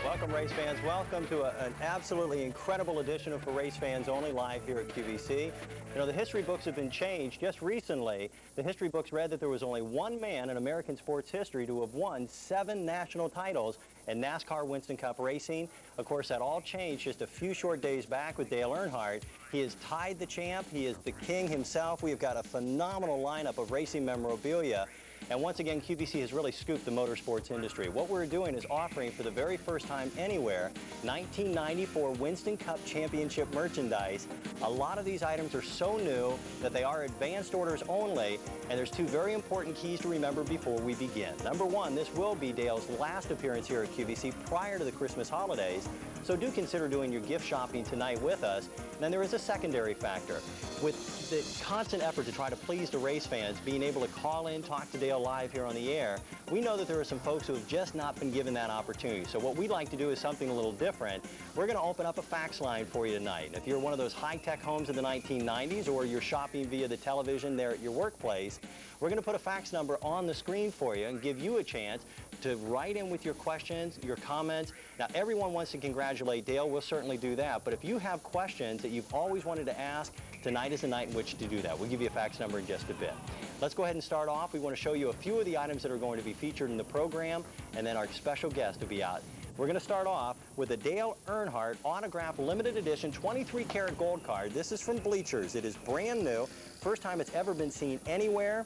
Welcome, race fans. Welcome to an absolutely incredible edition of For Race Fans Only, live here at QVC. You know, the history books have been changed. Just recently, the history books read that there was only one man in American sports history to have won 7 national titles in NASCAR Winston Cup racing. Of course, that all changed just a few short days back with Dale Earnhardt. He has tied the champ. He is the king himself. We have got a phenomenal lineup of racing memorabilia. And once again, QVC has really scooped the motorsports industry. What we're doing is offering for the very first time anywhere 1994 Winston Cup Championship merchandise. A lot of these items are so new that they are advanced orders only, and there's 2 very important keys to remember before we begin. Number 1, this will be Dale's last appearance here at QVC prior to the Christmas holidays, so do consider doing your gift shopping tonight with us. And then there is a secondary factor. With the constant effort to try to please the race fans, being able to call in, talk to Dale live here on the air, we know that there are some folks who have just not been given that opportunity. So what we'd like to do is something a little different. We're going to open up a fax line for you tonight. And if you're one of those high-tech homes in the 1990s, or you're shopping via the television there at your workplace, we're going to put a fax number on the screen for you and give you a chance to write in with your questions, your comments. Now, everyone wants to congratulate Dale. We'll certainly do that. But if you have questions that you've always wanted to ask, tonight is the night in which to do that. We'll give you a fax number in just a bit. Let's go ahead and start off. We want to show you a few of the items that are going to be featured in the program, and then our special guest will be out. We're going to start off with a Dale Earnhardt autographed limited edition 23 karat gold card. This is from Bleachers. It is brand new. First time it's ever been seen anywhere.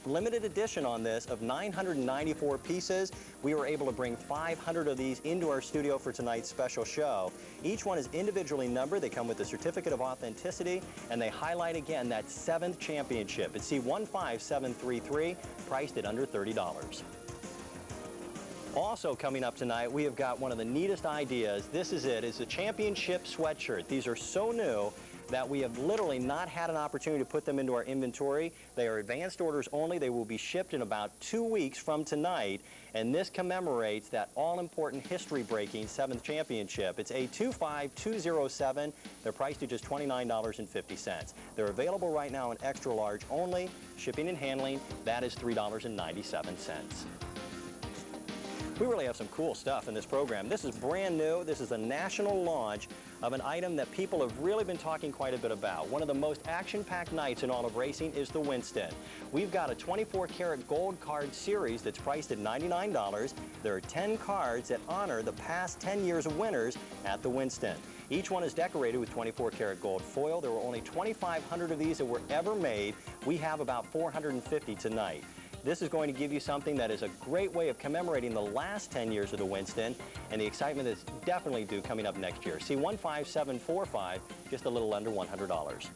Limited edition on this of 994 pieces. We were able to bring 500 of these into our studio for tonight's special show. Each one is individually numbered. They come with a certificate of authenticity, and they highlight again that 7th championship. It's C15733, priced at under $30. Also coming up tonight, we have got one of the neatest ideas. This is it. It's a championship sweatshirt. These are so new that we have literally not had an opportunity to put them into our inventory. They are advanced orders only. They will be shipped in about 2 weeks from tonight, and this commemorates that all-important history-breaking 7th championship. It's A25207. They're priced at just $29.50. They're available right now in extra large only. Shipping and handling, that is $3.97. We really have some cool stuff in this program. This is brand new. This is a national launch of an item that people have really been talking quite a bit about. One of the most action-packed nights in all of racing is the Winston. We've got a 24 karat gold card series that's priced at $99. There are 10 cards that honor the past 10 years of winners at the Winston. Each one is decorated with 24 karat gold foil. There were only 2,500 of these that were ever made. We have about 450 tonight. This is going to give you something that is a great way of commemorating the last 10 years of the Winston and the excitement that's definitely due coming up next year. C15745, just a little under $100.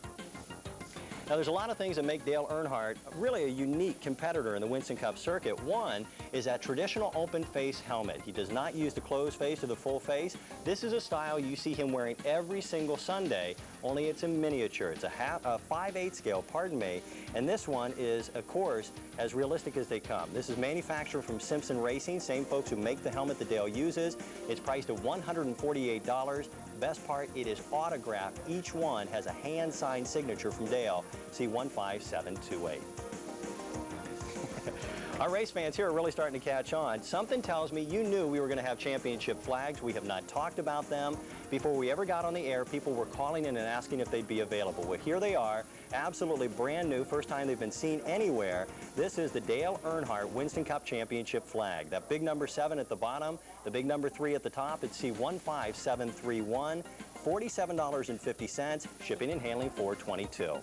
Now, there's a lot of things that make Dale Earnhardt really a unique competitor in the Winston Cup circuit. One is that traditional open face helmet. He does not use the closed face or the full face. This is a style you see him wearing every single Sunday, only it's in miniature. It's a 5/8 scale, pardon me, and this one is, of course, as realistic as they come. This is manufactured from Simpson Racing, same folks who make the helmet that Dale uses. It's priced at $148. Best part, it is autographed. Each one has a hand-signed signature from Dale, C15728. Our race fans here are really starting to catch on. Something tells me you knew we were going to have championship flags. We have not talked about them. Before we ever got on the air, people were calling in and asking if they'd be available. Well, here they are, absolutely brand new, first time they've been seen anywhere. This is the Dale Earnhardt Winston Cup Championship flag. That big number 7 at the bottom, the big number 3 at the top. It's C15731, $47.50, shipping and handling $422.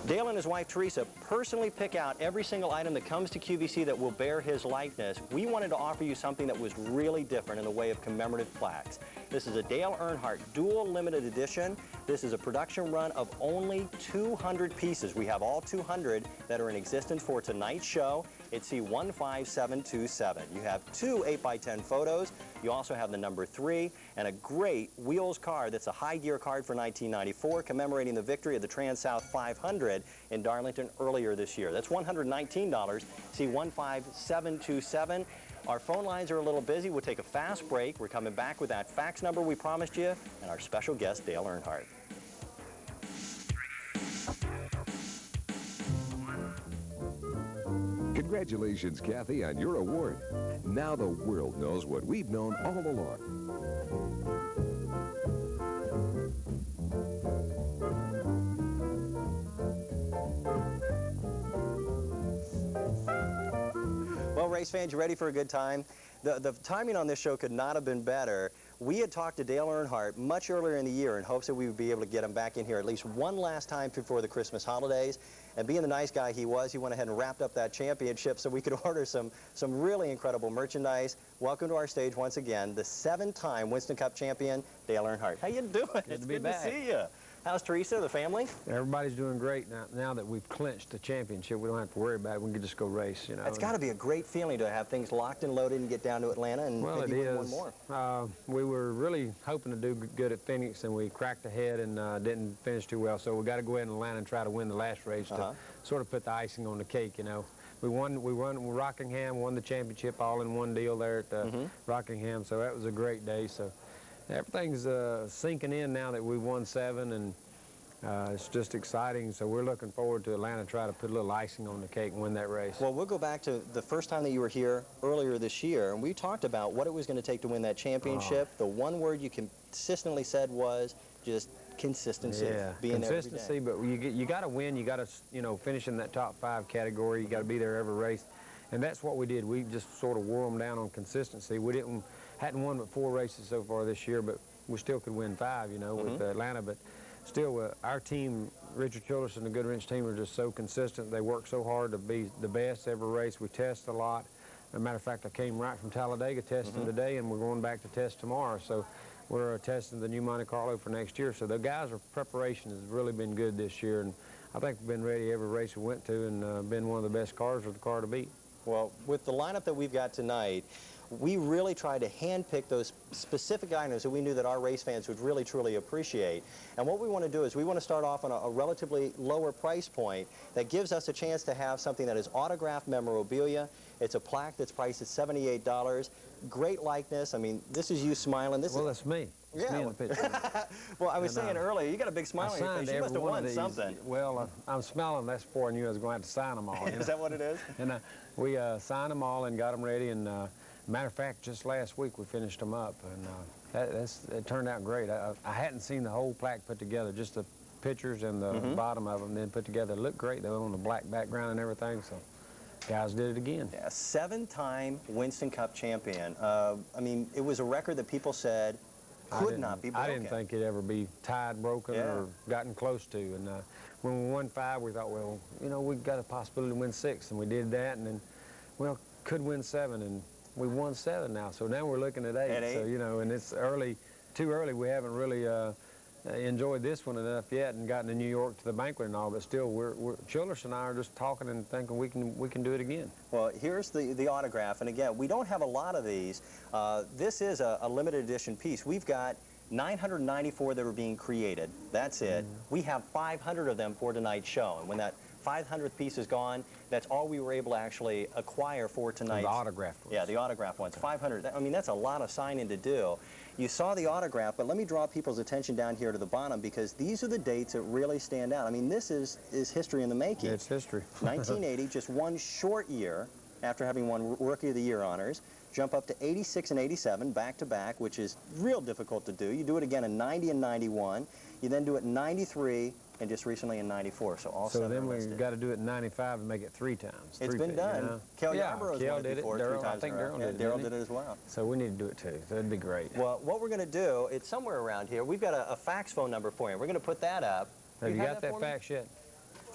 Dale and his wife Teresa personally pick out every single item that comes to QVC that will bear his likeness. We wanted to offer you something that was really different in the way of commemorative plaques. This is a Dale Earnhardt dual limited edition. This is a production run of only 200 pieces. We have all 200 that are in existence for tonight's show. It's C15727. You have two 8x10 photos. You also have the number 3 and a great wheels card that's a high gear card for 1994 commemorating the victory of the Trans-South 500 in Darlington earlier this year. That's $119. C15727. Our phone lines are a little busy. We'll take a fast break. We're coming back with that fax number we promised you and our special guest, Dale Earnhardt. Congratulations, Kathy, on your award. Now the world knows what we've known all along. Well, race fans, you ready for a good time? The timing on this show could not have been better. We had talked to Dale Earnhardt much earlier in the year in hopes that we would be able to get him back in here at least one last time before the Christmas holidays. And being the nice guy he was, he went ahead and wrapped up that championship so we could order some really incredible merchandise. Welcome to our stage once again, the 7-time Winston Cup champion, Dale Earnhardt. How you doing? Good It's to be good back. to see you. How's Teresa, the family? Everybody's doing great now that we've clinched the championship. We don't have to worry about it. We can just go race, you know. It's got to be a great feeling to have things locked and loaded and get down to Atlanta and Well, maybe win one more. We were really hoping to do good at Phoenix, and we cracked ahead and didn't finish too well. So we got to go ahead in Atlanta and try to win the last race to sort of put the icing on the cake, you know. We won Rockingham, won the championship all in one deal there at Rockingham. So that was a great day. So everything's sinking in now that we've won 7, and it's just exciting, so we're looking forward to Atlanta, try to put a little icing on the cake and win that race. Well, we'll go back to the first time that you were here earlier this year, and we talked about what it was going to take to win that championship. The one word you consistently said was just consistency. Yeah, consistency, but you got to win. You got to, you know, finish in that top 5 category. You got to be there every race, and that's what we did. We just sort of wore them down on consistency. We hadn't won but 4 races so far this year, but we still could win 5, you know, with Atlanta. But still, our team, Richard Childress and the Goodwrench team, are just so consistent. They work so hard to be the best every race. We test a lot. As a matter of fact, I came right from Talladega testing today, and we're going back to test tomorrow. So we're testing the new Monte Carlo for next year. So the guys' preparation has really been good this year, and I think we've been ready every race we went to and been one of the best cars with the car to beat. Well, with the lineup that we've got tonight, we really tried to handpick those specific items that we knew that our race fans would really, truly appreciate. And what we want to do is we want to start off on a relatively lower price point that gives us a chance to have something that is autographed memorabilia. It's a plaque that's priced at $78. Great likeness. I mean, this is you smiling. Well, that's me. It's me in the picture. Well, I was saying earlier, you got a big smile on your face. You must have won something. Well, I'm smiling. That's before I knew I was going to have to sign them all. Is that what it is? And we signed them all and got them ready. And matter of fact, just last week we finished them up, and it turned out great. I hadn't seen the whole plaque put together, just the pictures and the bottom of them then put together. It looked great. They were on the black background and everything. So guys did it again. Yeah, 7-time Winston Cup champion. I mean, it was a record that people said could not be broken. I didn't think it'd ever be tied, broken, or gotten close to. And when we won 5, we thought, well, you know, we got a possibility to win 6, and we did that, and then, well, could win 7, and we won 7 now. So now we're looking at 8. So, you know, and it's early, too early. We haven't really enjoyed this one enough yet and gotten to New York to the banquet and all, but still, Childress and I are just talking and thinking we can do it again. Well, here's the autograph, and again, we don't have a lot of these. This is a limited edition piece. We've got 994 that are being created. That's it. We have 500 of them for tonight's show, and when that 500th piece is gone, that's all we were able to actually acquire for tonight. The autographed ones. Yeah, the autographed ones. 500. I mean, that's a lot of signing to do. You saw the autograph, but let me draw people's attention down here to the bottom, because these are the dates that really stand out. I mean, this is history in the making. It's history. 1980, just one short year after having won Rookie of the Year honors. Jump up to 86 and 87, back-to-back, which is real difficult to do. You do it again in 90 and 91. You then do it in 93, and just recently in 94. So all 7 then are we've listed. got to do it in 95 and make it 3 times. It's been done. You know? Kel Yarborough's done it before, 3 times I think in a row. Daryl did it. Daryl did it as well. So we need to do it too. So it'd be great. Well, what we're going to do, it's somewhere around here. We've got a fax phone number for you. We're going to put that up. Have you got that fax yet?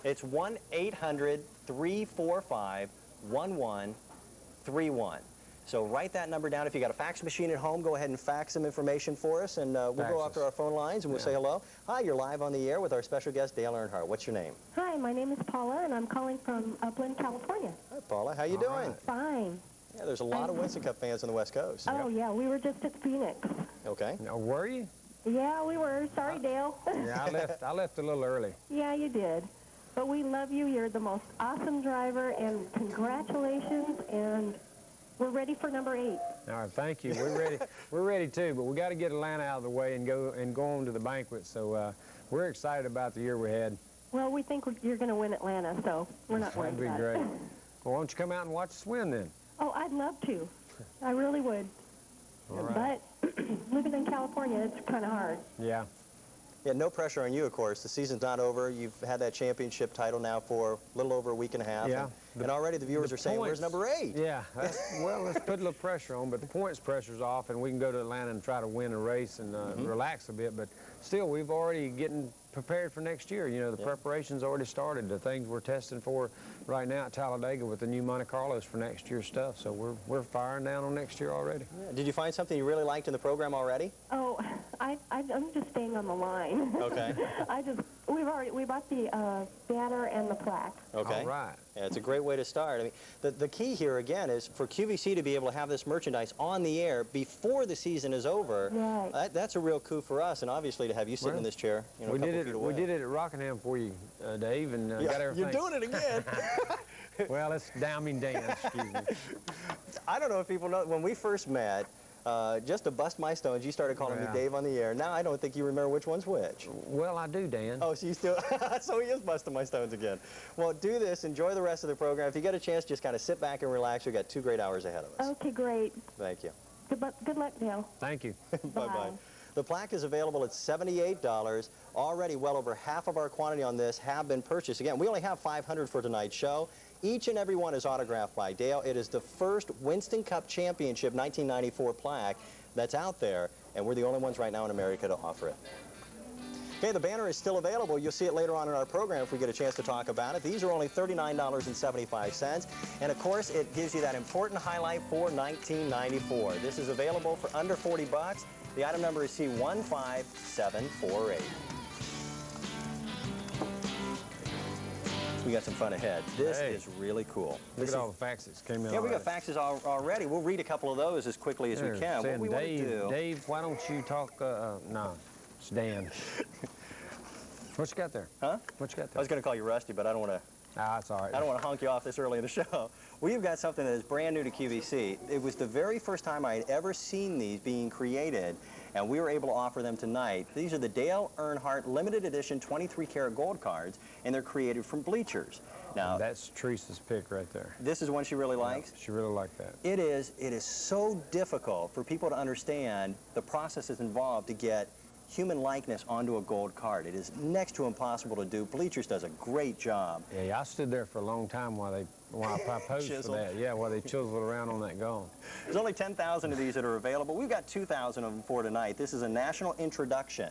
It's 1-800-345-1131. So write that number down. If you got a fax machine at home, go ahead and fax some information for us, and we'll go after our phone lines and we'll say hello. Hi, you're live on the air with our special guest, Dale Earnhardt. What's your name? Hi, my name is Paula, and I'm calling from Upland, California. Hi, Paula. How you doing? Fine. Yeah, there's a lot of Winston Cup fans on the West Coast. Oh, yeah, we were just at Phoenix. Okay. Now, were you? Yeah, we were. Sorry, Dale. Yeah, I left a little early. Yeah, you did. But we love you. You're the most awesome driver, and congratulations, and we're ready for number 8. All right, thank you. We're ready. We're ready too, but we got to get Atlanta out of the way and go on to the banquet. So we're excited about the year we had. Well, we think you're going to win Atlanta, so we're not worried That'd be about great. it. Well, why don't you come out and watch us win then? Oh, I'd love to. I really would. All right. But living in California, it's kind of hard. Yeah. Yeah, no pressure on you, of course. The season's not over. You've had that championship title now for a little over a week and a half. Yeah. And already the viewers are saying, where's number 8? Yeah. Well, let's put a little pressure on, but the points pressure's off, and we can go to Atlanta and try to win a race and relax a bit. But still, we've already getting prepared for next year. You know, the preparation's already started. The things we're testing for right now at Talladega with the new Monte Carlos for next year's stuff. So we're firing down on next year already. Yeah. Did you find something you really liked in the program already? Oh, I'm just staying on the line. Okay. We bought the banner and the plaque. Okay. All right. Yeah, it's a great way to start. I mean, the key here again is for QVC to be able to have this merchandise on the air before the season is over. Right. That's a real coup for us, and obviously to have you sitting in this chair, you know, a couple feet away. We did it at Rockingham for you, Dave, and got everything. You're doing it again. Well, it's Dan, excuse me. I don't know if people know, when we first met, just to bust my stones, you started calling me Dave on the air. Now I don't think you remember which one's which. Well, I do, Dan. Oh, so you still, so he is busting my stones again. Well, do this, enjoy the rest of the program. If you get a chance, just kind of sit back and relax. We've got 2 great hours ahead of us. Okay, great. Thank you. Good luck, Dale. Thank you. Bye-bye. The plaque is available at $78. Already well over half of our quantity on this have been purchased. Again, we only have 500 for tonight's show. Each and every one is autographed by Dale. It is the first Winston Cup Championship 1994 plaque that's out there, and we're the only ones right now in America to offer it. Okay, the banner is still available. You'll see it later on in our program if we get a chance to talk about it. These are only $39.75. And of course, it gives you that important highlight for 1994. This is available for under 40 bucks. The item number is C15748. We got some fun ahead. This is really cool. Look at all the faxes came in. Yeah, we got faxes already. We'll read a couple of those as quickly as we can. What we want to do. Dave, why don't you talk? No, it's Dan. What you got there? Huh? What you got there? I was going to call you Rusty, but I don't want to. Ah, that's all right. I don't want to honk you off this early in the show. We've got something that is brand new to QVC. It was the very first time I had ever seen these being created, and we were able to offer them tonight. These are the Dale Earnhardt limited edition 23-karat gold cards, and they're created from bleachers. Now, and that's Teresa's pick right there. This is one she really likes? Yeah, she really liked that. It is so difficult for people to understand the processes involved to get human likeness onto a gold card. It is next to impossible to do. Bleachers does a great job. Yeah, I stood there for a long time while I posed for that. Yeah, while they chiseled around on that gold. There's only 10,000 of these that are available. We've got 2,000 of them for tonight. This is a national introduction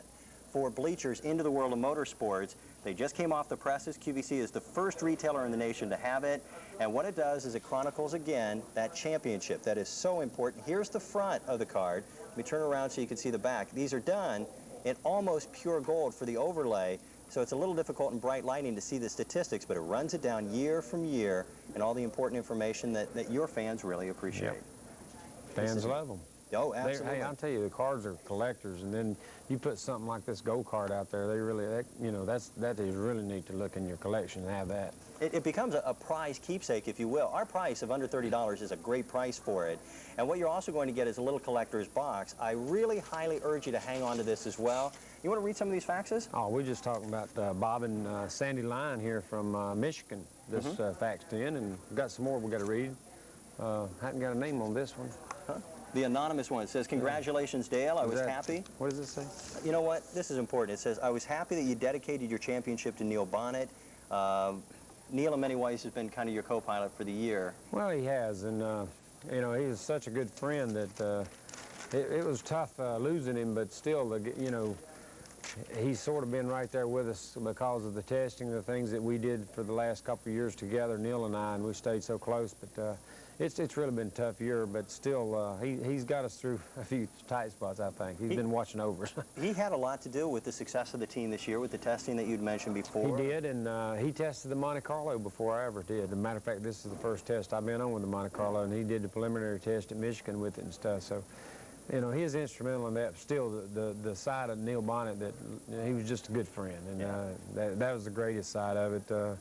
for bleachers into the world of motorsports. They just came off the presses. QVC is the first retailer in the nation to have it. And what it does is it chronicles, again, that championship. That is so important. Here's the front of the card. Let me turn around so you can see the back. These are done in almost pure gold for the overlay, so it's a little difficult in bright lighting to see the statistics, but it runs it down year from year and all the important information that your fans really appreciate. Yep. Fans love them. Oh, absolutely. Hey, I'll tell you, the cards are collectors, and then you put something like this gold card out there, they really, that is really neat to look in your collection and have that. It becomes a prize keepsake, if you will. Our price of under $30 is a great price for it. And what you're also going to get is a little collector's box. I really highly urge you to hang on to this as well. You want to read some of these faxes? Oh, we're just talking about Bob and Sandy Lyon here from Michigan. This faxed in, and we've got some more we got to read. Haven't got a name on this one. Huh? The anonymous one says, congratulations, Dale. I was happy. What does it say? You know what? This is important. It says, I was happy that you dedicated your championship to Neil Bonnet. Neil, in many ways, has been kind of your co-pilot for the year. Well, he has, and you know, he was such a good friend that it was tough losing him, but still, you know, he's sort of been right there with us because of the testing, the things that we did for the last couple of years together, Neil and I, and we stayed so close. But it's really been a tough year, but still, he's got us through a few tight spots, I think. He's been watching over us. He had a lot to do with the success of the team this year with the testing that you'd mentioned before. He did, and he tested the Monte Carlo before I ever did. As a matter of fact, this is the first test I've been on with the Monte Carlo, and he did the preliminary test at Michigan with it and stuff. So, you know, he was instrumental in that. Still, the side of Neil Bonnet, that he was just a good friend, and that was the greatest side of it.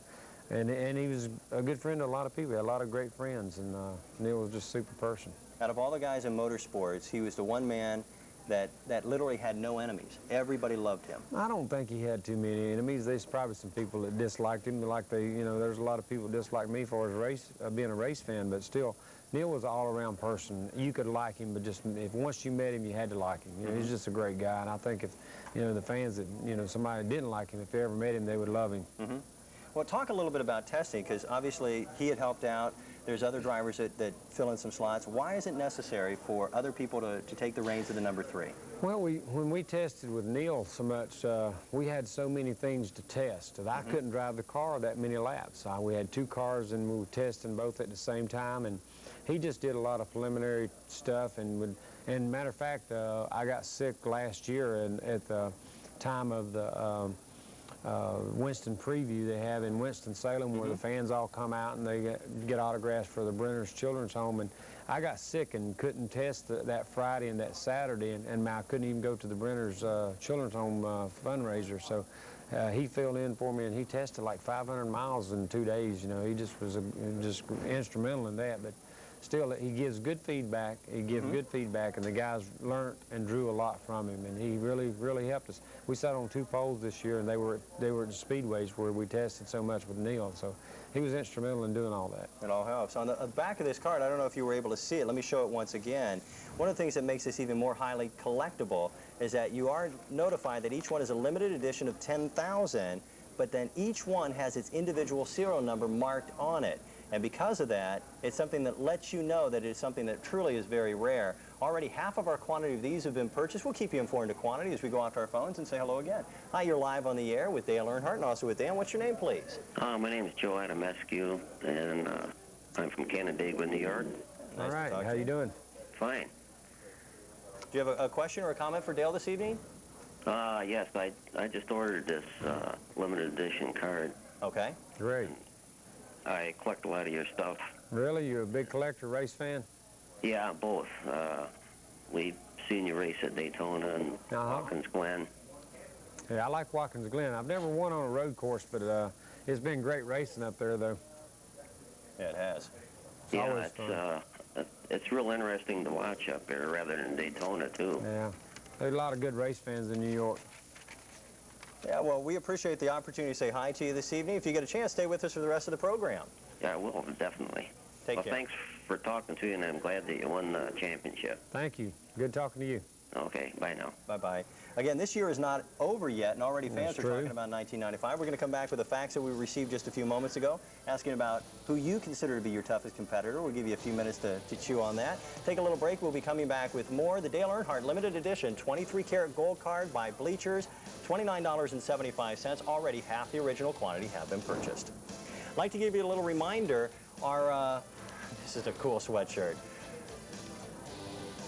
And he was a good friend to a lot of people. He had a lot of great friends, and Neil was just a super person. Out of all the guys in motorsports, he was the one man that literally had no enemies. Everybody loved him. I don't think he had too many enemies. There's probably some people that disliked him, like there's a lot of people that dislike me for being a race fan, but still, Neil was an all-around person. You could like him, but just if once you met him, you had to like him. You know, he's just a great guy, and I think if, the fans that, somebody didn't like him, if they ever met him, they would love him. Well, talk a little bit about testing, because obviously he had helped out. There's other drivers that fill in some slots. Why is it necessary for other people to take the reins of the number 3? Well, when we tested with Neil so much, we had so many things to test that I couldn't drive the car that many laps. We had 2 cars, and we were testing both at the same time, and he just did a lot of preliminary stuff. And matter of fact, I got sick last year at the time of the Winston preview they have in Winston-Salem, where the fans all come out and they get autographs for the Brenner's Children's Home. And I got sick and couldn't test that Friday and that Saturday, and I couldn't even go to the Brenner's Children's Home fundraiser. So he filled in for me, and he tested like 500 miles in 2 days. He just was just instrumental in that. But still, he gives good feedback. He gives good feedback, and the guys learned and drew a lot from him, and he really, really helped us. We sat on 2 poles this year, and they were at the speedways where we tested so much with Neil, so he was instrumental in doing all that. It all helps. On the back of this card, I don't know if you were able to see it. Let me show it once again. One of the things that makes this even more highly collectible is that you are notified that each one is a limited edition of 10,000, but then each one has its individual serial number marked on it. And because of that, it's something that lets you know that it's something that truly is very rare. Already half of our quantity of these have been purchased. We'll keep you informed of quantity as we go off to our phones and say hello again. Hi, you're live on the air with Dale Earnhardt and also with Dan. What's your name, please? My name is Joe Adamescu, and I'm from Canandaigua, New York. Nice all right, to talk how to you doing? Fine. Do you have a question or a comment for Dale this evening? Yes, I just ordered this limited edition card. Okay. Great. I collect a lot of your stuff. Really? You're a big collector, race fan? Yeah, both. We've seen you race at Daytona and Watkins Glen. Yeah, I like Watkins Glen. I've never won on a road course, but it's been great racing up there, though. Yeah, it has. It's real interesting to watch up there rather than Daytona, too. Yeah. There's a lot of good race fans in New York. Yeah, well, we appreciate the opportunity to say hi to you this evening. If you get a chance, stay with us for the rest of the program. Yeah, I will, definitely. Take care. Thanks for talking to you, and I'm glad that you won the championship. Thank you. Good talking to you. Okay, bye now. Bye-bye. Again, this year is not over yet, and already fans That's are true. talking about 1995. We're going to come back with the facts that we received just a few moments ago, asking about who you consider to be your toughest competitor. We'll give you a few minutes to chew on that. Take a little break. We'll be coming back with more. The Dale Earnhardt limited edition 23-karat gold card by Bleachers, $29.75. Already half the original quantity have been purchased. I'd like to give you a little reminder. This is a cool sweatshirt.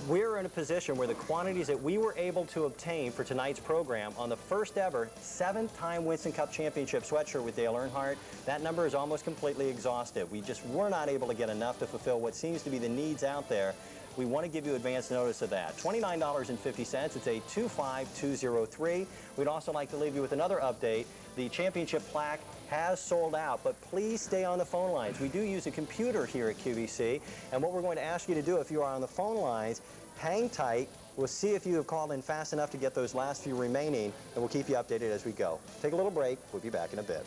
We're in a position where the quantities that we were able to obtain for tonight's program on the first ever 7th-time Winston Cup Championship sweatshirt with Dale Earnhardt, that number is almost completely exhausted. We just were not able to get enough to fulfill what seems to be the needs out there. We want to give you advance notice of that. $29.50. It's a 25203. We'd also like to leave you with another update. The championship plaque has sold out, but please stay on the phone lines. We do use a computer here at QVC, and what we're going to ask you to do if you are on the phone lines, hang tight. We'll see if you have called in fast enough to get those last few remaining, and we'll keep you updated as we go. Take a little break. We'll be back in a bit.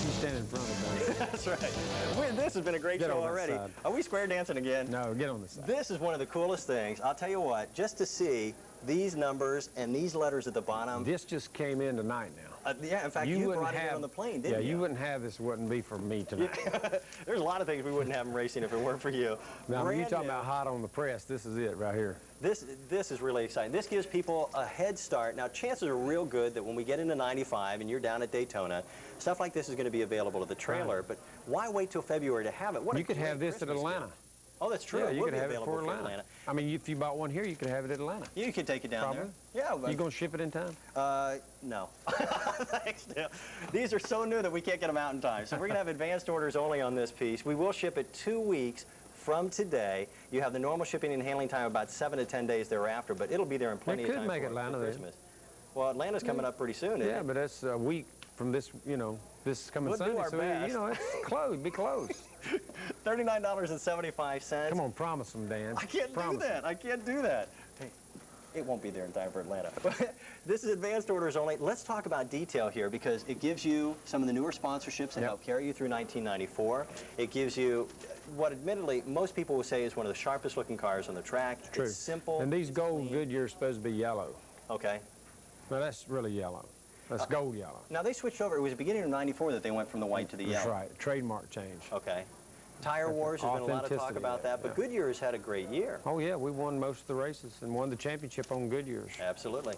You stand in front of me. That's right. This has been a great Get show on this already. side. Are we square dancing again? No, get on this side. This is one of the coolest things. I'll tell you what, just to see these numbers and these letters at the bottom. This just came in tonight now. Yeah, in fact, you brought it in on the plane, didn't you? Yeah, you wouldn't have this. Wouldn't be for me tonight. There's a lot of things we wouldn't have in racing if it weren't for you. Now, when you Brand talking new. about hot on the press, this is it right here. This is really exciting. This gives people a head start. Now, chances are real good that when we get into 95 and you're down at Daytona, stuff like this is going to be available at the trailer. Right. But why wait till February to have it? What You could have this at Atlanta. Oh, that's true. Yeah, It you would could be have it available for Atlanta. I mean, if you bought one here, you could have it at Atlanta. You can take it down Probably. there. Yeah. But, You gonna ship it in time? no. Thanks, Dale. These are so new that we can't get them out in time. So we're going to have advanced orders only on this piece. We will ship it 2 weeks from today. You have the normal shipping and handling time about 7 to 10 days thereafter, but it'll be there in plenty of time make for Atlanta then. Christmas. Well, Atlanta's coming up pretty soon, isn't Yeah, it? but that's a week from this, this coming We'll do Sunday. our So, best. it's closed. Be closed. $39.75. Come on, promise them, Dan. I can't do that. I can't do that. Hey, it won't be there in time for Atlanta. This is advanced orders only. Let's talk about detail here because it gives you some of the newer sponsorships that help carry you through 1994. It gives you what admittedly most people will say is one of the sharpest looking cars on the track. True. It's simple. And these it's gold clean. Goodyear are supposed to be yellow. Okay. No, that's really yellow. That's gold yellow. Now they switched over. It was the beginning of 94 that they went from the white to the That's yellow. right. Trademark change. Okay. Tire wars, there's been a lot of talk Authenticity about there, that, but yeah. Goodyear has had a great year. Oh, yeah, we won most of the races and won the championship on Goodyears. Absolutely.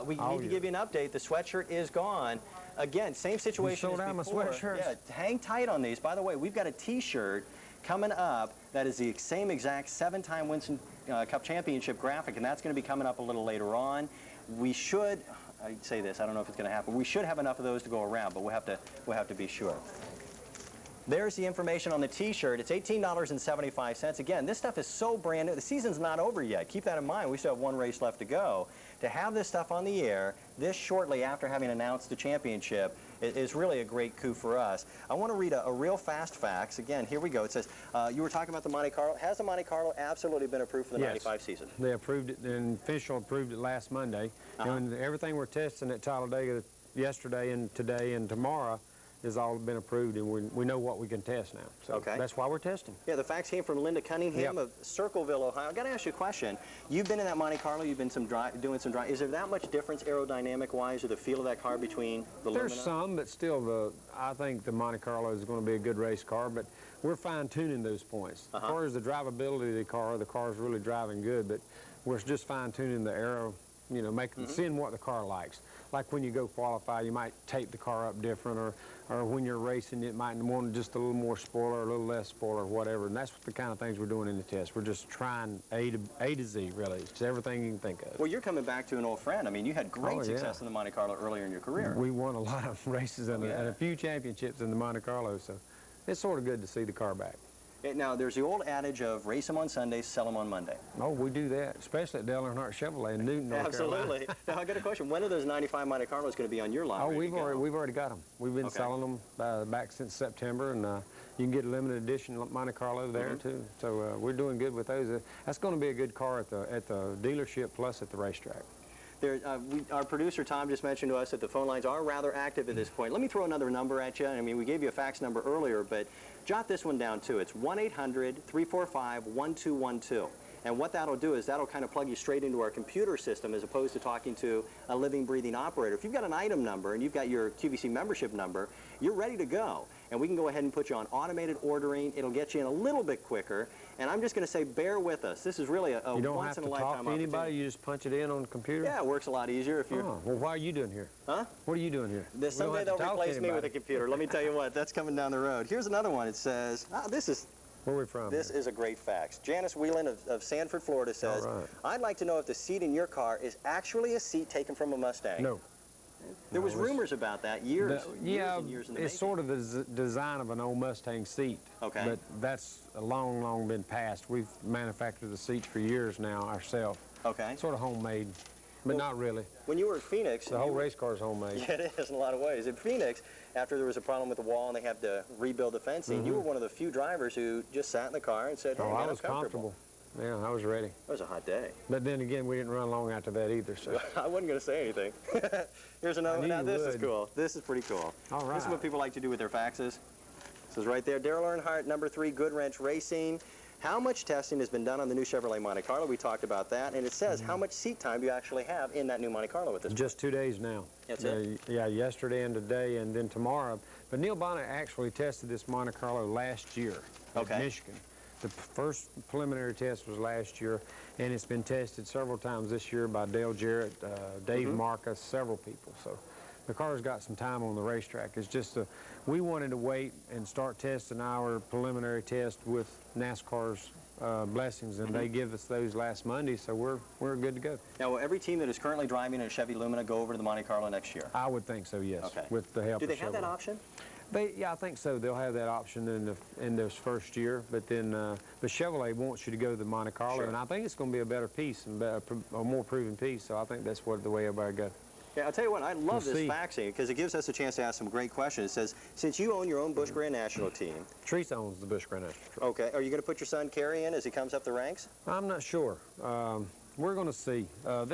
We All need to year. give you an update. The sweatshirt is gone. Again, same situation sold as out my before. sweatshirts? Yeah, hang tight on these. By the way, we've got a T-shirt coming up that is the same exact 7-time Winston Cup Championship graphic, and that's going to be coming up a little later on. We should, I'd say this, I don't know if it's going to happen. We should have enough of those to go around, but we'll have to be sure. There's the information on the T-shirt. It's $18.75. Again, this stuff is so brand new. The season's not over yet. Keep that in mind. We still have one race left to go. To have this stuff on the air this shortly after having announced the championship is really a great coup for us. I want to read a real fast fax. Again, here we go. It says, you were talking about the Monte Carlo. Has the Monte Carlo absolutely been approved for the 95 season? They approved it, and official approved it last Monday. And everything we're testing at Talladega yesterday and today and tomorrow has all been approved, and we know what we can test now. So that's why we're testing. Yeah, the fax came from Linda Cunningham Yep. of Circleville, Ohio. I've got to ask you a question. You've been in that Monte Carlo. You've been doing some drive. Is there that much difference aerodynamic-wise or the feel of that car between the There's Lumina? some, but still, I think the Monte Carlo is going to be a good race car, but we're fine-tuning those points. As far as the drivability of the car is really driving good, but we're just fine-tuning the aero, seeing what the car likes. Like when you go qualify, you might tape the car up different, or when you're racing, it might want just a little more spoiler, a little less spoiler, whatever. And that's the kind of things we're doing in the test. We're just trying A to Z, really. It's everything you can think of. Well, you're coming back to an old friend. I mean, you had great success in the Monte Carlo earlier in your career. We won a lot of races and a few championships in the Monte Carlo, so it's sort of good to see the car back. Now, there's the old adage of race them on Sunday, sell them on Monday. Oh, we do that, especially at Earnhardt Chevrolet in Newton, North Carolina. Absolutely. Now, I got a question. When are those 95 Monte Carlos going to be on your line? Oh, we've already got them. We've been selling them back since September, and you can get a limited edition Monte Carlo there too. So we're doing good with those. That's going to be a good car at the dealership plus at the racetrack. Our producer, Tom, just mentioned to us that the phone lines are rather active at this point. Let me throw another number at you. I mean, we gave you a fax number earlier, but jot this one down, too. It's 1-800-345-1212. And what that'll do is that'll kind of plug you straight into our computer system as opposed to talking to a living, breathing operator. If you've got an item number and you've got your QVC membership number, you're ready to go. And we can go ahead and put you on automated ordering. It'll get you in a little bit quicker. And I'm just going to say, bear with us. This is really a once-in-a-lifetime opportunity. You don't have to talk to anybody? You just punch it in on the computer? Yeah, it works a lot easier if you're... Oh, well, why are you doing here? Huh? What are you doing here? Someday they'll replace me with a computer. Let me tell you what, that's coming down the road. Here's another one. It says, where are we from? This is a great fax. Janice Whelan of Sanford, Florida says, I'd like to know if the seat in your car is actually a seat taken from a Mustang. No. There was rumors about that years and years in the it's making. sort of the design of an old Mustang seat. Okay. But that's long, long been passed. We've manufactured the seats for years now ourselves. Okay. Sort of homemade, but not really. When you were at Phoenix... The whole race car is homemade. Yeah, it is in a lot of ways. At Phoenix, after there was a problem with the wall and they had to rebuild the fencing, you were one of the few drivers who just sat in the car and said, hey, man, I I'm was comfortable. Yeah, I was ready. It was a hot day. But then again, we didn't run long after that either, so. I wasn't going to say anything. Here's another one. Now, this is cool. This is pretty cool. All right. This is what people like to do with their faxes. This is right there. Daryl Earnhardt, number 3, Good Wrench Racing. How much testing has been done on the new Chevrolet Monte Carlo? We talked about that. And it says how much seat time do you actually have in that new Monte Carlo at this point? Just 2 days now. That's it? Yeah, yesterday and today and then tomorrow. But Neil Bonnet actually tested this Monte Carlo last year in Michigan. The first preliminary test was last year, and it's been tested several times this year by Dale Jarrett, Dave Marcus, several people. So the car's got some time on the racetrack. It's just we wanted to wait and start testing our preliminary test with NASCAR's blessings, and they give us those last Monday, so we're good to go. Now, will every team that is currently driving a Chevy Lumina go over to the Monte Carlo next year? I would think so, yes. Okay. With the help of Do they have that Chevrolet. option? Yeah, I think so. They'll have that option in this first year, but then but Chevrolet wants you to go to the Monte Carlo, and I think it's going to be a better piece and a more proven piece. So I think that's the way everybody goes. Yeah, I'll tell you what, I love this faxing because it gives us a chance to ask some great questions. It says, since you own your own Busch Grand National team. Teresa owns the Busch Grand National. Okay, are you going to put your son Kerry in as he comes up the ranks? I'm not sure. We're going to see.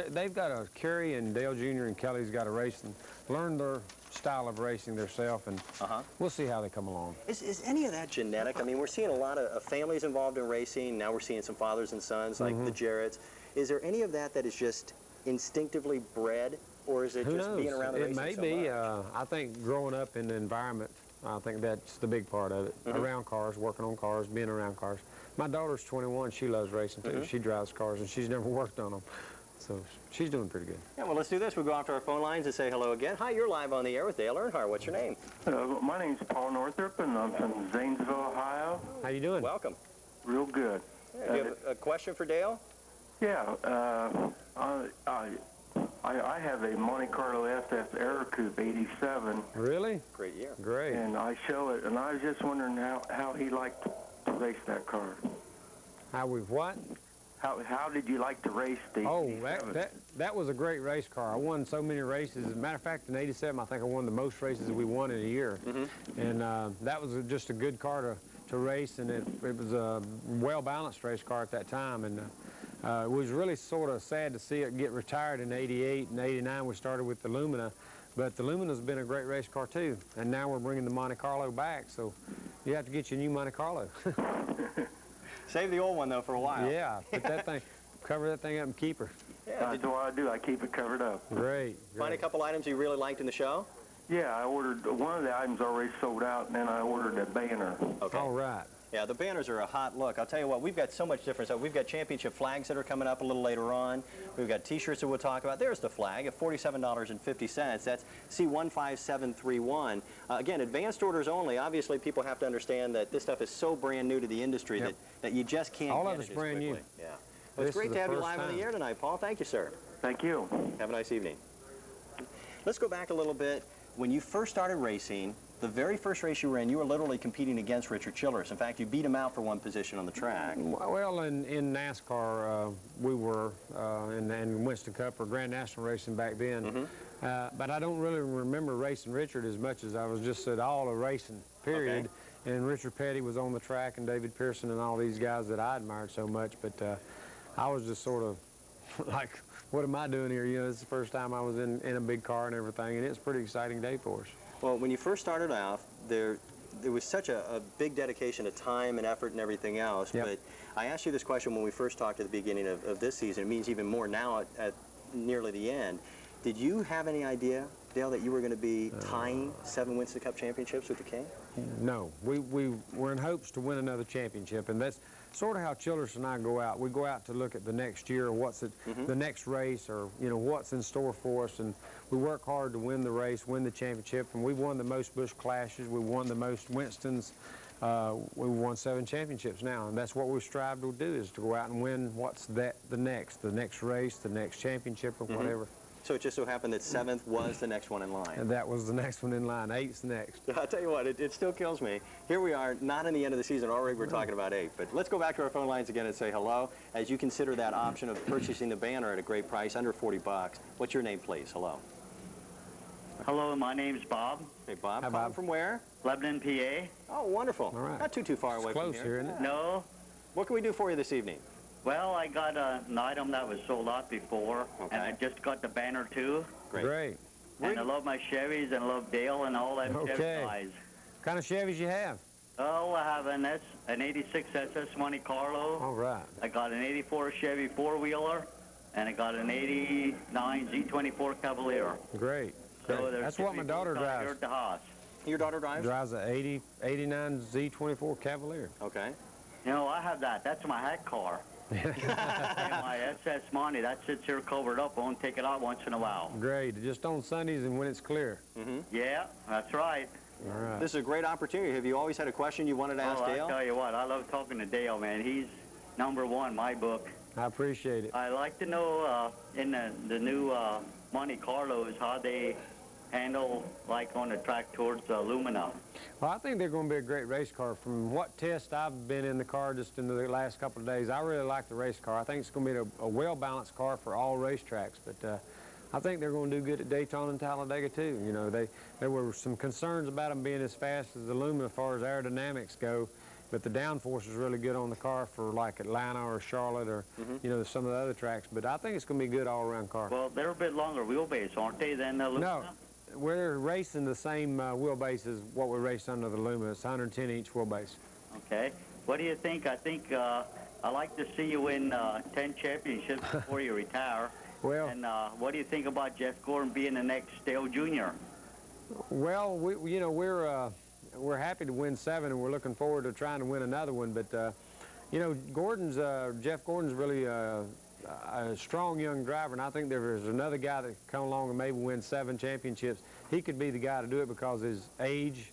They've got a Kerry and Dale Jr. and Kelly's got to race and learn their style of racing themselves, and we'll see how they come along. Is any of that genetic? I mean, we're seeing a lot of families involved in racing. Now we're seeing some fathers and sons like the Jarretts. Is there any of that that is just instinctively bred, or is it just being around the racing so much? It may be. I think growing up in the environment, I think that's the big part of it. Around cars, working on cars, being around cars. My daughter's 21. She loves racing, too. She drives cars, and she's never worked on them. So she's doing pretty good. Yeah, well, let's do this. We'll go off to our phone lines and say hello again. Hi, you're live on the air with Dale Earnhardt. What's your name? My name's Paul Northrup, and I'm from Zanesville, Ohio. How you doing? Welcome. Real good. Yeah, do you have a question for Dale? Yeah. I have a Monte Carlo FF Air Coupe 87. Really? Great year. Great. And I show it, and I was just wondering how he liked to race that car. How we what? How did you like to race the 87? That was a great race car. I won so many races. As a matter of fact, in '87, I think I won the most races we won in a year. And that was just a good car to race, and it was a well-balanced race car at that time. And it was really sort of sad to see it get retired in '88 and '89. We started with the Lumina, but the Lumina's been a great race car too. And now we're bringing the Monte Carlo back, so you have to get your new Monte Carlo. Save the old one, though, for a while. Yeah, put that thing, cover that thing up and keep her. Yeah, That's what I do. I keep it covered up. Great. Find a couple items you really liked in the show? Yeah, I ordered one of the items already sold out, and then I ordered a banner. Okay. All right. Yeah, the banners are a hot look. I'll tell you what, we've got so much different stuff. We've got championship flags that are coming up a little later on. We've got T-shirts that we'll talk about. There's the flag at $47.50. That's C15731. Again, advanced orders only. Obviously, people have to understand that this stuff is so brand new to the industry that you just can't All get of it it's as brand quickly. new. Yeah. Well, it's This great is to have the you first live on the time. air tonight, Paul. Thank you, sir. Thank you. Have a nice evening. Let's go back a little bit. When you first started racing, the very first race you were in, you were literally competing against Richard Childress. In fact, you beat him out for one position on the track. Well, in NASCAR, we were in Winston Cup or Grand National racing back then. But I don't really remember racing Richard as much as I was just at all of racing, period. Okay. And Richard Petty was on the track, and David Pearson and all these guys that I admired so much. But I was just sort of like, what am I doing here? You know, it's the first time I was in a big car and everything, and it's a pretty exciting day for us. Well, when you first started off, there was such a big dedication to time and effort and everything else. Yep. But I asked you this question when we first talked at the beginning of this season. It means even more now at nearly the end. Did you have any idea, Dale, that you were going to be tying 7 Winston Cup championships with the King? No. We were in hopes to win another championship, and that's sort of how Childress and I go out. We go out to look at the next year, or what's the next race, or what's in store for us, and we work hard to win the race, win the championship, and we've won the most Busch Clashes, we won the most Winstons, we won 7 championships now, and that's what we strive to do, is to go out and win what's the next race, the next championship, or whatever. So it just so happened that 7th was the next one in line. And that was the next one in line. 8's next. I'll tell you what, it still kills me. Here we are, not in the end of the season, already we're talking about 8. But let's go back to our phone lines again and say hello. As you consider that option of purchasing the banner at a great price, under $40, what's your name, please? Hello. Hello, my name's Bob. Hey, Bob. Hi, Calling Bob. from where? Lebanon, PA. Oh, wonderful. All right. Not too far away It's close from here, isn't it? No. What can we do for you this evening? Well, I got an item that was sold out before, Okay. and I just got the banner too. Great. And I love my Chevys and I love Dale and all them Chevy Okay. guys. What kind of Chevys you have? Oh, I have an 86 SS Monte Carlo. All right. I got an 84 Chevy four-wheeler, and I got an 89 Z24 Cavalier. Great. So there's That's what my daughter Chevy books out drives. here at the house. Your daughter drives? Drives a 89 Z24 Cavalier. Okay. You know, I have that. That's my hat car. And my SS Monte, that sits here covered up. I won't take it out once in a while. Great. Just on Sundays and when it's clear. Yeah, that's right. All right. This is a great opportunity. Have you always had a question you wanted to ask Dale? I tell you what, I love talking to Dale, man. He's #1 in my book. I appreciate it. I'd like to know in the new Monte Carlos how they handle, like on the track towards Lumina. Well, I think they're going to be a great race car. From what test I've been in the car just in the last couple of days, I really like the race car. I think it's going to be a well-balanced car for all racetracks. But I think they're going to do good at Daytona and Talladega too. You know, there were some concerns about them being as fast as the Lumina as far as aerodynamics go. But the downforce is really good on the car for like Atlanta or Charlotte or, you know, some of the other tracks. But I think it's going to be a good all-around car. Well, they're a bit longer wheelbase, aren't they, than the Lumina? No, we're racing the same wheelbase as what we raced under the Lumina. It's 110-inch wheelbase. Okay. What do you think? I think I like to see you win 10 championships before you retire. Well, And what do you think about Jeff Gordon being the next Dale Jr.? well, you know, we're happy to win 7, and we're looking forward to trying to win another one. But you know, Jeff Gordon's really a strong young driver, and I think there's another guy that could come along and maybe win 7 championships. He could be the guy to do it because his age.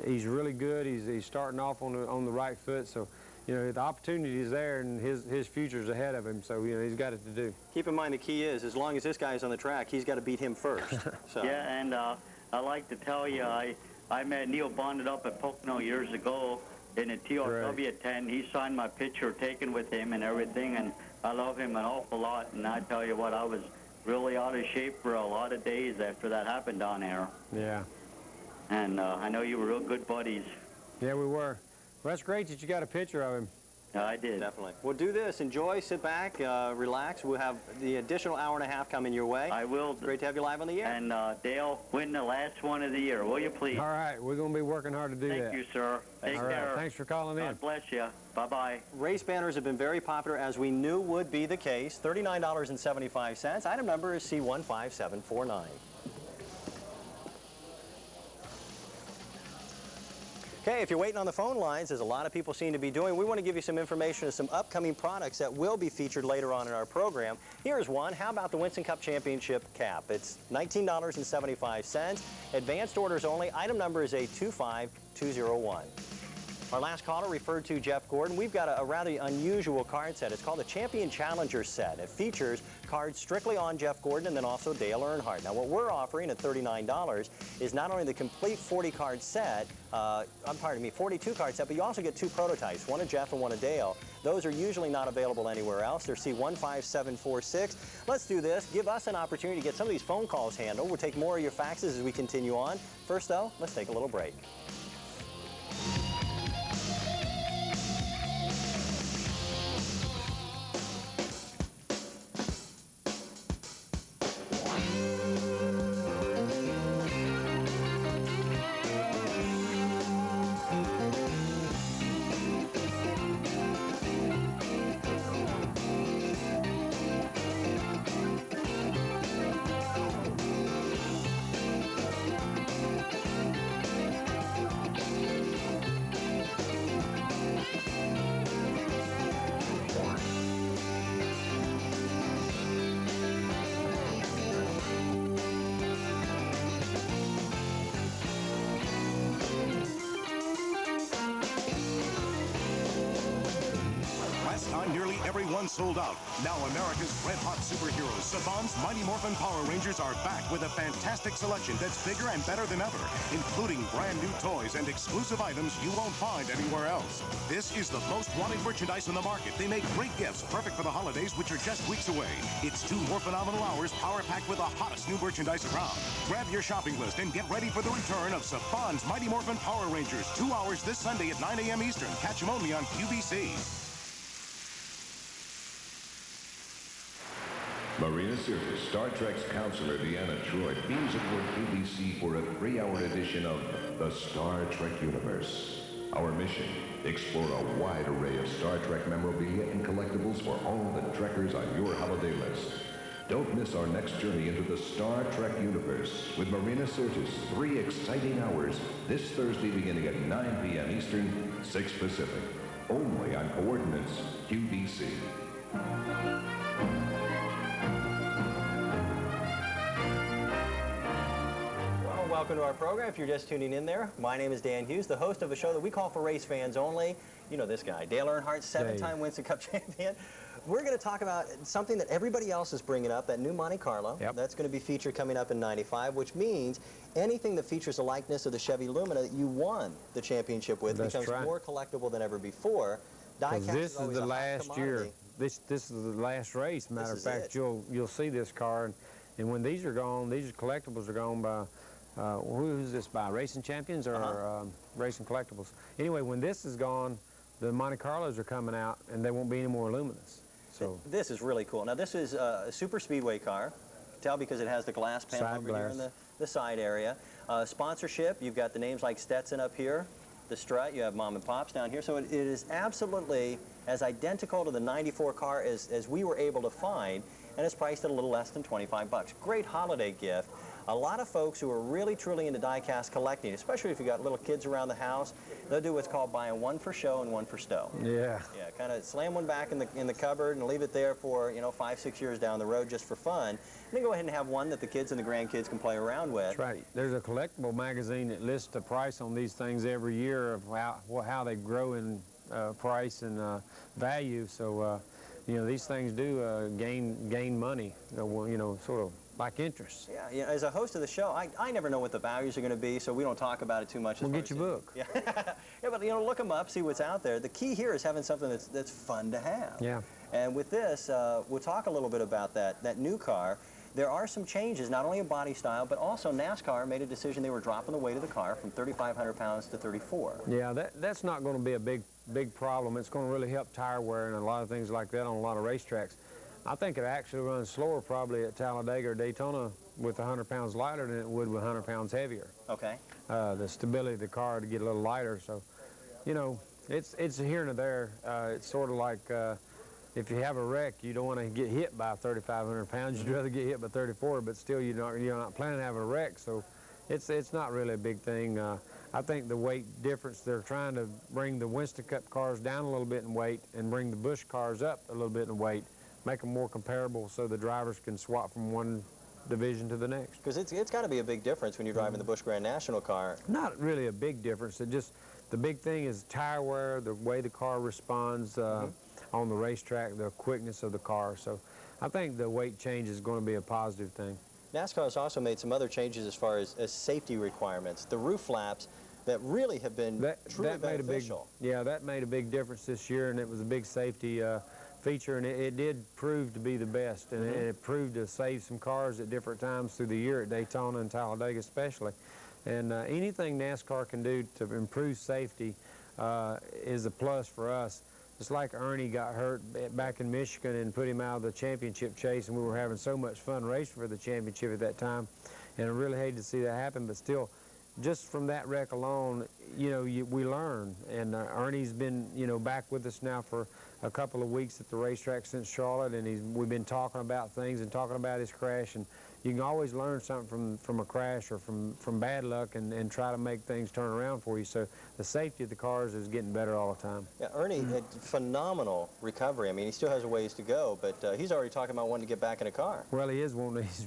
He's really good. He's starting off on the right foot. So, you know, the opportunity is there, and his future's ahead of him. So, you know, he's got it to do. Keep in mind the key is, as long as this guy's on the track, he's got to beat him first. So. Yeah, and I like to tell you, I met Neil Bonded up at Pocono years ago in a TRW 10. He signed my picture taken with him and everything, and I love him an awful lot. And I tell you what, I was really out of shape for a lot of days after that happened down there. Yeah. And I know you were real good buddies. Yeah, we were. Well, that's great that you got a picture of him. I did. Definitely. Well, do this. Enjoy, sit back, relax. We'll have the additional hour and a half coming your way. I will. Great to have you live on the air. And Dale, win the last one of the year, will you please? All right, we're going to be working hard to do that. Thank you, sir. Take All right, care. thanks for calling in. God bless you. Bye-bye. Race banners have been very popular, as we knew would be the case. $39.75. Item number is C15749. Okay, if you're waiting on the phone lines, as a lot of people seem to be doing, we want to give you some information on some upcoming products that will be featured later on in our program. Here's one. How about the Winston Cup Championship cap? It's $19.75. Advanced orders only. Item number is A25201. Our last caller referred to Jeff Gordon. We've got a rather unusual card set. It's called the Champion Challenger set. It features cards strictly on Jeff Gordon and then also Dale Earnhardt. Now, what we're offering at $39 is not only the complete 40-card set, 42-card set, but you also get 2 prototypes, one of Jeff and one of Dale. Those are usually not available anywhere else. They're C15746. Let's do this. Give us an opportunity to get some of these phone calls handled. We'll take more of your faxes as we continue on. First, though, let's take a little break. Nearly everyone sold out. Now America's red-hot superheroes, Saban's Mighty Morphin Power Rangers, are back with a fantastic selection that's bigger and better than ever, including brand new toys and exclusive items you won't find anywhere else. This is the most wanted merchandise on the market. They make great gifts, perfect for the holidays, which are just weeks away. It's 2 more phenomenal hours, power-packed with the hottest new merchandise around. Grab your shopping list and get ready for the return of Saban's Mighty Morphin Power Rangers. 2 hours this Sunday at 9 a.m. Eastern. Catch them only on QVC. Marina Sirtis, Star Trek's counselor Deanna Troy, beams aboard QVC for a 3-hour edition of the Star Trek Universe. Our mission, explore a wide array of Star Trek memorabilia and collectibles for all the Trekkers on your holiday list. Don't miss our next journey into the Star Trek universe with Marina Sirtis, 3 exciting hours this Thursday beginning at 9 p.m. Eastern, 6 Pacific. Only on Coordinates QVC. Well, welcome to our program. If you're just tuning in there, my name is Dan Hughes, the host of a show that we call For Race Fans Only. You know this guy, Dale Earnhardt, 7-time Winston Cup champion. We're going to talk about something that everybody else is bringing up, that new Monte Carlo. Yep. That's going to be featured coming up in '95, which means anything that features a likeness of the Chevy Lumina that you won the championship with becomes more collectible than ever before. Because this is the last year. This is the last race. Matter of fact, you'll see this car, and when these are gone, these collectibles are gone by. Who's this by? Racing Champions or Racing Collectibles? Anyway, when this is gone, the Monte Carlos are coming out, and they won't be any more luminous. So this is really cool. Now this is a super speedway car. You can tell because it has the glass panel over here in the side area. Sponsorship, you've got the names like Stetson up here. The strut, you have Mom and Pops down here. So it is absolutely as identical to the '94 car as we were able to find, and it's priced at a little less than 25 bucks. Great holiday gift. A lot of folks who are really truly into die-cast collecting, especially if you've got little kids around the house, they'll do what's called buying one for show and one for stow. Yeah. Yeah, kind of slam one back in the cupboard and leave it there for, 5-6 years down the road just for fun. And then go ahead and have one that the kids and the grandkids can play around with. That's right. There's a collectible magazine that lists the price on these things every year of how they grow in price and value. So, these things do gain money, sort of like interest. Yeah, as a host of the show, I never know what the values are going to be, so we don't talk about it too much. We'll get your book. Yeah, yeah, but look them up, see what's out there. The key here is having something that's fun to have. Yeah. And with this, we'll talk a little bit about that new car. There are some changes, not only in body style, but also NASCAR made a decision they were dropping the weight of the car from 3,500 pounds to 34. Yeah, that's not going to be a big problem. It's going to really help tire wear and a lot of things like that on a lot of racetracks. I think it actually runs slower probably at Talladega or Daytona with 100 pounds lighter than it would with 100 pounds heavier. Okay. The stability of the car to get a little lighter. So, it's here and there. It's sort of like if you have a wreck, you don't want to get hit by 3,500 pounds. You'd rather get hit by 34, but still you're not planning to have a wreck. So it's not really a big thing. I think the weight difference, they're trying to bring the Winston Cup cars down a little bit in weight and bring the Busch cars up a little bit in weight. Make them more comparable so the drivers can swap from one division to the next. Because it's got to be a big difference when you're driving the Busch Grand National car. Not really a big difference. The big thing is tire wear, the way the car responds on the racetrack, the quickness of the car. So I think the weight change is going to be a positive thing. NASCAR has also made some other changes as far as safety requirements. The roof flaps that really have been truly beneficial. That made a big difference this year, and it was a big safety feature, and it did prove to be the best, and it proved to save some cars at different times through the year at Daytona and Talladega especially. And anything NASCAR can do to improve safety is a plus for us. It's like Ernie got hurt back in Michigan and put him out of the championship chase, and we were having so much fun racing for the championship at that time, and I really hated to see that happen, but still, just from that wreck alone, we learn. And Ernie's been, back with us now for a couple of weeks at the racetrack since Charlotte, and we've been talking about things and talking about his crash. And you can always learn something from a crash or from bad luck and try to make things turn around for you. So the safety of the cars is getting better all the time. Yeah, Ernie had phenomenal recovery. I mean, he still has a ways to go, but he's already talking about wanting to get back in a car. Well, he's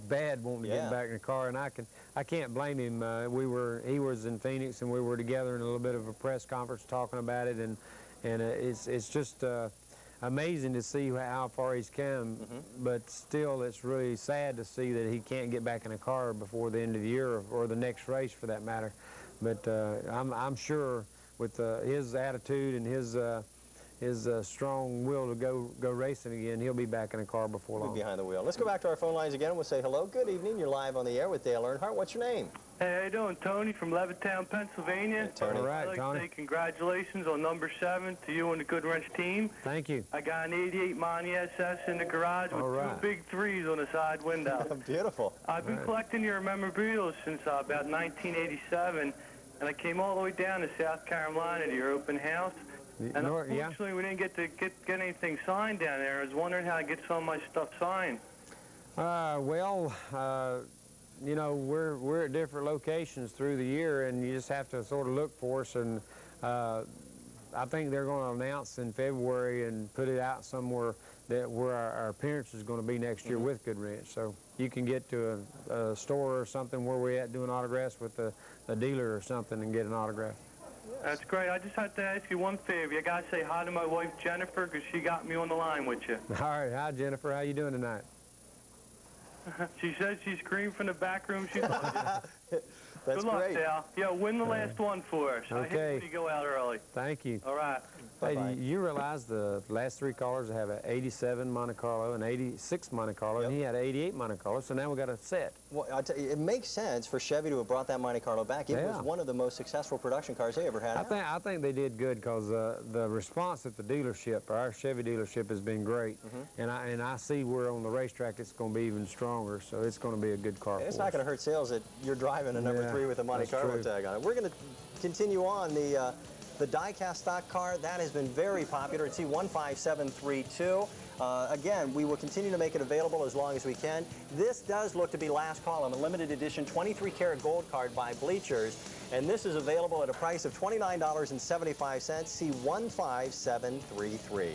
bad wanting to get back in a car, and I can't blame him. He was in Phoenix, and we were together in a little bit of a press conference talking about it, and it's just amazing to see how far he's come, but still it's really sad to see that he can't get back in a car before the end of the year or the next race for that matter. But I'm sure with his attitude and his strong will to go racing again, he'll be back in a car before long. He'll be behind the wheel. Let's go back to our phone lines again and we'll say hello. Good evening. You're live on the air with Dale Earnhardt. What's your name? Hey, how you doing? Tony from Levittown, Pennsylvania. Hey, Tony. All right, I'd like Tony. to say congratulations on number 7 to you and the Good Wrench team. Thank you. I got an 88 Monty SS in the garage with 2 big 3s on the side window. Beautiful. I've been collecting your memorabilia since about 1987, and I came all the way down to South Carolina to your open house. And unfortunately, we didn't get to get anything signed down there. I was wondering how to get some of my stuff signed. You know, we're at different locations through the year, and you just have to sort of look for us. And I think they're going to announce in February and put it out somewhere that where our appearance is going to be next year with Good Ranch. So you can get to a store or something where we're at doing autographs with a dealer or something and get an autograph. That's great. I just have to ask you one favor. You got to say hi to my wife, Jennifer, because she got me on the line with you. All right. Hi, Jennifer. How you doing tonight? She says she screamed from the back room. She loves you. That's Good luck, great. Sal. Yeah, win the last one for us. I hate when you go out early. Thank you. All right. Hey, you realize the last three callers have an 87 Monte Carlo, an 86 Monte Carlo, and he had an 88 Monte Carlo, so now we got a set. Well, I tell you, it makes sense for Chevy to have brought that Monte Carlo back. It was one of the most successful production cars they ever had. I think they did good because the response at the dealership, our Chevy dealership, has been great, and I see we're on the racetrack. It's going to be even stronger, so it's going to be a good car. It's not going to hurt sales that you're driving a number 3 with a Monte Carlo tag on it. We're going to continue on the die-cast stock car. That has been very popular. It's C15732. Again, we will continue to make it available as long as we can. This does look to be last call on a limited edition 23-karat gold card by Bleachers, and this is available at a price of $29.75, C15733.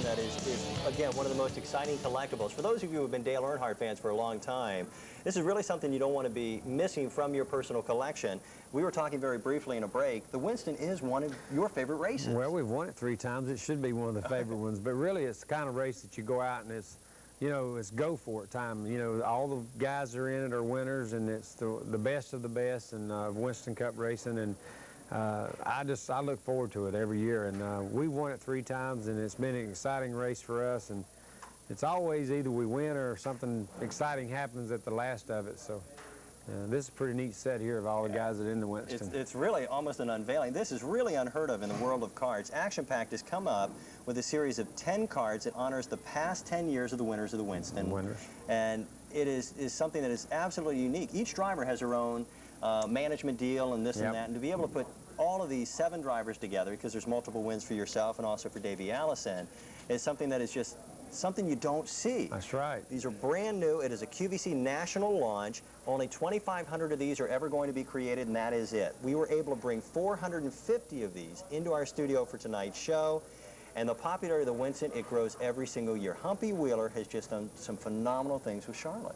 That is, again, one of the most exciting collectibles. For those of you who have been Dale Earnhardt fans for a long time, this is really something you don't want to be missing from your personal collection. We were talking very briefly in a break. The Winston is one of your favorite races. Well, we've won it 3 times. It should be one of the favorite ones. But really, it's the kind of race that you go out and it's, you know, it's go for it time. You know, all the guys that are in it are winners, and it's the best of the best in Winston Cup racing. And I look forward to it every year, and we won it 3 times, and it's been an exciting race for us, and it's always either we win or something exciting happens at the last of it. So this is a pretty neat set here of all the guys that are in the Winston. It's really almost an unveiling. This is really unheard of in the world of cards. Action Pact has come up with a series of 10 cards that honors the past 10 years of the winners of the Winston. And it is something that is absolutely unique. Each driver has their own management deal and this and that, and to be able to put all of these 7 drivers together, because there's multiple wins for yourself and also for Davey Allison, is something that is just something you don't see. That's right. These are brand new. It is a QVC national launch. Only 2,500 of these are ever going to be created, and that is it. We were able to bring 450 of these into our studio for tonight's show. And the popularity of the Winston, it grows every single year. Humpy Wheeler has just done some phenomenal things with Charlotte.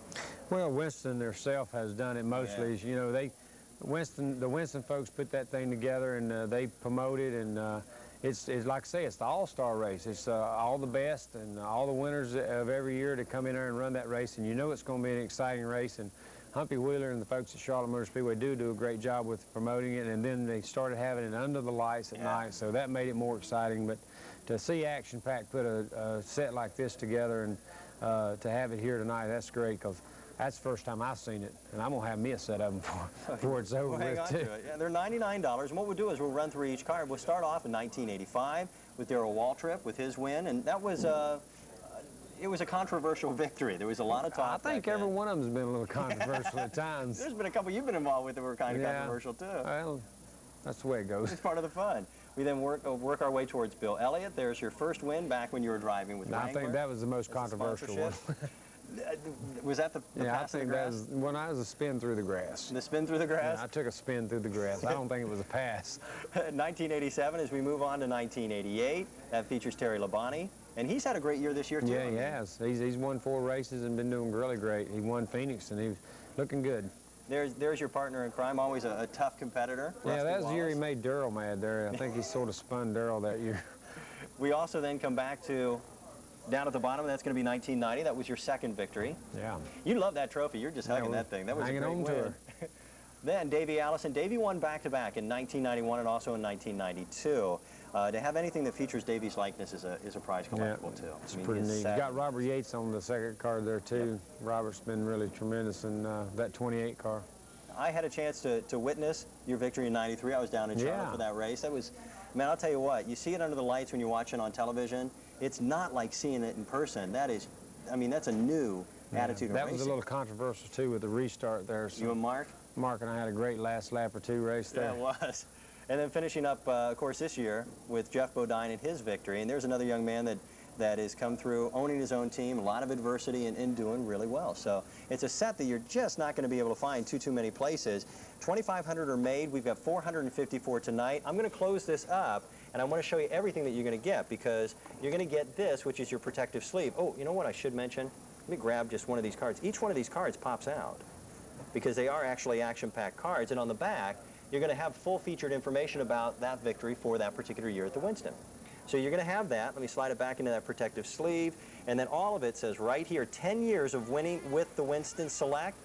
Well, Winston themselves has done it mostly. You know, the Winston folks put that thing together, and they promote it, and it's like I say, it's the all-star race. It's all the best and all the winners of every year to come in there and run that race, and you know it's going to be an exciting race. And Humpy Wheeler and the folks at Charlotte Motor Speedway do a great job with promoting it, and then they started having it under the lights at night, so that made it more exciting. But to see Action Pack put a set like this together and to have it here tonight, that's great, because that's the first time I've seen it, and I'm going to have me a set of them before it's over with, too. Yeah, they're $99, and what we'll do is we'll run through each card. We'll start off in 1985 with Darrell Waltrip with his win, and that was it was a controversial victory. There was a lot of talk. I think every one of them has been a little controversial at times. There's been a couple you've been involved with that were kind of controversial, too. Well, that's the way it goes. It's part of the fun. We then work our way towards Bill Elliott. There's your first win back when you were driving with Wrangler. I think that was the most controversial one. Was that the I think that was when I was a spin through the grass. The spin through the grass? Yeah, I took a spin through the grass. I don't think it was a pass. 1987, as we move on to 1988, that features Terry Labonte, and he's had a great year this year, too. Yeah, he has. He's won 4 races and been doing really great. He won Phoenix, and he's looking good. There's your partner in crime, always a tough competitor. Yeah, Rusty that was the year he Wallace. made Durrell mad there. I think he sort of spun Durrell that year. We also then come back to down at the bottom. That's going to be 1990. That was your second victory. Yeah. You love that trophy. You're just hugging that thing. That was a great win. Then Davey Allison. Davey won back-to-back in 1991 and also in 1992. To have anything that features Davey's likeness is a prize collectible, too. It's pretty neat. You got Robert Yates on the second card there, too. Yep. Robert's been really tremendous in that 28 car. I had a chance to witness your victory in '93. I was down in Charlotte for that race. That was, man, I'll tell you what, you see it under the lights when you watch it on television. It's not like seeing it in person. That is, I mean, that's a new attitude of racing. That was a little controversial, too, with the restart there. So you and Mark? Mark and I had a great last lap or two race there. Yeah, it was. And then finishing up, of course, this year with Jeff Bodine and his victory. And there's another young man that has come through owning his own team, a lot of adversity, and doing really well. So it's a set that you're just not going to be able to find too many places. 2,500 are made. We've got 454 tonight. I'm going to close this up, and I want to show you everything that you're going to get, because you're going to get this, which is your protective sleeve. Oh, you know what I should mention? Let me grab just one of these cards. Each one of these cards pops out, because they are actually action-packed cards. And on the back, you're going to have full-featured information about that victory for that particular year at the Winston. So you're going to have that. Let me slide it back into that protective sleeve. And then all of it says right here, 10 years of winning with the Winston Select.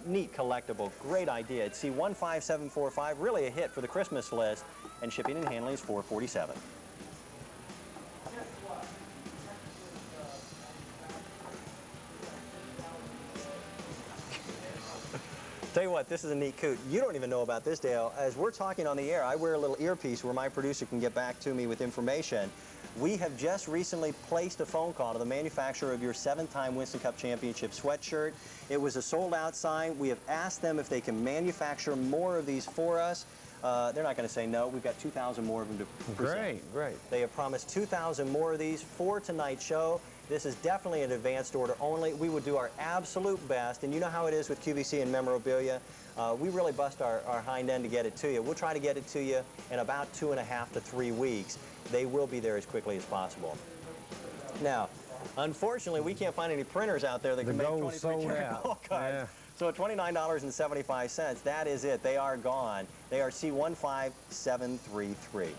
Neat collectible. Great idea. It's C15745. Really a hit for the Christmas list. And shipping and handling is $447. Tell you what, this is a neat coot. You don't even know about this, Dale. As we're talking on the air, I wear a little earpiece where my producer can get back to me with information. We have just recently placed a phone call to the manufacturer of your 7th-time Winston Cup Championship sweatshirt. It was a sold-out sign. We have asked them if they can manufacture more of these for us. They're not going to say no. We've got 2,000 more of them to present. Great. They have promised 2,000 more of these for tonight's show. This is definitely an advanced order only. We would do our absolute best, and you know how it is with QVC and memorabilia. We really bust our hind end to get it to you. We'll try to get it to you in about 2.5 to 3 weeks. They will be there as quickly as possible. Now, unfortunately, we can't find any printers out there that can make 23-karat gold cards. Yeah. So at $29.75, that is it. They are gone. They are C15733.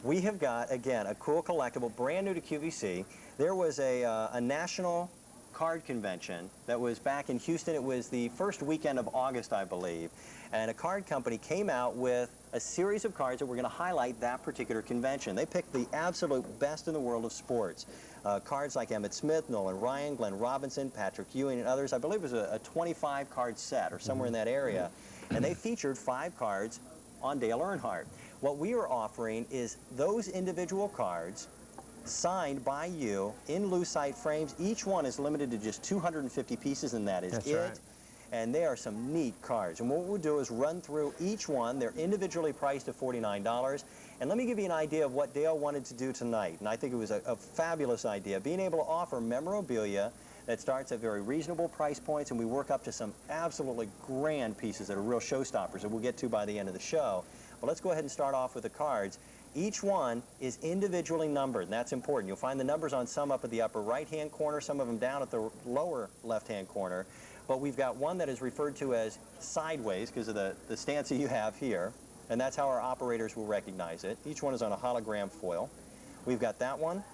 We have got, again, a cool collectible, brand new to QVC. There was a national card convention that was back in Houston. It was the first weekend of August, I believe. And a card company came out with a series of cards that were going to highlight that particular convention. They picked the absolute best in the world of sports. Cards like Emmitt Smith, Nolan Ryan, Glenn Robinson, Patrick Ewing, and others. I believe it was a 25-card set or somewhere in that area. And they featured 5 cards on Dale Earnhardt. What we are offering is those individual cards signed by you in lucite frames. Each one is limited to just 250 pieces, and that is it. Right. And they are some neat cards. And what we'll do is run through each one. They're individually priced at $49. And let me give you an idea of what Dale wanted to do tonight. And I think it was a fabulous idea. Being able to offer memorabilia that starts at very reasonable price points, and we work up to some absolutely grand pieces that are real showstoppers that we'll get to by the end of the show. But let's go ahead and start off with the cards. Each one is individually numbered, and that's important. You'll find the numbers on some up at the upper right-hand corner, some of them down at the lower left-hand corner. But we've got one that is referred to as sideways because of the stance that you have here, and that's how our operators will recognize it. Each one is on a hologram foil. We've got that one.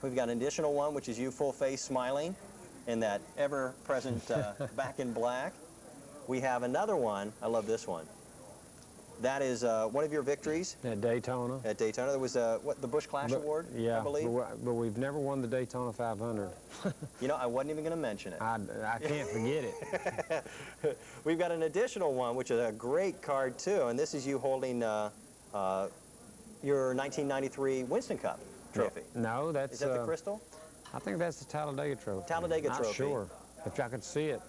We've got an additional one, which is you full face smiling in that ever-present back in black. We have another one. I love this one. That is one of your victories. At Daytona. At Daytona. There was what, the Busch Clash Award, I believe? But we've never won the Daytona 500. You know, I wasn't even going to mention it. I can't forget it. We've got an additional one, which is a great card, too, and this is you holding your 1993 Winston Cup trophy. No, that's... Is that the crystal? I think that's the Talladega trophy. Talladega trophy. Not sure. If I could see it.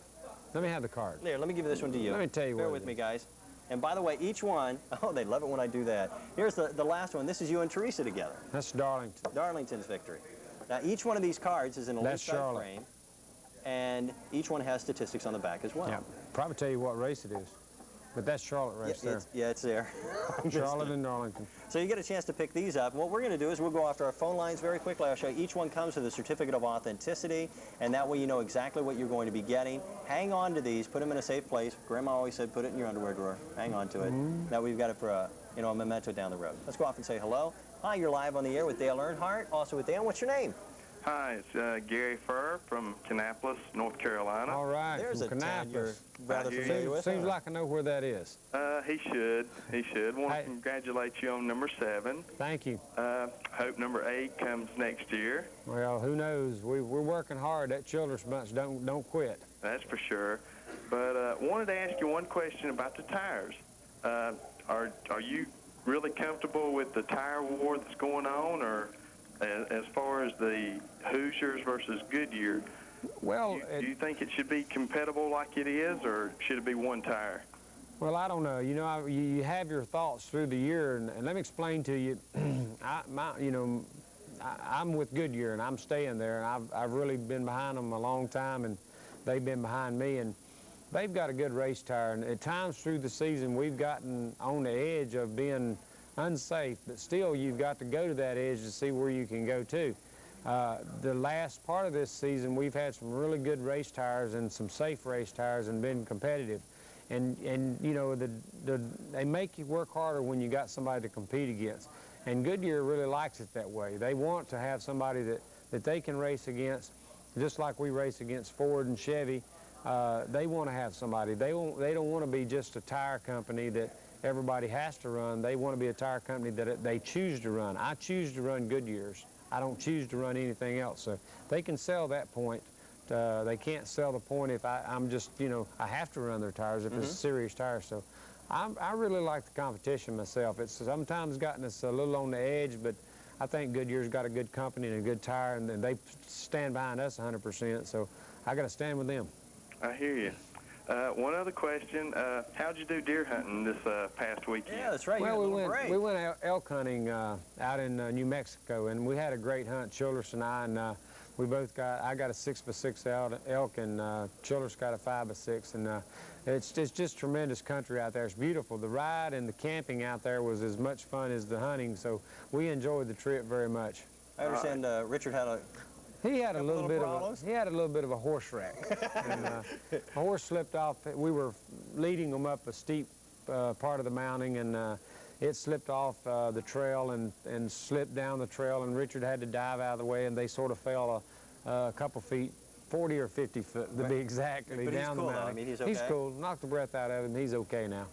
Let me have the card. Here, let me give this one to you. Let me tell you what. Bear with me, guys. And by the way, each one, oh, they love it when I do that. Here's the last one. This is you and Teresa together. That's Darlington. Darlington's victory. Now, each one of these cards is in a lucite frame, and each one has statistics on the back as well. Yeah, probably tell you what race it is. But that's Charlotte race there. It's there. Charlotte and Darlington. So you get a chance to pick these up. What we're going to do is we'll go after our phone lines very quickly. I'll show you each one comes with a certificate of authenticity, and that way you know exactly what you're going to be getting. Hang on to these. Put them in a safe place. Grandma always said put it in your underwear drawer. Hang on to it. That way you've got it for a, a memento down the road. Let's go off and say hello. Hi, you're live on the air with Dale Earnhardt. Also with Dale. What's your name? Hi, it's Gary Furr from Kannapolis, North Carolina. All right, there's a town you're rather familiar with. Seems like I know where that is. He should. Want to congratulate you on number 7. Thank you. Hope number 8 comes next year. Well, who knows? We're working hard. That Childress bunch don't quit. That's for sure. But wanted to ask you one question about the tires. Are you really comfortable with the tire war that's going on, or as far as the Hoosiers versus Goodyear? Well, do you think it should be compatible like it is, or should it be one tire? Well, I don't know. You know, you have your thoughts through the year, and let me explain to you. I'm with Goodyear, and I'm staying there, and I've really been behind them a long time, and they've been behind me, and they've got a good race tire. And at times through the season, we've gotten on the edge of being unsafe, but still you've got to go to that edge to see where you can go to. The last part of this season, we've had some really good race tires and some safe race tires and been competitive. And you know, they make you work harder when you got somebody to compete against. And Goodyear really likes it that way. They want to have somebody that they can race against, just like we race against Ford and Chevy. They want to have somebody. They don't want to be just a tire company that everybody has to run. They want to be a tire company that they choose to run. I choose to run Goodyears. I don't choose to run anything else. So they can sell that point. They can't sell the point if I'm just, I have to run their tires if it's a serious tire. So I really like the competition myself. It's sometimes gotten us a little on the edge, but I think Goodyear's got a good company and a good tire, and they stand behind us 100%. So I got to stand with them. I hear you. One other question. How'd you do deer hunting this past weekend? Yeah, that's right. Well, we went elk hunting out in New Mexico, and we had a great hunt, Childress and I, and we both I got a 6x6 elk, and Childress got a 5x6, and it's just tremendous country out there. It's beautiful. The ride and the camping out there was as much fun as the hunting, so we enjoyed the trip very much. I understand Richard had a... He had a little bit of a horse wreck. And, a horse slipped off. We were leading them up a steep part of the mounting, and it slipped off the trail and slipped down the trail, and Richard had to dive out of the way, and they sort of fell a couple feet, 40 or 50 foot to be exactly, but down cool, the mountain. I mean, he's okay. He's cool. Knocked the breath out of him. He's okay now.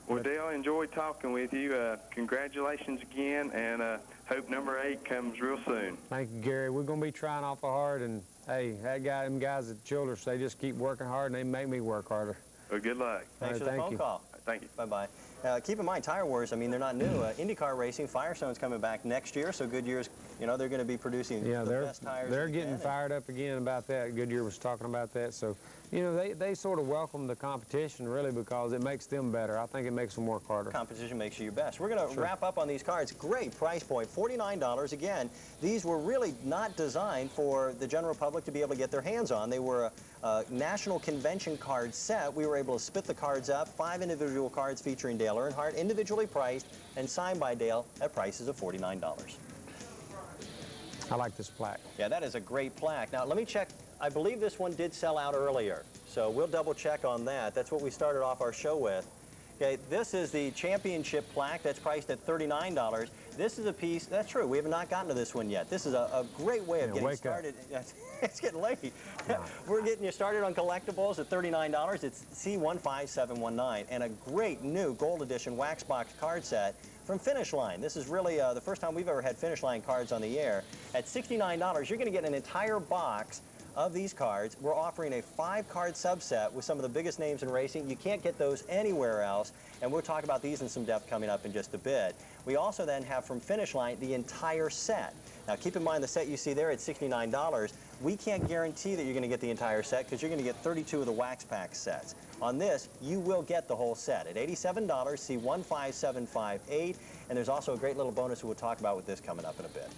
Well, Dale, enjoyed talking with you. Congratulations again, and hope number 8 comes real soon. Thank you, Gary. We're going to be trying awful hard, and hey, them guys at Childress, they just keep working hard, and they make me work harder. Well, good luck. Thanks for the phone call. Thank you. Bye-bye. Keep in mind, Tire Wars, I mean, they're not new. IndyCar racing, Firestone's coming back next year, so Goodyear's, they're going to be producing the best tires. They're getting fired up again about that. Goodyear was talking about that. So, they sort of welcome the competition, really, because it makes them better. I think it makes them work harder. Competition makes you your best. We're going to wrap up on these cards. Great price point, $49. Again, these were really not designed for the general public to be able to get their hands on. They were a national convention card set. We were able to split the cards up, 5 individual cards featuring Dale Earnhardt, individually priced and signed by Dale at prices of $49. I like this plaque. Yeah, that is a great plaque. Now, let me check. I believe this one did sell out earlier, so we'll double check on that. That's what we started off our show with. Okay, this is the championship plaque that's priced at $39. This is a piece, that's true, we have not gotten to this one yet. This is a great way of getting started. It's getting late. We're getting you started on collectibles at $39. It's C15719, and a great new gold edition wax box card set from Finish Line. This is really the first time we've ever had Finish Line cards on the air. At $69, you're going to get an entire box of these cards. We're offering a 5-card subset with some of the biggest names in racing. You can't get those anywhere else, and we'll talk about these in some depth coming up in just a bit. We also then have from Finish Line the entire set. Now keep in mind the set you see there at $69. We can't guarantee that you're going to get the entire set because you're going to get 32 of the wax pack sets. On this, you will get the whole set at $87, C15758, and there's also a great little bonus we'll talk about with this coming up in a bit.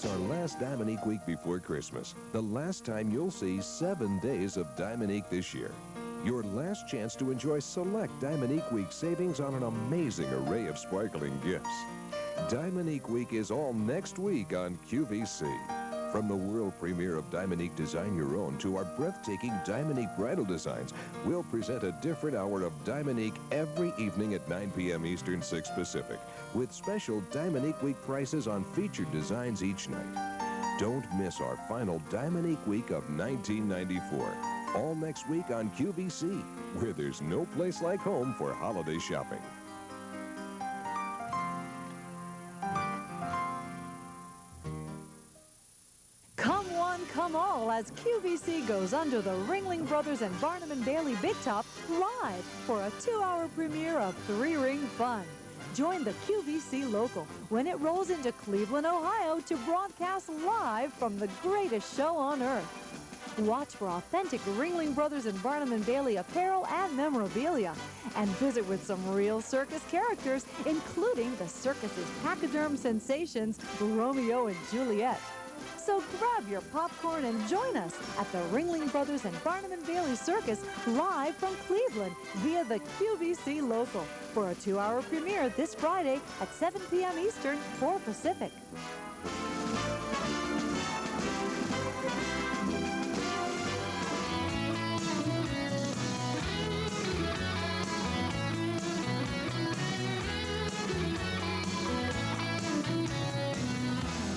It's our last Diamond week before Christmas. The last time you'll see 7 days of Diamond this year. Your last chance to enjoy select Diamond week savings on an amazing array of sparkling gifts. Diamond week is all next week on QVC. From the world premiere of Diamond Design Your Own to our breathtaking Diamond bridal designs, we'll present a different hour of Diamond every evening at 9 p.m. Eastern, 6 Pacific, with special Diamond week prices on featured designs each night. Don't miss our final Diamond week of 1994. All next week on QVC, where there's no place like home for holiday shopping. Come all as QVC goes under the Ringling Brothers and Barnum and Bailey Big Top live for a 2-hour premiere of 3-ring fun. Join the QVC local when it rolls into Cleveland, Ohio to broadcast live from the greatest show on earth. Watch for authentic Ringling Brothers and Barnum and Bailey apparel and memorabilia, and visit with some real circus characters, including the circus's pachyderm sensations, Romeo and Juliet. So grab your popcorn and join us at the Ringling Brothers and Barnum and Bailey Circus live from Cleveland via the QVC local for a 2-hour premiere this Friday at 7 p.m. Eastern, 4 Pacific.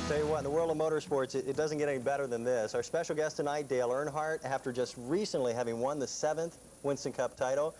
Tell you what, in the world of motorsports, it doesn't get any better than this. Our special guest tonight, Dale Earnhardt, after just recently having won the 7th Winston Cup title.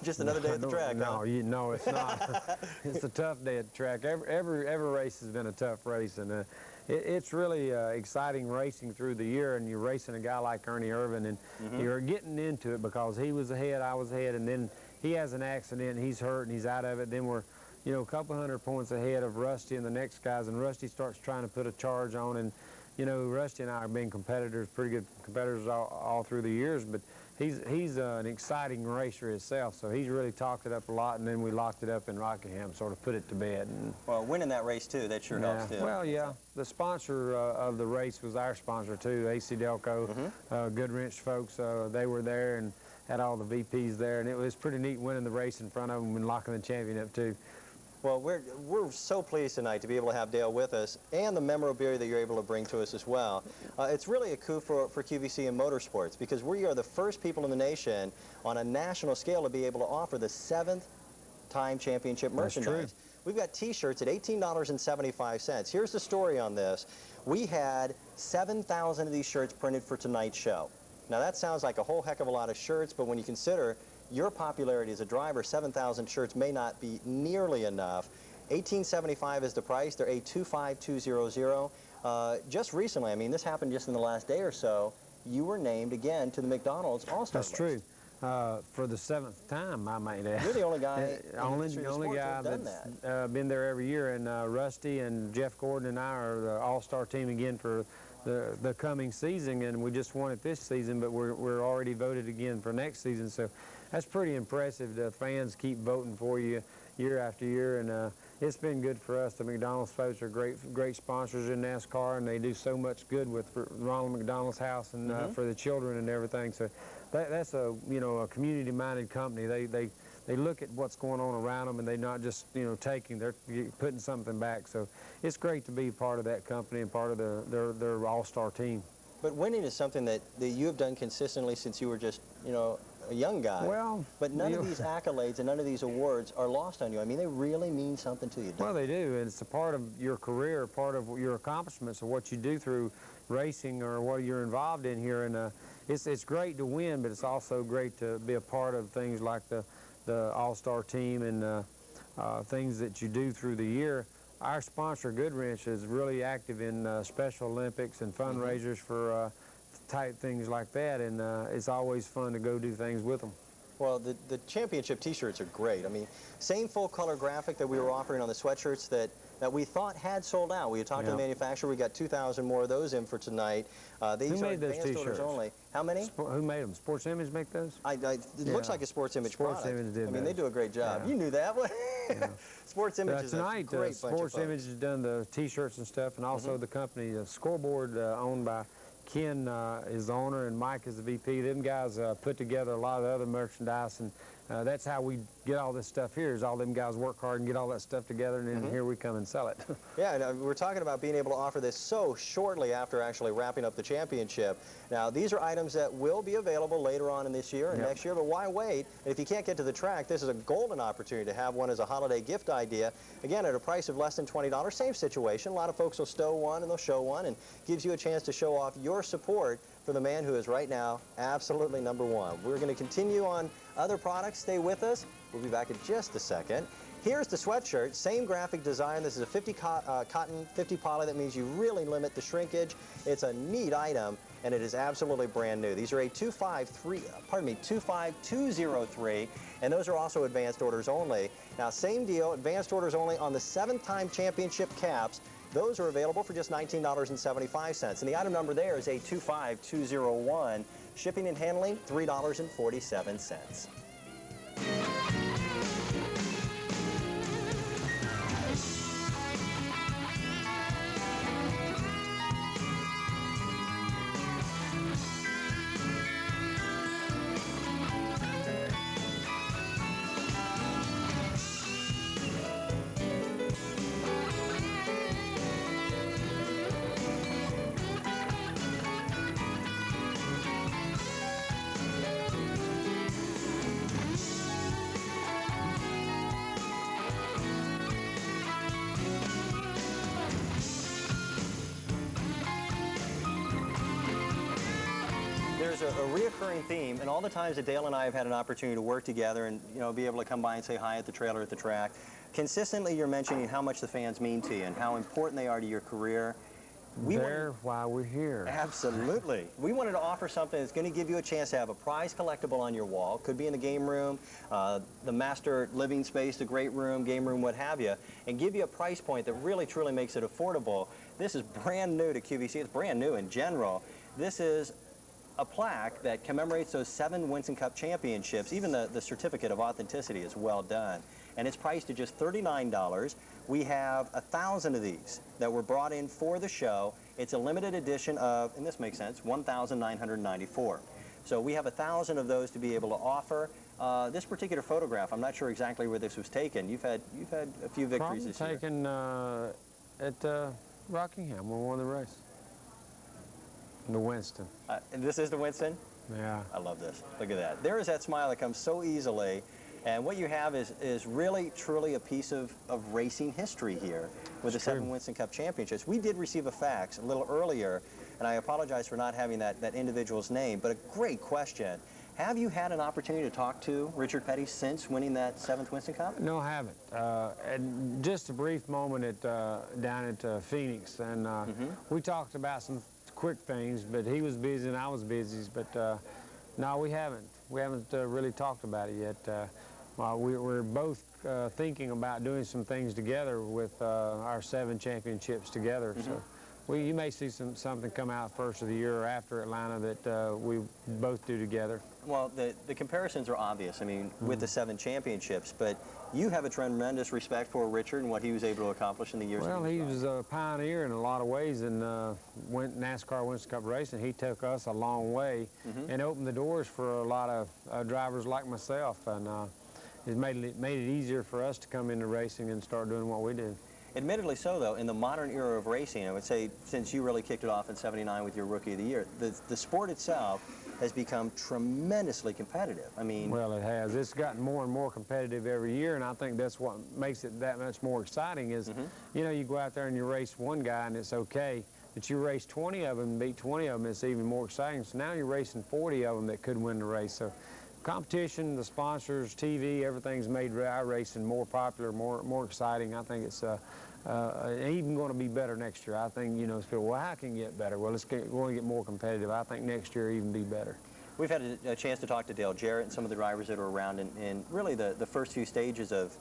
Just another day at the track, no, huh? No, it's not. It's a tough day at the track. Every race has been a tough race, and it's really exciting racing through the year, and you're racing a guy like Ernie Irvin, and you're getting into it because he was ahead, I was ahead, and then he has an accident, he's hurt, and he's out of it. Then we're, you know, a couple hundred points ahead of Rusty and the next guys, and Rusty starts trying to put a charge on, and, you know, Rusty and I have been competitors, pretty good competitors all through the years, but he's an exciting racer himself, so he's really talked it up a lot, and then we locked it up in Rockingham, sort of put it to bed. And, well, winning that race, too, that sure helps, too. Well, yeah. The sponsor of the race was our sponsor, too, AC Delco. Goodwrench folks, they were there and had all the VPs there, and it was pretty neat winning the race in front of them and locking the champion up, too. Well, we're so pleased tonight to be able to have Dale with us and the memorabilia that you're able to bring to us as well. It's really a coup for QVC in motorsports because we are the first people in the nation on a national scale to be able to offer the 7th time championship merchandise. That's true. We've got T-shirts at $18.75. Here's the story on this. We had 7,000 of these shirts printed for tonight's show. Now that sounds like a whole heck of a lot of shirts, but when you consider your popularity as a driver, 7,000 shirts may not be nearly enough. $18.75 is the price. They're A25200. Just recently, I mean, this happened just in the last day or so, you were named again to the McDonald's All-Star list. That's true. For the 7th time, I might add. You're the only guy only guy that's been there every year, and Rusty and Jeff Gordon and I are the All-Star team again for the coming season, and we just won it this season, but we're already voted again for next season, so that's pretty impressive. The fans keep voting for you year after year, and it's been good for us. The McDonald's folks are great sponsors in NASCAR, and they do so much good with Ronald McDonald's house and for the children and everything. So that's a a community-minded company. They look at what's going on around them, and they're not just taking. They're putting something back. So it's great to be part of that company and part of their all-star team. But winning is something that you have done consistently since you were just a young guy. Well, but none of these accolades and none of these awards are lost on you. I mean, they really mean something to you. Well, they do, and it's a part of your career, part of your accomplishments, of what you do through racing or what you're involved in here. And it's great to win, but it's also great to be a part of things like the All-Star team and things that you do through the year. Our sponsor, Goodwrench, is really active in Special Olympics and fundraisers for type things like that, and it's always fun to go do things with them. Well, the championship T-shirts are great. I mean, same full-color graphic that we were offering on the sweatshirts that that we thought had sold out. We had talked to the manufacturer. We got 2,000 more of those in for tonight. These Who are made those advanced orders T-shirts? only. How many? Who made them? Sports Image make those? It looks like a Sports Image Sports product. Image did I mean, they those. do a great job. Yeah. You knew that. Sports Image is tonight, a great bunch of Sports folks. Image has done the T-shirts and stuff, and also the company, Scoreboard, owned by Ken is the owner and Mike is the VP. Them guys put together a lot of the other merchandise, and that's how we get all this stuff here, is all them guys work hard and get all that stuff together, and then here we come and sell it. Yeah, and we're talking about being able to offer this so shortly after actually wrapping up the championship. Now, these are items that will be available later on in this year and next year, but why wait? And if you can't get to the track, this is a golden opportunity to have one as a holiday gift idea. Again, at a price of less than $20, same situation. A lot of folks will stow one and they'll show one, and gives you a chance to show off your support for the man who is right now absolutely #1. We're going to continue on other products. Stay with us. We'll be back in just a second. Here's the sweatshirt, same graphic design. This is a 50 cotton, 50 poly. That means you really limit the shrinkage. It's a neat item, and it is absolutely brand new. These are a 25203, and those are also advanced orders only. Now, same deal, advanced orders only on the 7th-time championship caps. Those are available for just $19.75. And the item number there is a 25201. Shipping and handling, $3.47. There's a reoccurring theme, and all the times that Dale and I have had an opportunity to work together and, you know, be able to come by and say hi at the trailer at the track, consistently you're mentioning how much the fans mean to you and how important they are to your career. They're why we're here. Absolutely. We wanted to offer something that's going to give you a chance to have a prize collectible on your wall. Could be in the game room, the master living space, the great room, game room, what have you, and give you a price point that really, truly makes it affordable. This is brand new to QVC. It's brand new in general. This is a plaque that commemorates those 7 Winston Cup championships. Even the certificate of authenticity is well done. And it's priced at just $39. We have 1,000 of these that were brought in for the show. It's a limited edition of, and this makes sense, 1,994. So we have 1,000 of those to be able to offer. This particular photograph, I'm not sure exactly where this was taken. You've had a few victories this year. Taken at Rockingham when we won the race. The Winston. And this is the Winston? Yeah. I love this. Look at that. There is that smile that comes so easily. And what you have is really, truly a piece of racing history here with the 7 Winston Cup championships. We did receive a fax a little earlier, and I apologize for not having that individual's name, but a great question. Have you had an opportunity to talk to Richard Petty since winning that 7th Winston Cup? No, I haven't. And just a brief moment down at Phoenix, and we talked about some quick things, but he was busy and I was busy. But no, we haven't. We haven't really talked about it yet. We're both thinking about doing some things together with our 7 championships together. So you may see something come out first of the year or after Atlanta that we both do together. Well, the comparisons are obvious, I mean, with the 7 championships, but you have a tremendous respect for Richard and what he was able to accomplish in the years. Well, he was a pioneer in a lot of ways in NASCAR Winston Cup racing. He took us a long way and opened the doors for a lot of drivers like myself, and it made it easier for us to come into racing and start doing what we do. Admittedly so, though, in the modern era of racing, I would say, since you really kicked it off in '79 with your Rookie of the Year, the sport itself has become tremendously competitive. I mean... Well, it has. It's gotten more and more competitive every year, and I think that's what makes it that much more exciting is, you know, you go out there and you race one guy and it's okay, but you race 20 of them and beat 20 of them, it's even more exciting. So now you're racing 40 of them that could win the race. So competition, the sponsors, TV, everything's made our racing more popular, more exciting. I think it's even going to be better next year. I think, you know, people, well, how can it get better? Well, we're going to get more competitive. I think next year even be better. We've had a chance to talk to Dale Jarrett and some of the drivers that are around in really the first few stages of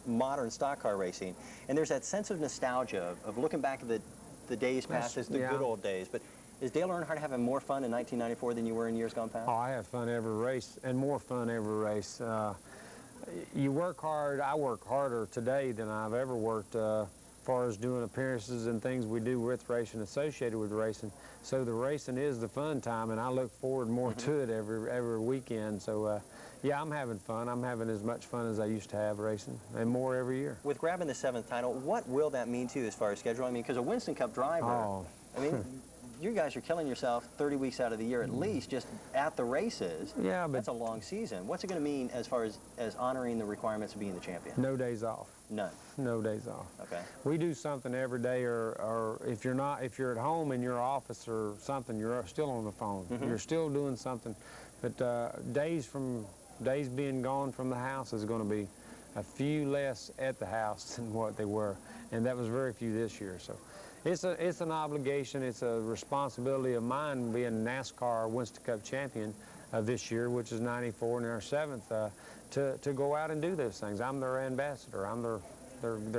modern stock car racing. And there's that sense of nostalgia of looking back at the days past as the good old days. But is Dale Earnhardt having more fun in 1994 than you were in years gone past? Oh, I have fun every race, and more fun every race. You work hard. I work harder today than I've ever worked as far as doing appearances and things we do with racing, associated with racing. So the racing is the fun time, and I look forward more to it every weekend. So yeah, I'm having fun. I'm having as much fun as I used to have racing, and more every year. With grabbing the 7th title, what will that mean to you as far as schedule? I mean, because a Winston Cup driver, I mean, you guys are killing yourself 30 weeks out of the year at least just at the races. Yeah, but that's a long season. What's it going to mean as far as honoring the requirements of being the champion? No days off. None. No days off. Okay. We do something every day, or if you're at home in your office or something, you're still on the phone. You're still doing something. But days being gone from the house is going to be a few less at the house than what they were, and that was very few this year. So it's an obligation, it's a responsibility of mine being NASCAR Winston Cup champion this year, which is 94 and our 7th, to go out and do those things. I'm their ambassador. I'm their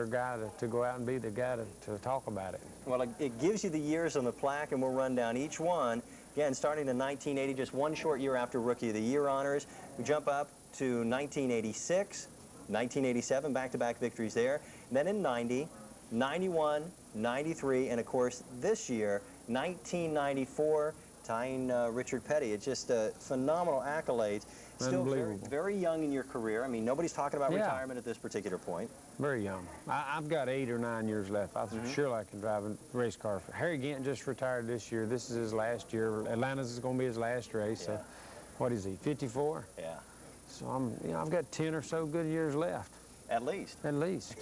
guy to go out and be the guy to talk about it. Well, it gives you the years on the plaque, and we'll run down each one. Again, starting in 1980, just one short year after Rookie of the Year honors. We jump up to 1986, 1987, back-to-back victories there. And then in 90, 91, 93, and of course this year, 1994, tying Richard Petty. It's just phenomenal accolades. Still very young in your career. I mean, nobody's talking about retirement at this particular point. Very young. I've got 8 or 9 years left. I'm sure I can drive a race car. Harry Gant just retired this year. This is his last year. Atlanta's is going to be his last race. So what is he, 54? Yeah. So I've got 10 or so good years left. At least. At least.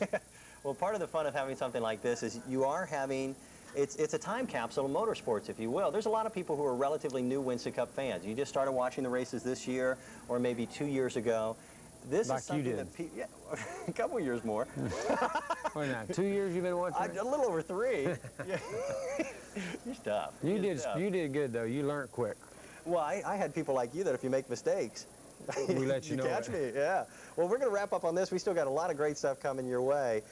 Well, part of the fun of having something like this is you are having, it's a time capsule of motorsports, if you will. There's a lot of people who are relatively new Winston Cup fans. You just started watching the races this year or maybe 2 years ago. This like is something you did. that a couple years more. Well, now, 2 years you've been watching? A little over 3. You're tough. You did good, though. You learned quick. Well, I had people like you that if you make mistakes, we let you know. Catch me, yeah. Well, we're going to wrap up on this. We still got a lot of great stuff coming your way.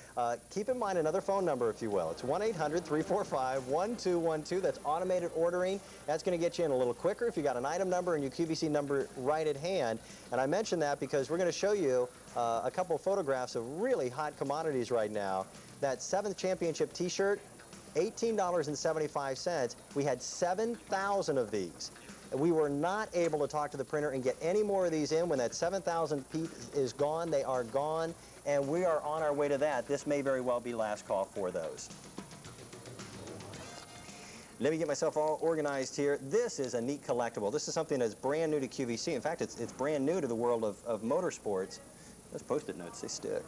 Keep in mind another phone number, if you will. It's 1-800-345-1212. That's automated ordering. That's going to get you in a little quicker if you got an item number and your QVC number right at hand. And I mention that because we're going to show you a couple of photographs of really hot commodities right now. That 7th championship T-shirt, $18.75. We had 7,000 of these. We were not able to talk to the printer and get any more of these in. When that 7,000 piece is gone, they are gone, and we are on our way to that. This may very well be last call for those. Let me get myself all organized here. This is a neat collectible. This is something that's brand new to QVC. In fact, it's brand new to the world of motorsports. Those Post-it notes, they stick.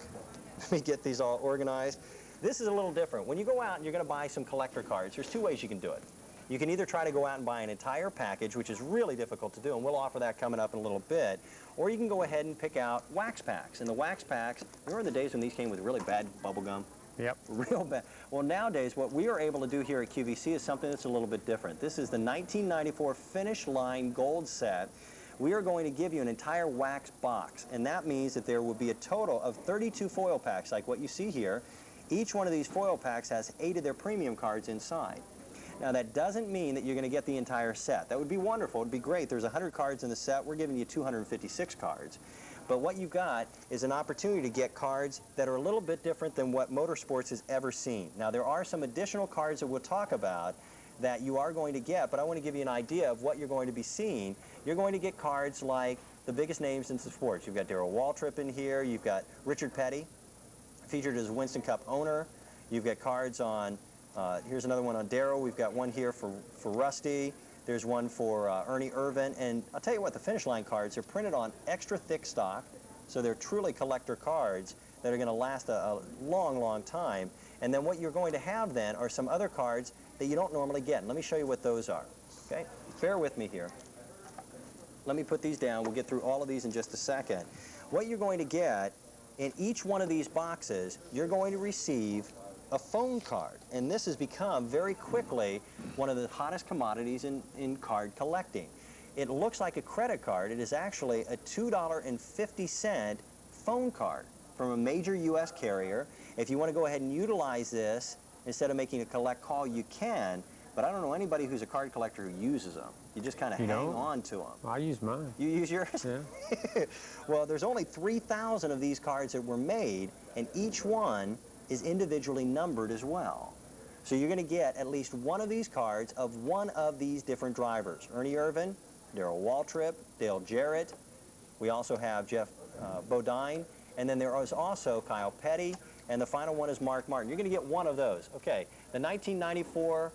Let me get these all organized. This is a little different. When you go out and you're going to buy some collector cards, there's 2 ways you can do it. You can either try to go out and buy an entire package, which is really difficult to do, and we'll offer that coming up in a little bit, or you can go ahead and pick out wax packs. And the wax packs, remember the days when these came with really bad bubble gum? Yep. Real bad. Well, nowadays, what we are able to do here at QVC is something that's a little bit different. This is the 1994 Finish Line Gold set. We are going to give you an entire wax box, and that means that there will be a total of 32 foil packs, like what you see here. Each one of these foil packs has 8 of their premium cards inside. Now, that doesn't mean that you're going to get the entire set. That would be wonderful. It would be great. There's 100 cards in the set. We're giving you 256 cards. But what you've got is an opportunity to get cards that are a little bit different than what motorsports has ever seen. Now, there are some additional cards that we'll talk about that you are going to get, but I want to give you an idea of what you're going to be seeing. You're going to get cards like the biggest names in sports. You've got Darrell Waltrip in here. You've got Richard Petty, featured as a Winston Cup owner. You've got cards on here's another one on Darrell. We've got one here for Rusty. There's one for Ernie Irvin. And I'll tell you what, the Finish Line cards are printed on extra thick stock, so they're truly collector cards that are going to last a long, long time. And then what you're going to have then are some other cards that you don't normally get. And let me show you what those are. Okay? Bear with me here. Let me put these down. We'll get through all of these in just a second. What you're going to get in each one of these boxes, you're going to receive a phone card, and this has become very quickly one of the hottest commodities in card collecting. It looks like a credit card. It is actually a $2.50 phone card from a major U.S. carrier. If you want to go ahead and utilize this, instead of making a collect call, you can. But I don't know anybody who's a card collector who uses them. You just kind of hang on to them. I use mine. You use yours? Yeah. Well, there's only 3,000 of these cards that were made, and each one is individually numbered as well. So you're going to get at least one of these cards of one of these different drivers. Ernie Irvan, Darrell Waltrip, Dale Jarrett. We also have Jeff Bodine, and then there is also Kyle Petty, and the final one is Mark Martin. You're going to get one of those. Okay, the 1994...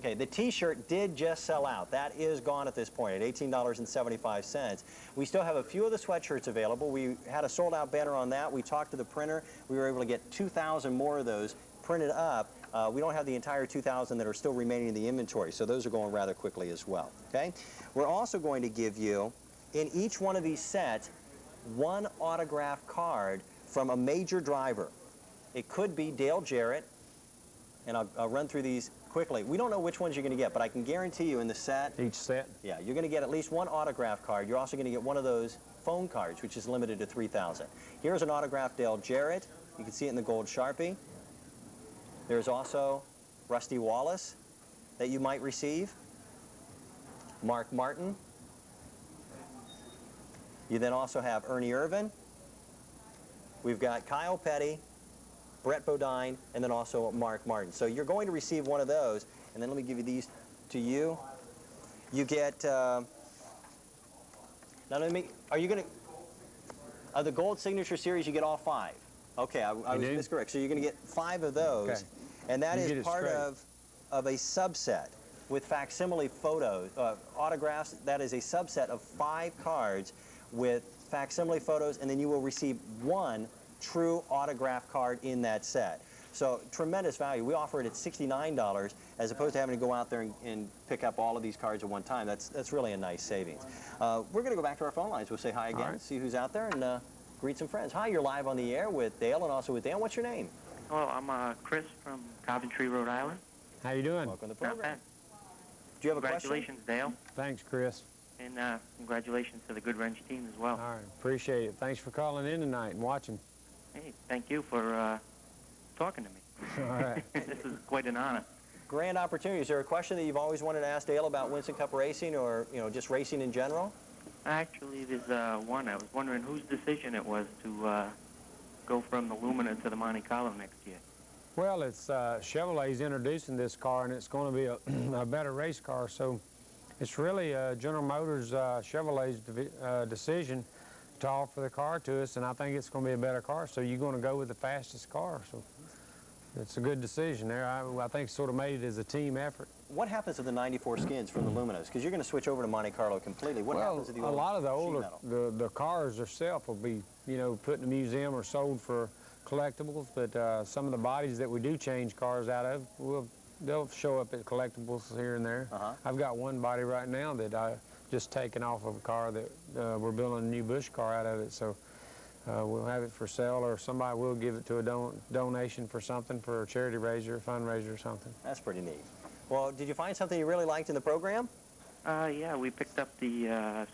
Okay, the T-shirt did just sell out. That is gone at this point at $18.75. We still have a few of the sweatshirts available. We had a sold-out banner on that. We talked to the printer. We were able to get 2,000 more of those printed up. We don't have the entire 2,000 that are still remaining in the inventory, so those are going rather quickly as well. Okay, we're also going to give you, in each one of these sets, one autographed card from a major driver. It could be Dale Jarrett, and I'll run through these quickly. We don't know which ones you're going to get, but I can guarantee you in the set. Each set? Yeah, you're going to get at least one autograph card. You're also going to get one of those phone cards, which is limited to 3,000. Here's an autographed Dale Jarrett. You can see it in the gold Sharpie. There's also Rusty Wallace that you might receive. Mark Martin. You then also have Ernie Irvan. We've got Kyle Petty, Brett Bodine, and then also Mark Martin. So you're going to receive one of those, and then let me give you these to you. You get, now let me, are you going to, the gold signature series, you get all 5. Okay, I was miscorrect. So you're going to get 5 of those, okay. And that is part of a subset with facsimile photos, autographs. That is a subset of 5 cards with facsimile photos, and then you will receive one true autograph card in that set. So tremendous value. We offer it at $69 as opposed to having to go out there and pick up all of these cards at one time. That's really a nice savings. We're going to go back to our phone lines. We'll say hi again, see who's out there, and greet some friends. Hi, you're live on the air with Dale and also with Dan. What's your name? Hello, I'm Chris from Coventry, Rhode Island. How you doing? Welcome to the program. Do you have a question? Congratulations, Dale. Thanks, Chris. And congratulations to the Good Wrench team as well. All right, appreciate it. Thanks for calling in tonight and watching. Hey, thank you for talking to me. All right. This is quite an honor. Grand opportunity. Is there a question that you've always wanted to ask Dale about Winston Cup racing or, just racing in general? Actually, there's one. I was wondering whose decision it was to go from the Lumina to the Monte Carlo next year. Well, it's Chevrolet's introducing this car, and it's going to be a better race car. So it's really General Motors Chevrolet's decision to offer the car to us, and I think it's going to be a better car. So you're going to go with the fastest car. So it's a good decision there. I think sort of made it as a team effort. What happens to the 94 skins from the Luminas? Because you're going to switch over to Monte Carlo completely. What happens to the old a lot of the older, metal? the cars themselves will be, put in a museum or sold for collectibles, but some of the bodies that we do change cars out of, they'll show up at collectibles here and there. I've got one body right now that I just taken off of a car that we're building a new Bush car out of it, so we'll have it for sale, or somebody will give it to a donation for something, for a charity raiser, fundraiser or something. That's pretty neat. Well, did you find something you really liked in the program? Yeah, we picked up the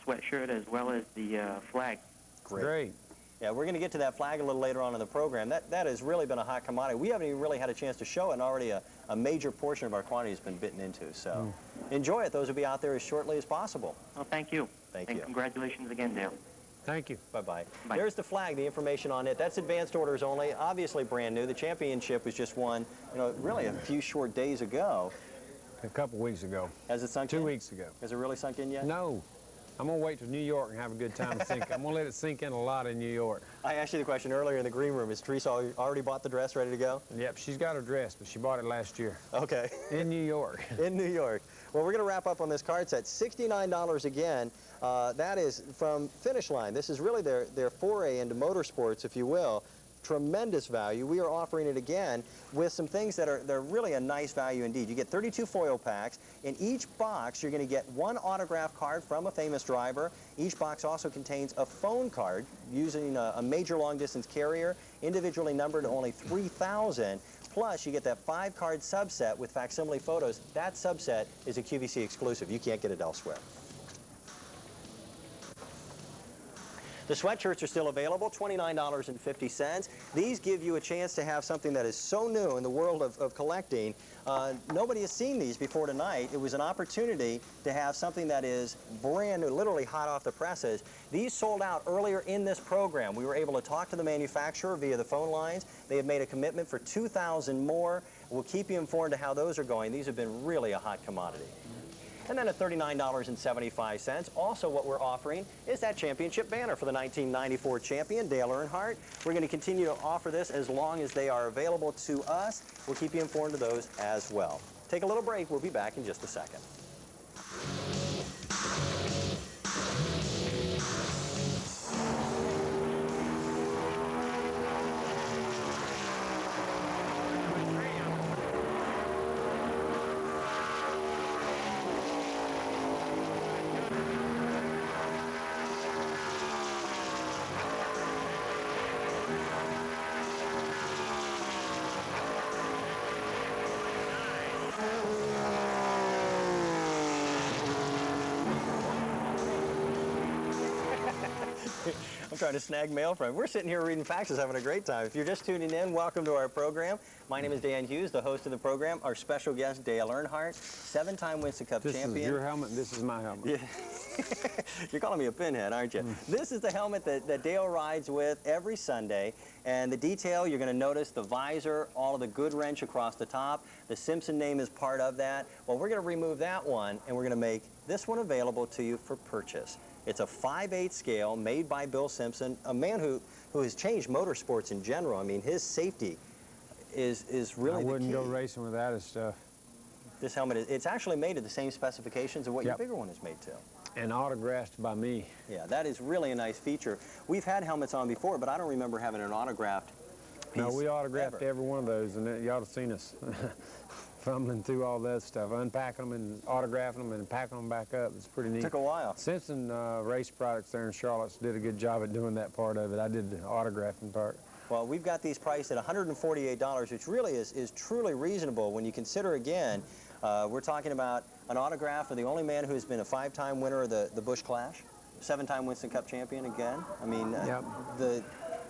sweatshirt as well as the flag. Great. Yeah, we're going to get to that flag a little later on in the program. That has really been a hot commodity. We haven't even really had a chance to show it, and already a major portion of our quantity has been bitten into. So enjoy it. Those will be out there as shortly as possible. Well, thank you. Thank you. Congratulations again, Dale. Thank you. Bye-bye. There's the flag, the information on it. That's advanced orders only, obviously brand new. The championship was just won, really a few short days ago. A couple weeks ago. Has it sunk in? 2 weeks ago. Has it really sunk in yet? No. I'm going to wait till New York and have a good time I'm going to let it sink in a lot in New York. I asked you the question earlier in the green room. Is Teresa already bought the dress, ready to go? Yep, she's got her dress, but she bought it last year. Okay. In New York. In New York. Well, we're going to wrap up on this card set. $69 again. That is from Finish Line. This is really their foray into motorsports, if you will. Tremendous value. We are offering it again with some things that are really a nice value indeed. You get 32 foil packs. In each box, you're going to get one autograph card from a famous driver. Each box also contains a phone card using a major long-distance carrier, individually numbered only 3,000. Plus, you get that 5-card subset with facsimile photos. That subset is a QVC exclusive. You can't get it elsewhere. The sweatshirts are still available, $29.50. These give you a chance to have something that is so new in the world of collecting. Nobody has seen these before tonight. It was an opportunity to have something that is brand new, literally hot off the presses. These sold out earlier in this program. We were able to talk to the manufacturer via the phone lines. They have made a commitment for 2,000 more. We'll keep you informed of how those are going. These have been really a hot commodity. And then at $39.75, also what we're offering is that championship banner for the 1994 champion, Dale Earnhardt. We're going to continue to offer this as long as they are available to us. We'll keep you informed of those as well. Take a little break. We'll be back in just a second. I'm trying to snag mail from him. We're sitting here reading faxes, having a great time. If you're just tuning in, welcome to our program. My name is Dan Hughes, the host of the program. Our special guest, Dale Earnhardt, 7-time Winston Cup champion. This is your helmet, this is my helmet. Yeah. You're calling me a pinhead, aren't you? This is the helmet that Dale rides with every Sunday. And the detail, you're going to notice the visor, all of the good wrench across the top. The Simpson name is part of that. Well, we're going to remove that one, and we're going to make this one available to you for purchase. It's a 5/8 scale made by Bill Simpson, a man who has changed motorsports in general. I mean, his safety is really the key. I wouldn't go racing without his stuff. This helmet, it's actually made to the same specifications of what your bigger one is made to. And autographed by me. Yeah, that is really a nice feature. We've had helmets on before, but I don't remember having an autographed piece. No, we autographed every one of those, and you ought to have seen us fumbling through all that stuff, unpacking them and autographing them and packing them back up. It's pretty neat. Took a while. Simpson Race Products there in Charlotte did a good job at doing that part of it. I did the autographing part. Well, we've got these priced at $148, which really is truly reasonable when you consider, again, we're talking about an autograph for the only man who has been a 5-time winner of the Busch Clash, 7-time Winston Cup champion again. I mean, the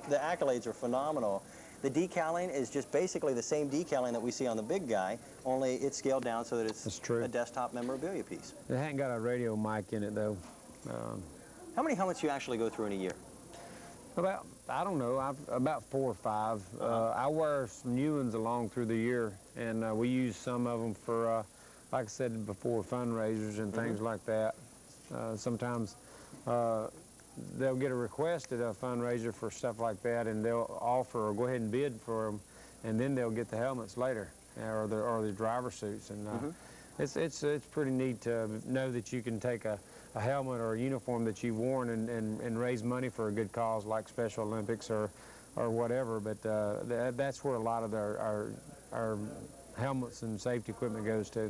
accolades are phenomenal. The decaling is just basically the same decaling that we see on the big guy, only it's scaled down so that it's a desktop memorabilia piece. It hadn't got a radio mic in it, though. How many helmets do you actually go through in a year? About, I don't know, about 4 or 5. I wear some new ones along through the year, and we use some of them for, like I said before, fundraisers and things like that. Sometimes they'll get a request at a fundraiser for stuff like that, and they'll offer or go ahead and bid for them, and then they'll get the helmets later, or the driver suits. And it's pretty neat to know that you can take a helmet or a uniform that you've worn and raise money for a good cause like Special Olympics or whatever. But that's where a lot of our helmets and safety equipment goes to.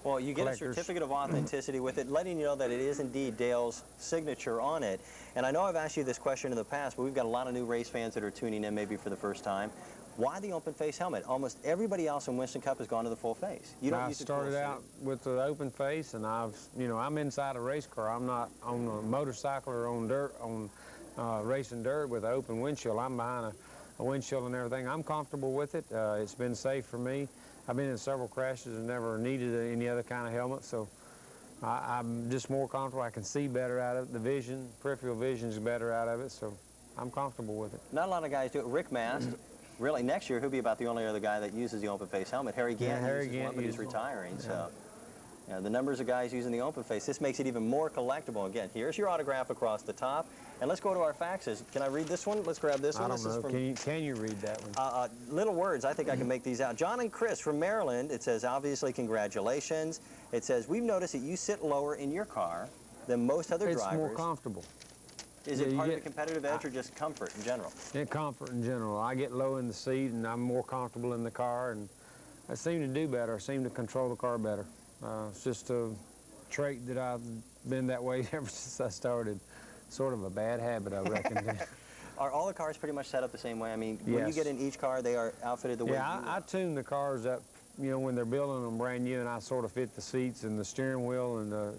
Well, you get a certificate of authenticity with it, letting you know that it is indeed Dale's signature on it. And I know I've asked you this question in the past, but we've got a lot of new race fans that are tuning in maybe for the first time. Why the open face helmet? Almost everybody else in Winston Cup has gone to the full face. You don't I use the started out with the open face, and I'm inside a race car. I'm not on a motorcycle or on dirt, racing dirt with an open windshield. I'm behind a windshield and everything. I'm comfortable with it. It's been safe for me. I've been in several crashes and never needed any other kind of helmet, so I'm just more comfortable. I can see better out of it. The vision, peripheral vision is better out of it, so I'm comfortable with it. Not a lot of guys do it. Rick Mast, really, next year he'll be about the only other guy that uses the open face helmet. Harry Gant uses one, but he's retiring, so. Yeah, the numbers of guys using the open face, this makes it even more collectible. Again, here's your autograph across the top. And let's go to our faxes. Can I read this one? Let's grab this one. I don't know. Can you read that one? Little words. I think I can make these out. John and Chris from Maryland. It says, obviously, congratulations. It says, we've noticed that you sit lower in your car than most other drivers. It's more comfortable. Is it part of the competitive edge or just comfort in general? Comfort in general. I get low in the seat, and I'm more comfortable in the car, and I seem to do better. I seem to control the car better. It's just a trait that I've been that way ever since I started. Sort of a bad habit, I reckon. Are all the cars pretty much set up the same way? I mean, when you get in each car, they are outfitted the way you want? I tune the cars up, when they're building them brand new, and I sort of fit the seats and the steering wheel and the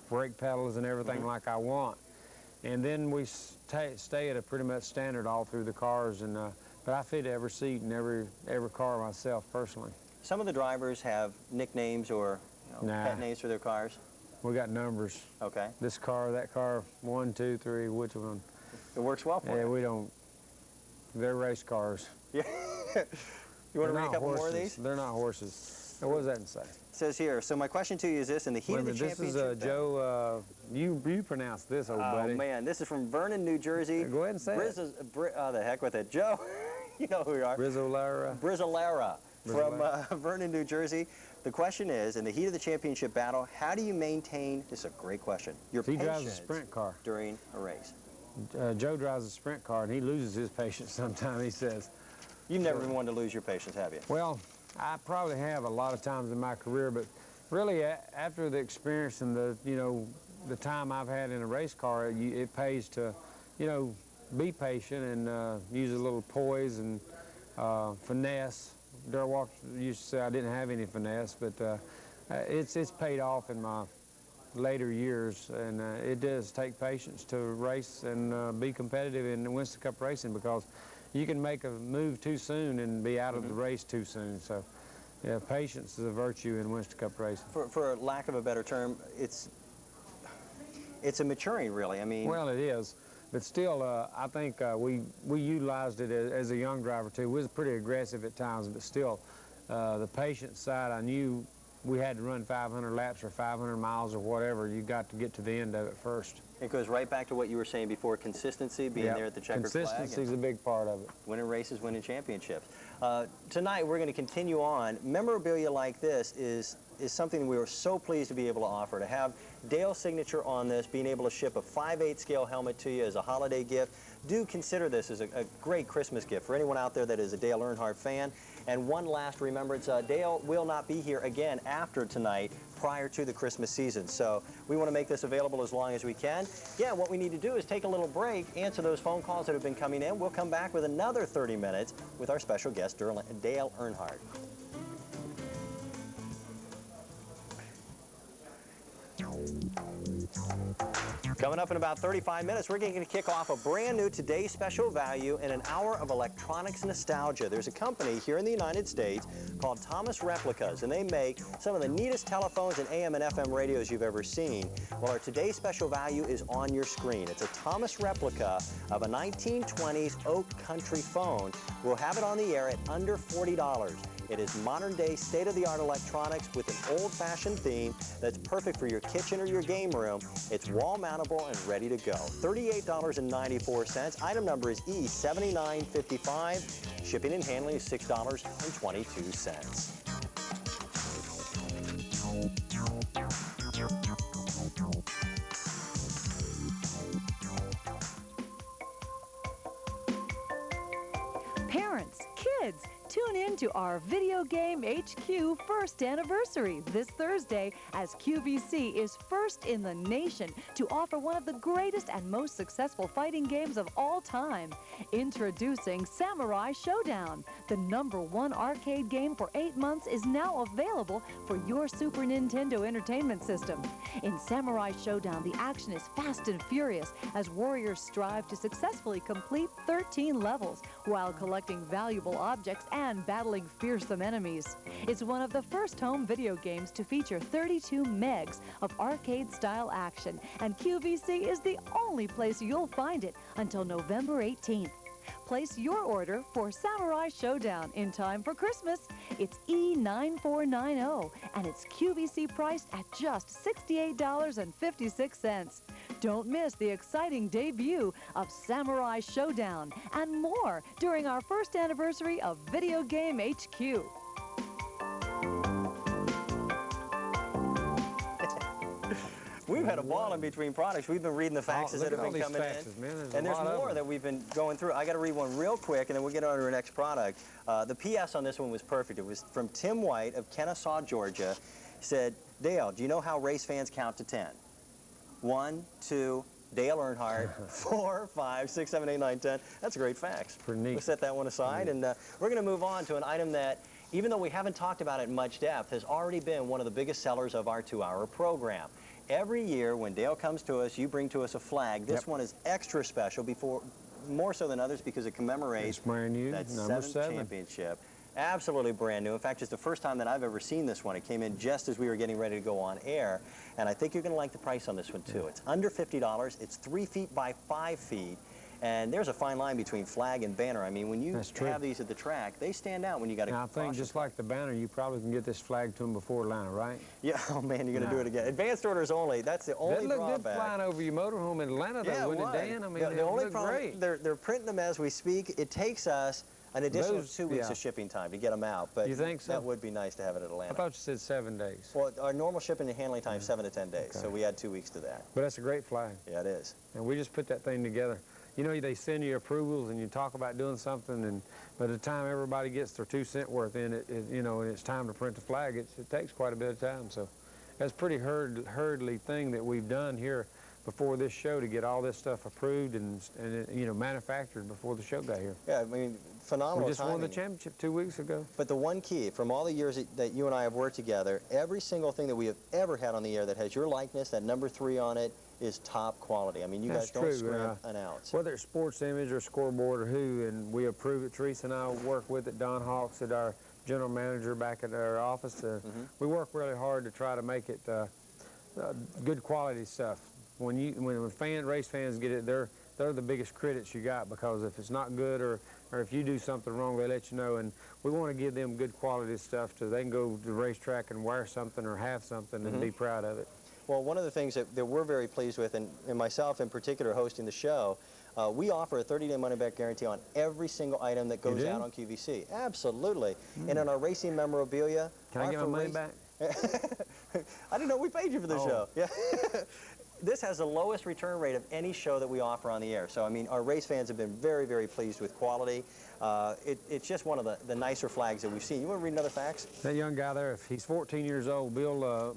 brake pedals and everything like I want. And then we stay at a pretty much standard all through the cars. And but I fit every seat in every car myself personally. Some of the drivers have nicknames or pet names for their cars. We got numbers. Okay. This car, that car, 1, 2, 3, which one? It works well for you. Yeah, we don't. They're race cars. Yeah. You want to read a couple more of these? They're not horses. What does that say? It says here, so my question to you is this: in the heat of the championship. This is Joe, you pronounce this, old buddy. Oh, man, this is from Vernon, New Jersey. Go ahead and say it. Oh, the heck with it. Joe, you know who you are. Brizolara from Vernon, New Jersey. The question is, in the heat of the championship battle, how do you maintain, this is a great question, your patience drives a sprint car during a race? Joe drives a sprint car, and he loses his patience sometimes, he says. You've never been one to lose your patience, have you? Well, I probably have a lot of times in my career, but really after the experience and the time I've had in a race car, it pays to, be patient and use a little poise and finesse. Darrell Walker used to say I didn't have any finesse, but it's paid off in my later years, and it does take patience to race and be competitive in the Winston Cup racing, because you can make a move too soon and be out of the race too soon. So, yeah, patience is a virtue in Winston Cup racing. For lack of a better term, it's a maturing, really. I mean, well, it is, but still, I think we utilized it as a young driver too. We was pretty aggressive at times, but still, the patience side, I knew we had to run 500 laps or 500 miles or whatever. You got to get to the end of it first. It goes right back to what you were saying before, consistency, being there at the checkered flag. Consistency is a big part of it. Winning races, winning championships. Tonight, we're going to continue on. Memorabilia like this is something we were so pleased to be able to offer. To have Dale's signature on this, being able to ship a 5/8 scale helmet to you as a holiday gift. Do consider this as a great Christmas gift for anyone out there that is a Dale Earnhardt fan. And one last remembrance, Dale will not be here again after tonight, prior to the Christmas season. So we want to make this available as long as we can. Yeah, what we need to do is take a little break, answer those phone calls that have been coming in. We'll come back with another 30 minutes with our special guest, Dale Earnhardt. Coming up in about 35 minutes, we're going to kick off a brand new Today's Special Value in an hour of electronics nostalgia. There's a company here in the United States called Thomas Replicas, and they make some of the neatest telephones and AM and FM radios you've ever seen. Well, our Today's Special Value is on your screen. It's a Thomas replica of a 1920s Oak Country phone. We'll have it on the air at under $40. It is modern-day, state-of-the-art electronics with an old-fashioned theme that's perfect for your kitchen or your game room. It's wall-mountable and ready to go. $38.94. Item number is E7955. Shipping and handling is $6.22. Parents, kids, tune in to our Video Game HQ first anniversary this Thursday, as QVC is first in the nation to offer one of the greatest and most successful fighting games of all time. Introducing Samurai Showdown. The #1 arcade game for 8 months is now available for your Super Nintendo Entertainment System. In Samurai Showdown, the action is fast and furious as warriors strive to successfully complete 13 levels while collecting valuable objects and battling fearsome enemies. It's one of the first home video games to feature 32 megs of arcade-style action, and QVC is the only place you'll find it until November 18th. Place your order for Samurai Showdown in time for Christmas. It's E9490, and it's QVC priced at just $68.56. Don't miss the exciting debut of Samurai Showdown and more during our first anniversary of Video Game HQ. We've had a ball in between products. We've been reading the faxes that have been coming in. And there's more that we've been going through. I got to read one real quick, and then we'll get on to our next product. The PS on this one was perfect. It was from Tim White of Kennesaw, Georgia. He said, Dale, do you know how race fans count to 10? 1, 2, Dale Earnhardt, 4, 5, 6, 7, 8, 9, 10. That's a great fax. Pretty neat. We'll set that one aside, and we're going to move on to an item that, even though we haven't talked about it in much depth, has already been one of the biggest sellers of our 2-hour program. Every year when Dale comes to us, you bring to us a flag. This one is extra special, more so than others, because it commemorates that seventh championship. Absolutely brand new. In fact, it's the first time that I've ever seen this one. It came in just as we were getting ready to go on air, and I think you're going to like the price on this one too. It's under $50. It's 3 feet by 5 feet. And there's a fine line between flag and banner. I mean, when you have these at the track, they stand out when you got to. Now, I think just like the banner, you probably can get this flag to them before Atlanta, right? Yeah. Oh man, you're going to do it again. Advanced orders only. That's the only drawback. That looked good flying over your motorhome in Atlanta, though, wouldn't it, Dan? I mean, the only looked problem, great. They're printing them as we speak. It takes us an additional 2 weeks of shipping time to get them out. But you think so? That would be nice to have it at Atlanta. I thought you said 7 days. Well, our normal shipping and handling time is 7 to 10 days, so we add 2 weeks to that. But that's a great flag. Yeah, it is. And we just put that thing together. You know, they send you approvals and you talk about doing something, and by the time everybody gets their 2 cent worth in it, you know, and it's time to print the flag, it takes quite a bit of time. So that's a pretty hurdly thing that we've done here before this show to get all this stuff approved and you know, manufactured before the show got here. Yeah, I mean, phenomenal. We just won the championship 2 weeks ago. But the one key, from all the years that you and I have worked together, every single thing that we have ever had on the air that has your likeness, that number 3 on it, is top quality. I mean, you guys don't scrimp an ounce. Whether it's Sports Image or Scoreboard or who, and we approve it. Teresa and I work with it. Don Hawks, our general manager back at our office. We work really hard to try to make it good quality stuff. When race fans get it, they're the biggest critics you got, because if it's not good or if you do something wrong, they let you know. And we want to give them good quality stuff so they can go to the racetrack and wear something or have something and be proud of it. Well, one of the things that we're very pleased with, and myself in particular hosting the show, we offer a 30-day money-back guarantee on every single item that goes out on QVC. Absolutely. And in our racing memorabilia... Can I get my money back? I didn't know we paid you for the show. Yeah. This has the lowest return rate of any show that we offer on the air. So, I mean, our race fans have been very, very pleased with quality. It's just one of the nicer flags that we've seen. You want to read another fax? That young guy there, if he's 14 years old, Bill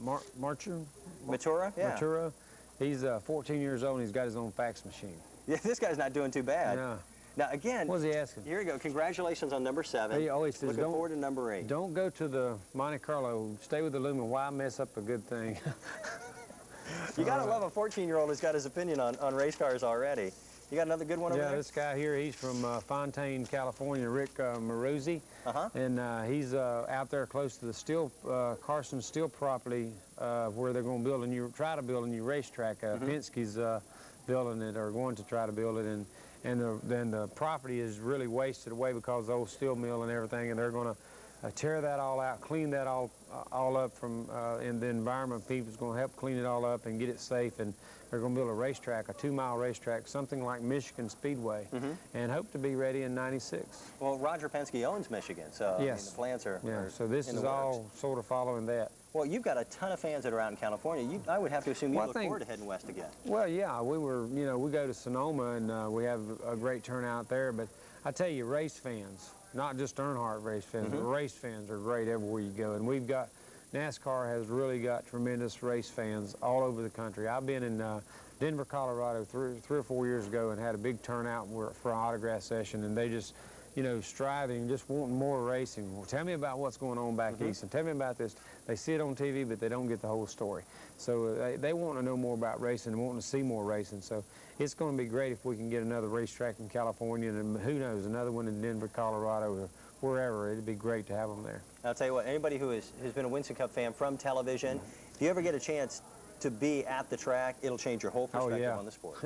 Matura? Yeah. Matura. He's 14 years old and he's got his own fax machine. Yeah, this guy's not doing too bad. No. Now, again, what's he asking? Here we go. Congratulations on number 7. He always says, looking forward to number 8. Don't go to the Monte Carlo. Stay with the Lumen. Why mess up a good thing? You got to love a 14-year-old who's got his opinion on race cars already. You got another good one over there? Yeah, this guy here, he's from Fontaine, California, Rick Maruzzi. And he's out there close to the Carson Steel property where they're going to try to build a new racetrack. Penske's building it, or going to try to build it. And then the property is really wasted away because of the old steel mill and everything, and they're going to tear that all out, clean that all up from, and the environment people's going to help clean it all up and get it safe, and they're going to build a racetrack, a 2-mile racetrack, something like Michigan Speedway, and hope to be ready in '96. Well, Roger Penske owns Michigan, so yes. I mean, the plans are so this is all sort of following that. Well, you've got a ton of fans that are out in California. I would have to assume you look forward to heading west again. Well, yeah, we go to Sonoma, and we have a great turnout there, but I tell you, race fans, not just Earnhardt race fans, but race fans are great everywhere you go. And we've got, NASCAR has really got tremendous race fans all over the country. I've been in Denver, Colorado 3 or 4 years ago and had a big turnout for an autograph session, and they just, striving, just wanting more racing. Well, tell me about what's going on back east, and tell me about this. They see it on TV, but they don't get the whole story. So they want to know more about racing and want to see more racing. So it's going to be great if we can get another racetrack in California, and who knows, another one in Denver, Colorado, or wherever. It'd be great to have them there. I'll tell you what, anybody who has been a Winston Cup fan from television, if you ever get a chance to be at the track, it'll change your whole perspective on the sport.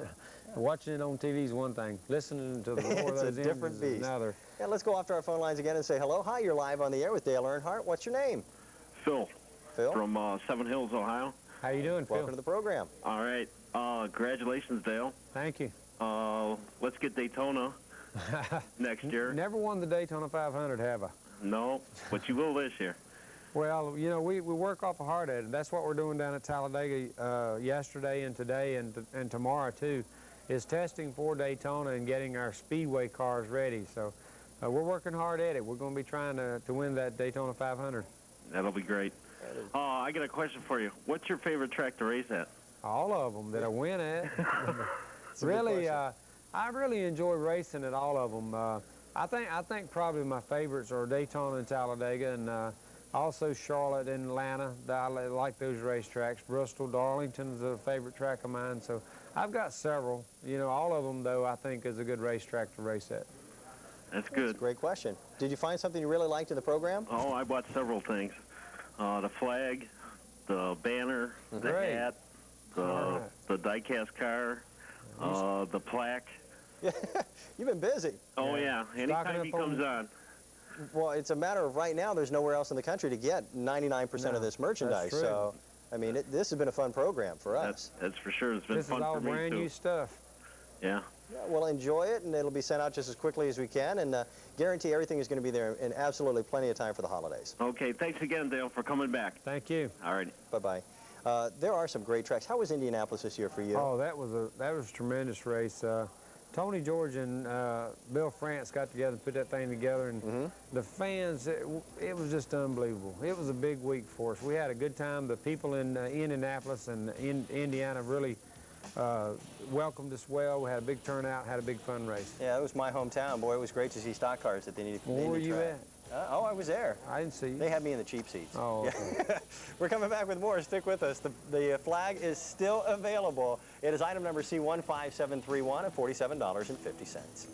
Watching it on TV is one thing. Listening to the roar of those engines is another. Yeah, let's go off to our phone lines again and say hello. Hi, you're live on the air with Dale Earnhardt. What's your name? Phil. Phil? From Seven Hills, Ohio. How you doing, Phil? Welcome to the program. All right. Congratulations, Dale. Thank you. Let's get Daytona next year. Never won the Daytona 500, have I? No, but you will this year. Well, we work awful hard at it. That's what we're doing down at Talladega yesterday and today and tomorrow, too, is testing for Daytona and getting our speedway cars ready. So we're working hard at it. We're going to be trying to win that Daytona 500. That'll be great. I got a question for you. What's your favorite track to race at? All of them that I win at. Really, I really enjoy racing at all of them. I think probably my favorites are Daytona and Talladega, and Also Charlotte and Atlanta, I like those racetracks. Bristol, Darlington's a favorite track of mine. So I've got several. You know, all of them, though, I think is a good racetrack to race at. That's good. That's a great question. Did you find something you really liked in the program? Oh, I bought several things. The flag, the banner, the hat, the die-cast car, the plaque. You've been busy. Oh, yeah. Anytime he comes on. Well, it's a matter of right now, there's nowhere else in the country to get 99% of this merchandise. So, I mean, this has been a fun program for us. That's for sure. It's been fun for me, This is all brand new stuff. Yeah. Yeah, well, enjoy it, and it'll be sent out just as quickly as we can, and guarantee everything is going to be there in absolutely plenty of time for the holidays. Okay, thanks again, Dale, for coming back. Thank you. All right. Bye-bye. There are some great tracks. How was Indianapolis this year for you? Oh, that was a tremendous race. Tony George and Bill France got together and put that thing together, and the fans, it was just unbelievable. It was a big week for us. We had a good time. The people in Indianapolis and Indiana really welcomed us well. We had a big turnout, had a big fun race. Yeah, it was my hometown. Boy, it was great to see stock cars at the Indy track. Where were you at? Oh, I was there. I didn't see you. They had me in the cheap seats. Oh, okay. We're coming back with more. Stick with us. The flag is still available. It is item number C15731 at $47.50.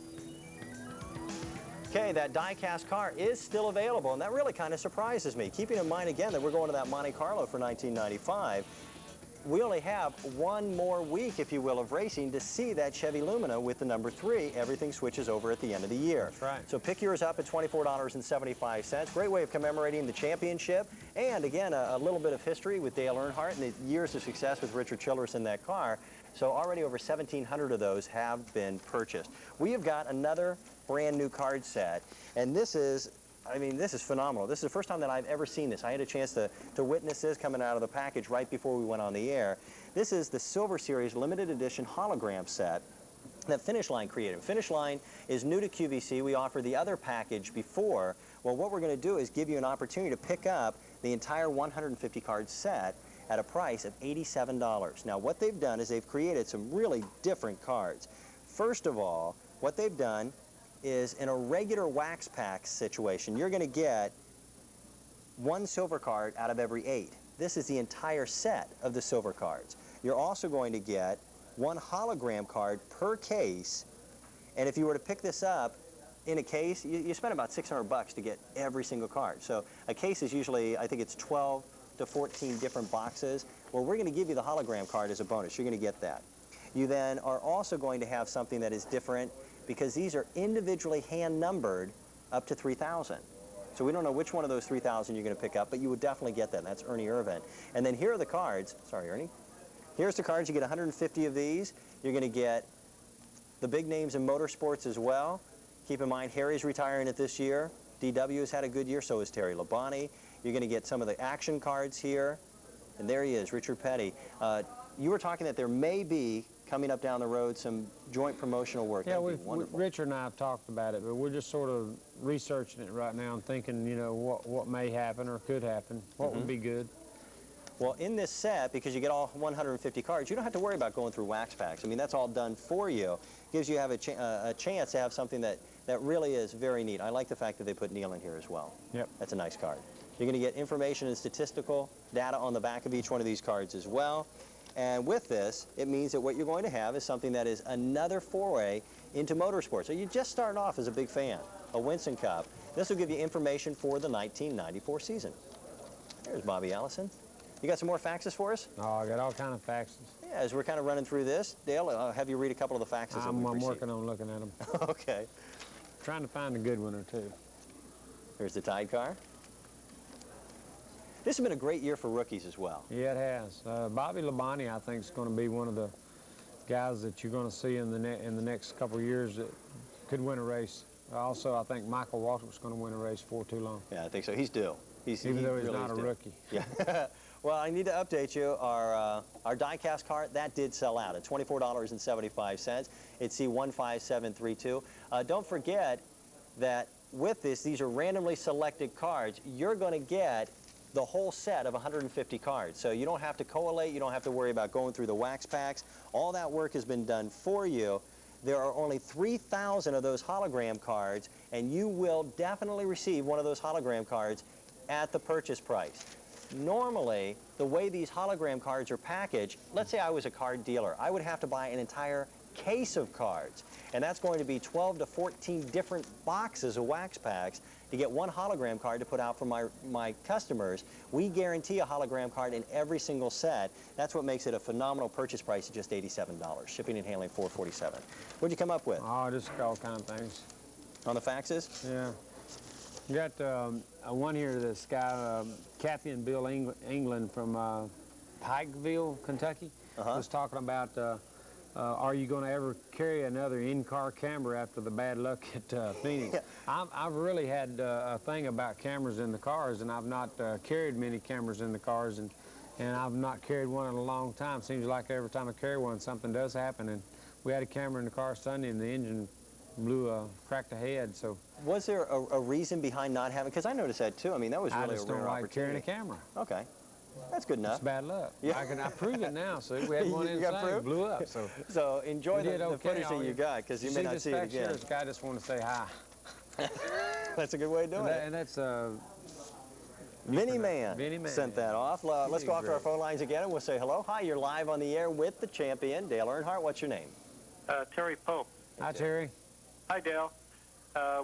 Okay, that die-cast car is still available, and that really kind of surprises me. Keeping in mind, again, that we're going to that Monte Carlo for 1995. We only have one more week, if you will, of racing to see that Chevy Lumina with the number 3. Everything switches over at the end of the year. That's right. So pick yours up at $24.75. Great way of commemorating the championship. And again, a little bit of history with Dale Earnhardt and the years of success with Richard Childress in that car. So already over 1,700 of those have been purchased. We have got another brand new card set, and this is, I mean, this is phenomenal. This is the first time that I've ever seen this. I had a chance to witness this coming out of the package right before we went on the air. This is the Silver Series limited edition hologram set that Finish Line created. Finish Line is new to QVC. We offered the other package before. Well, what we're going to do is give you an opportunity to pick up the entire 150 card set at a price of $87. Now, what they've done is they've created some really different cards. First of all, what they've done is in a regular wax pack situation, you're going to get one silver card out of every 8. This is the entire set of the silver cards. You're also going to get one hologram card per case, and if you were to pick this up in a case, you spend about $600 to get every single card. So a case is usually, I think it's 12 to 14 different boxes. Well, we're going to give you the hologram card as a bonus. You're going to get that. You then are also going to have something that is different because these are individually hand-numbered up to 3,000. So we don't know which one of those 3,000 you're going to pick up, but you would definitely get that. And that's Ernie Irvin. And then here are the cards. Sorry, Ernie. Here's the cards. You get 150 of these. You're going to get the big names in motorsports as well. Keep in mind, Harry's retiring it this year. DW has had a good year, so is Terry Labonte. You're going to get some of the action cards here. And there he is, Richard Petty. You were talking that there may be, coming up down the road, some joint promotional work. Yeah, Richard and I have talked about it, but we're just sort of researching it right now and thinking, you know, what may happen or could happen, what would be good. Well, in this set, because you get all 150 cards, you don't have to worry about going through wax packs. I mean, that's all done for you. Gives you a chance to have something that really is very neat. I like the fact that they put Neil in here as well. Yep. That's a nice card. You're going to get information and statistical data on the back of each one of these cards as well. And with this, it means that what you're going to have is something that is another foray into motorsports. So you just started off as a big fan, a Winston Cup. This will give you information for the 1994 season. There's Bobby Allison. You got some more faxes for us? Oh, I got all kind of faxes. Yeah, as we're kind of running through this, Dale, I'll have you read a couple of the faxes that we've I'm received. working on looking at them. Okay. Trying to find a good one or two. Here's the Tide car. This has been a great year for rookies as well. Yeah, it has. Bobby Labonte, I think, is going to be one of the guys that you're going to see in the next couple of years that could win a race. Also, I think Michael Waltrip's going to win a race before too long. Yeah, I think so. He's due. Even though he's not a rookie. Yeah. Well, I need to update you. Our die-cast cart, that did sell out at $24.75. It's C15732. Don't forget that with this, these are randomly selected cards. You're going to get the whole set of 150 cards. So you don't have to collate. You don't have to worry about going through the wax packs. All that work has been done for you. There are only 3,000 of those hologram cards, and you will definitely receive one of those hologram cards at the purchase price. Normally, the way these hologram cards are packaged, let's say I was a card dealer, I would have to buy an entire case of cards, and that's going to be 12 to 14 different boxes of wax packs to get one hologram card to put out for my customers. We guarantee a hologram card in every single set. That's what makes it a phenomenal purchase price of just $87. Shipping and handling $447. What'd you come up with? Oh, just all kind of things. On the faxes? Yeah. You got one here, this guy, Kathy and Bill England from Pikeville, Kentucky, was talking about are you going to ever carry another in-car camera after the bad luck at Phoenix? I've really had a thing about cameras in the cars, and I've not carried many cameras in the cars, and I've not carried one in a long time. Seems like every time I carry one, something does happen. And we had a camera in the car Sunday, and the engine cracked a head. So was there a reason behind not having? Because I noticed that too. I mean, that was really a rare opportunity. I just don't like carrying a camera. Okay. That's good enough. It's bad luck. Yeah. I prove it now. So we had one inside, it blew up. So enjoy the footage that you got, because you may not see it again. This guy just wanted to say hi. That's a good way of doing it. And that's Vinny Man sent that off. Let's go off to our phone lines again, and we'll say hello. Hi, you're live on the air with the champion, Dale Earnhardt. What's your name? Terry Pope. Hi, Terry. Hi, Dale.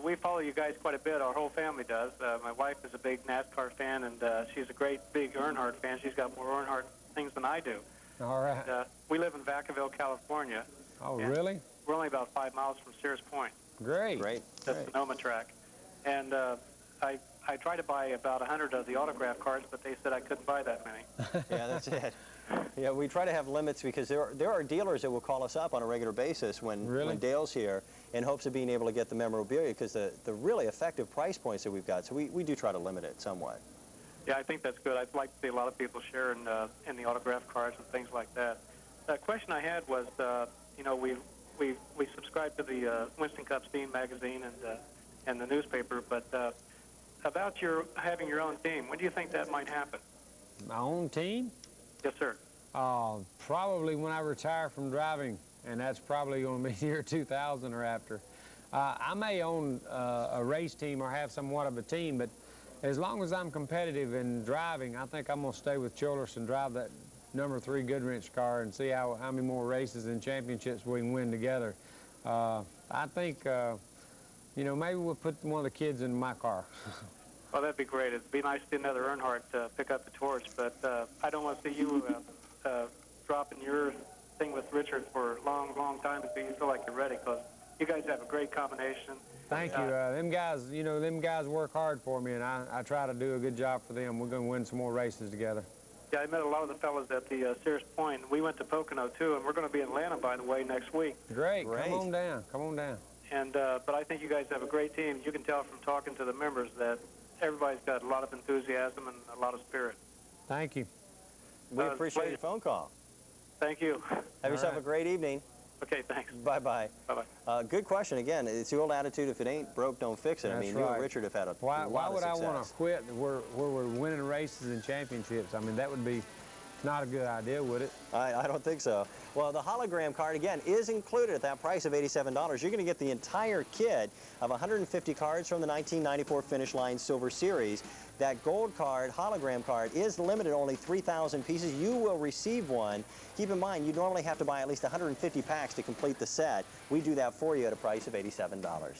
We follow you guys quite a bit. Our whole family does. My wife is a big NASCAR fan, and she's a great big Earnhardt fan. She's got more Earnhardt things than I do. All right. We live in Vacaville, California. Oh, really? We're only about 5 miles from Sears Point. Great. The Sonoma track. And I tried to buy about 100 of the autograph cards, but they said I couldn't buy that many. Yeah, that's it. Yeah, we try to have limits, because there are dealers that will call us up on a regular basis when Dale's here, in hopes of being able to get the memorabilia, because the really effective price points that we've got. So we do try to limit it somewhat. Yeah, I think that's good. I'd like to see a lot of people share in the autograph cards and things like that. The question I had was, you know, we subscribe to the Winston Cup Steam magazine and the newspaper, but about having your own team, when do you think that might happen? My own team? Yes, sir. Probably when I retire from driving, and that's probably going to be year 2000 or after. I may own a race team or have somewhat of a team, but as long as I'm competitive in driving, I think I'm going to stay with Childress and drive that number 3 Goodwrench car and see how many more races and championships we can win together. I think, you know, maybe we'll put one of the kids in my car. Well, that'd be great. It'd be nice to see another Earnhardt pick up the torch, but I don't want to see you dropping your thing with Richard for a long, long time until you feel like you're ready, because you guys have a great combination. Thank you. Them guys, you know, them guys work hard for me, and I try to do a good job for them. We're going to win some more races together. Yeah, I met a lot of the fellas at the Sears Point. We went to Pocono, too, and we're going to be in Atlanta, by the way, next week. Great. Come on down. Come on down. And but I think you guys have a great team. You can tell from talking to the members that everybody's got a lot of enthusiasm and a lot of spirit. Thank you. We appreciate your phone call. Thank you. Have yourself a great evening. Okay, thanks. Bye-bye. Bye-bye. Good question. Again, it's the old attitude, if it ain't broke, don't fix it. That's I mean, right. you and Richard have had a Why lot would of success. I want to quit where we're winning races and championships? I mean, that would be not a good idea, would it? I don't think so. Well, the hologram card, again, is included at that price of $87. You're going to get the entire kit of 150 cards from the 1994 Finish Line Silver Series. That gold card, hologram card, is limited, only 3,000 pieces. You will receive one. Keep in mind, you normally have to buy at least 150 packs to complete the set. We do that for you at a price of $87.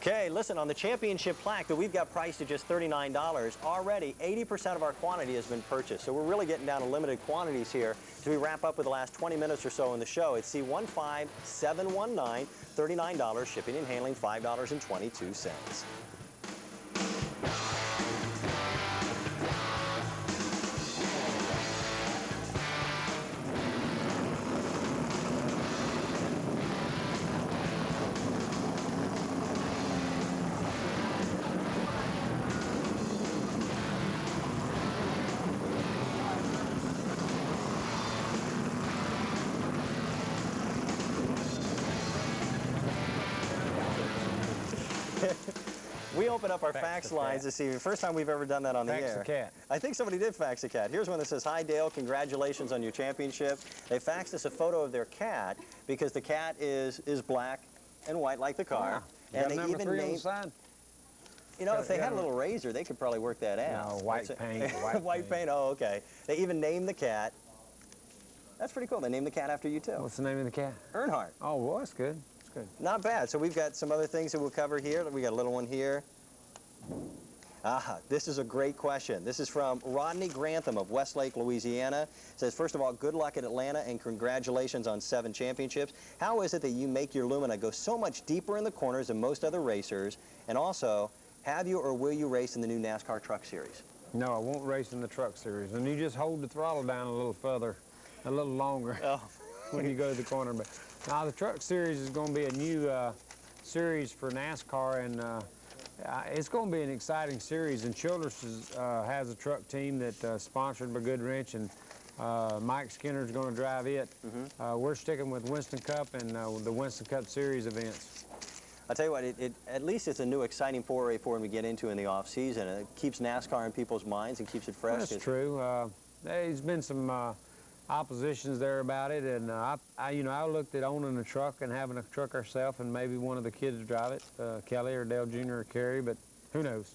Okay, listen, on the championship plaque that we've got priced at just $39, already 80% of our quantity has been purchased. So we're really getting down to limited quantities here as we wrap up with the last 20 minutes or so in the show. It's C15719, $39, shipping and handling $5.22. We open up our fax lines to see. First time we've ever done that on the air. Fax a cat. I think somebody did fax a cat. Here's one that says, "Hi Dale, congratulations on your championship." They faxed us a photo of their cat because the cat is black and white like the car. Wow. And they number even 3 on the named, side? you know, if they had a little razor, they could probably work that out. No, white paint. White paint. Oh, okay. They even named the cat. That's pretty cool. They named the cat after you too. What's the name of the cat? Earnhardt. Oh, well, that's good. That's good. Not bad. So we've got some other things that we'll cover here. We got a little one here. This is a great question. This is from Rodney Grantham of Westlake, Louisiana. It says, first of all, good luck at Atlanta and congratulations on 7 championships. How is it that you make your Lumina go so much deeper in the corners than most other racers? And also, have you or will you race in the new NASCAR Truck Series? No, I won't race in the Truck Series. And you just hold the throttle down a little further, a little longer when you go to the corner. But now the Truck Series is going to be a new series for NASCAR, and it's going to be an exciting series. And Childress has a truck team that's sponsored by Goodwrench, and Mike Skinner's going to drive it. We're sticking with Winston Cup and the Winston Cup Series events. I'll tell you what, at least it's a new exciting foray for him to get into in the off season. It keeps NASCAR in people's minds and keeps it fresh. That's true. There's been some oppositions there about it, and I looked at owning a truck and having a truck ourselves, and maybe one of the kids drive it, Kelly or Dale Jr. or Kerry, but who knows?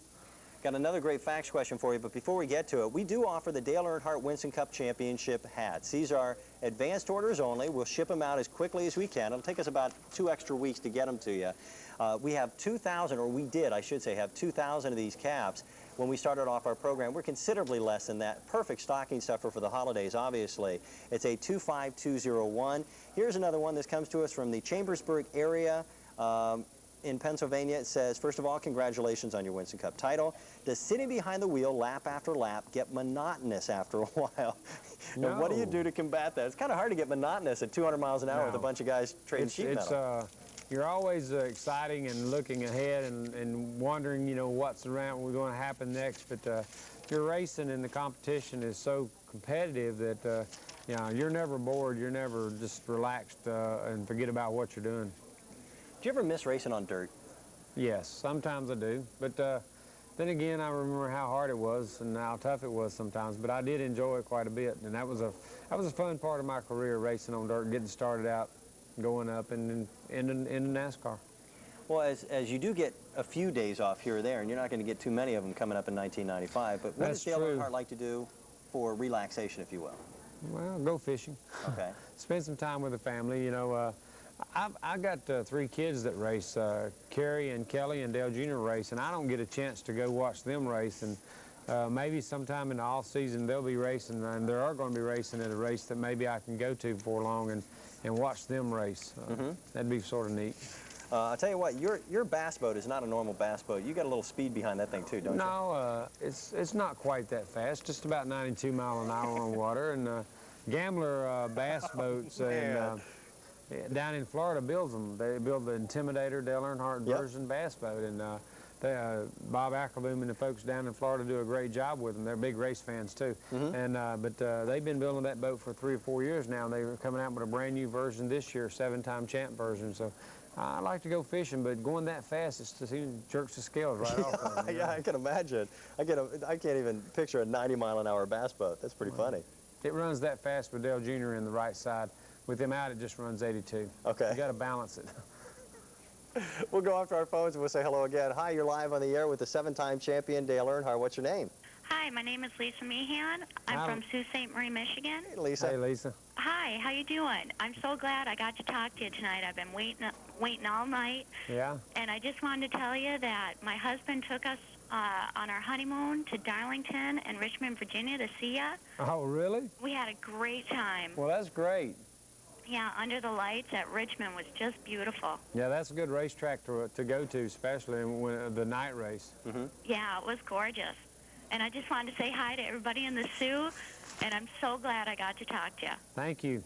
Got another great fax question for you, but before we get to it, we do offer the Dale Earnhardt Winston Cup Championship hats. These are advanced orders only. We'll ship them out as quickly as we can. It'll take us about 2 extra weeks to get them to you. We have 2,000, or we did, I should say, have 2,000 of these caps. When we started off our program, we're considerably less than that. Perfect stocking stuffer for the holidays, obviously. It's a 25201. Here's another one. This comes to us from the Chambersburg area in Pennsylvania. It says, first of all, congratulations on your Winston Cup title. Does sitting behind the wheel lap after lap get monotonous after a while? No. And what do you do to combat that? It's kind of hard to get monotonous at 200 miles an hour with a bunch of guys trading sheet metal. You're always exciting and looking ahead and wondering, you know, what's going to happen next. But you're racing and the competition is so competitive that, you know, you're never bored. You're never just relaxed and forget about what you're doing. Do you ever miss racing on dirt? Yes, sometimes I do. But then again, I remember how hard it was and how tough it was sometimes. But I did enjoy it quite a bit, and that was a fun part of my career, racing on dirt, getting started out, going up and into NASCAR. Well, as you do get a few days off here or there, and you're not going to get too many of them coming up in 1995, but what does Dale Earnhardt like to do for relaxation, if you will? Well, go fishing. Okay. Spend some time with the family. You know, I got 3 kids that race. Kerry and Kelly and Dale Jr. race, and I don't get a chance to go watch them race. And maybe sometime in the off season they'll be racing, and they are going to be racing at a race that maybe I can go to before long and watch them race. That'd be sort of neat. I'll tell you what, your bass boat is not a normal bass boat. You got a little speed behind that thing too, don't you? No, it's not quite that fast. Just about 92 miles an hour on water. And Gambler bass boats down in Florida builds them. They build the Intimidator, Dale Earnhardt version bass boat, and Bob Ackerboom and the folks down in Florida do a great job with them. They're big race fans too. But they've been building that boat for 3 or 4 years now. They're coming out with a brand new version this year, 7-time champ version. So I like to go fishing, but going that fast, it jerks the scales right off. Yeah, I can imagine. I can't even picture a 90-mile-an-hour bass boat. That's pretty funny. It runs that fast with Dale Jr. in the right side. With him out, it just runs 82. Okay. You got to balance it. We'll go off to our phones and we'll say hello again. Hi, you're live on the air with the 7-time champion, Dale Earnhardt. What's your name? Hi, my name is Lisa Meehan. I'm from Sault Ste. Marie, Michigan. Hey, Lisa. Hey, Lisa. Hi, how you doing? I'm so glad I got to talk to you tonight. I've been waiting all night. Yeah? And I just wanted to tell you that my husband took us on our honeymoon to Darlington and Richmond, Virginia to see you. Oh, really? We had a great time. Well, that's great. Yeah, under the lights at Richmond was just beautiful. Yeah, that's a good racetrack to go to, especially when the night race. Yeah, it was gorgeous. And I just wanted to say hi to everybody in the Sioux, and I'm so glad I got to talk to you. Thank you.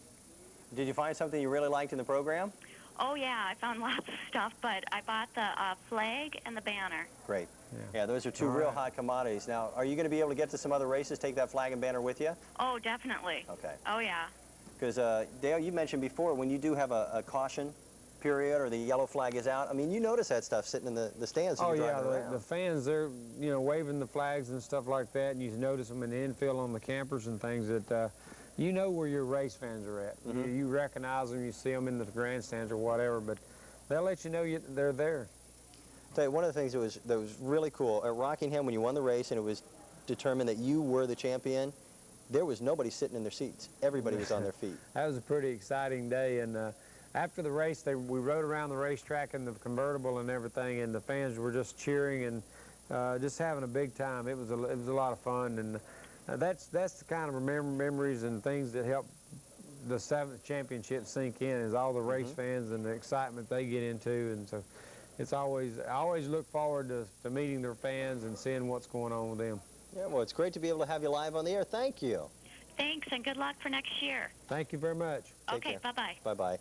Did you find something you really liked in the program? Oh, yeah, I found lots of stuff, but I bought the flag and the banner. Great. Yeah, those are 2 real hot commodities. Now, are you going to be able to get to some other races, take that flag and banner with you? Oh, definitely. Okay. Oh, yeah. Because, Dale, you mentioned before, when you do have a caution period or the yellow flag is out. I mean, you notice that stuff sitting in the stands as Oh, you're yeah, driving around. the fans, they're, you know, waving the flags and stuff like that, and you notice them in the infield on the campers and things that, you know where your race fans are at. You recognize them, you see them in the grandstands or whatever, but they'll let you know they're there. Tell you, one of the things that was really cool, at Rockingham when you won the race and it was determined that you were the champion, there was nobody sitting in their seats. Everybody was on their feet. That was a pretty exciting day, and after the race, we rode around the racetrack in the convertible and everything, and the fans were just cheering and just having a big time. It was a lot of fun, and that's the kind of memories and things that help the 7th championship sink in, is all the race fans and the excitement they get into, and so I always look forward to meeting their fans and seeing what's going on with them. Yeah, well, it's great to be able to have you live on the air. Thank you. Thanks, and good luck for next year. Thank you very much. Okay, bye-bye. Bye-bye.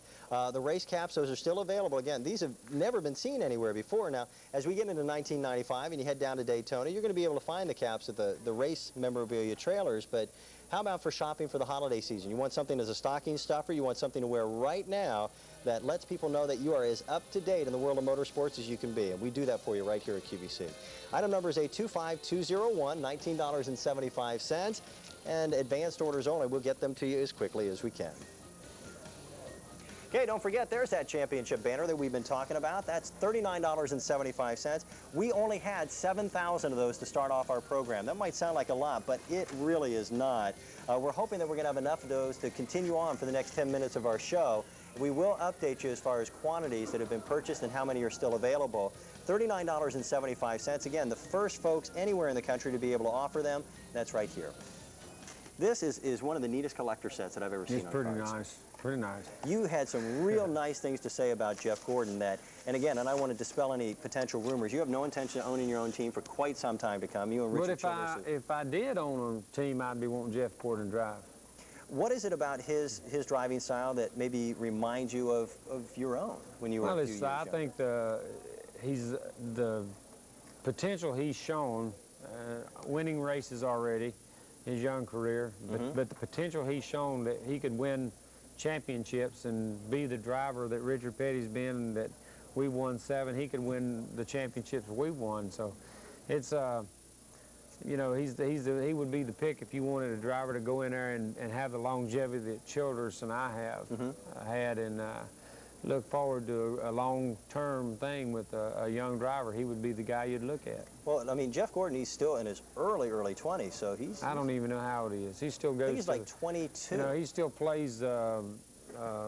The race caps, those are still available. Again, these have never been seen anywhere before. Now, as we get into 1995 and you head down to Daytona, you're going to be able to find the caps at the race memorabilia trailers, but how about for shopping for the holiday season? You want something as a stocking stuffer, you want something to wear right now that lets people know that you are as up-to-date in the world of motorsports as you can be, and we do that for you right here at QVC. Item number is 825201, $19.75, and advanced orders only. We'll get them to you as quickly as we can. Okay, don't forget, there's that championship banner that we've been talking about. That's $39.75. We only had 7,000 of those to start off our program. That might sound like a lot, but it really is not. We're hoping that we're going to have enough of those to continue on for the next 10 minutes of our show. We will update you as far as quantities that have been purchased and how many are still available. $39.75. Again, the first folks anywhere in the country to be able to offer them. That's right here. This is one of the neatest collector sets that I've ever seen. It's pretty nice. Pretty nice. You had some real nice things to say about Jeff Gordon and again, and I want to dispel any potential rumors. You have no intention of owning your own team for quite some time to come. You and Richard But if I did own a team, I'd be wanting Jeff Gordon to drive. What is it about his driving style that maybe reminds you of your own when you were a few years younger? I think the potential he's shown, winning races already, his young career, but the potential he's shown that he could win championships and be the driver that Richard Petty's been, that we won 7, he could win the championships we won. So it's you know, he would be the pick if you wanted a driver to go in there and have the longevity that Childress and I have had, and look forward to a long-term thing with a young driver. He would be the guy you'd look at. Well, I mean, Jeff Gordon, he's still in his early 20s, so he's... I don't even know how old he is. He still goes I think he's like 22. You know, he still plays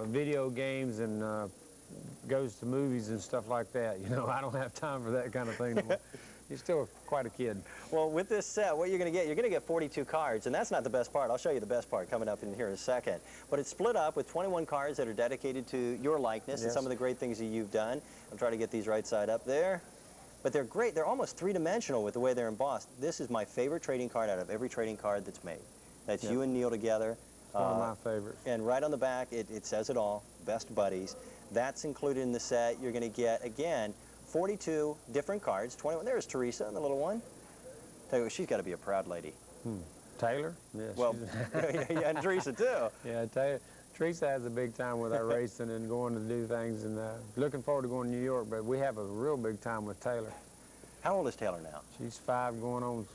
video games and goes to movies and stuff like that. You know, I don't have time for that kind of thing anymore. He's still quite a kid. Well, with this set, what you're going to get 42 cards, and that's not the best part. I'll show you the best part coming up in here in a second. But it's split up with 21 cards that are dedicated to your likeness and some of the great things that you've done. I'll try to get these right side up there. But they're great. They're almost three-dimensional with the way they're embossed. This is my favorite trading card out of every trading card that's made. That's you and Neil together. One of my favorites. And right on the back, it says it all, best buddies. That's included in the set. You're going to get, again, 42 different cards. 21. There's Teresa, the little one. Tell you what, she's got to be a proud lady. Taylor? Yeah. Well, yeah, and Teresa too. Yeah, Teresa has a big time with our racing and going to do things, and looking forward to going to New York. But we have a real big time with Taylor. How old is Taylor now? She's 5, going on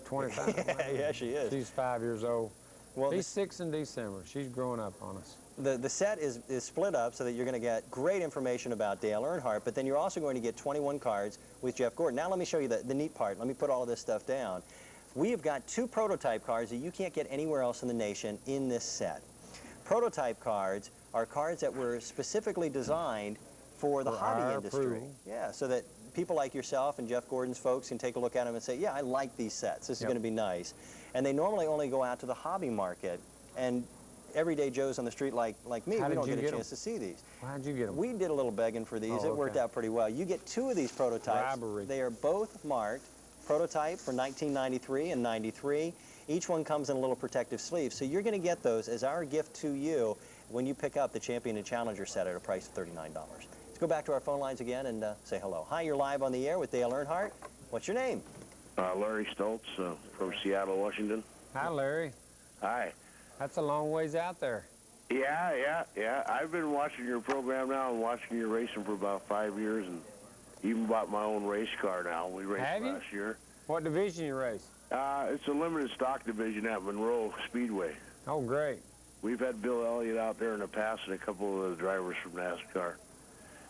25. Yeah, she is. She's 5 years old. Well, he's 6 in December. She's growing up on us. The set is split up so that you're going to get great information about Dale Earnhardt, but then you're also going to get 21 cards with Jeff Gordon. Now let me show you the neat part. Let me put all of this stuff down. We have got 2 prototype cards that you can't get anywhere else in the nation in this set. Prototype cards are cards that were specifically designed for the hobby industry. Yeah, so that people like yourself and Jeff Gordon's folks can take a look at them and say, yeah, I like these sets. This is going to be nice. And they normally only go out to the hobby market, and everyday Joes on the street like me, we don't get a chance to see these. How'd you get them? We did a little begging for these. It worked out pretty well. You get 2 of these prototypes. Bribery. They are both marked prototype for 1993 and 93. Each one comes in a little protective sleeve. So you're going to get those as our gift to you when you pick up the Champion and Challenger set at a price of $39. Let's go back to our phone lines again and say hello. Hi, you're live on the air with Dale Earnhardt. What's your name? Larry Stoltz from Seattle, Washington. Hi, Larry. Hi. That's a long ways out there. Yeah. I've been watching your program now and watching you racing for about 5 years, and even bought my own race car now. We raced last year. What division you race? It's a limited stock division at Monroe Speedway. Oh, great. We've had Bill Elliott out there in the past and a couple of the drivers from NASCAR.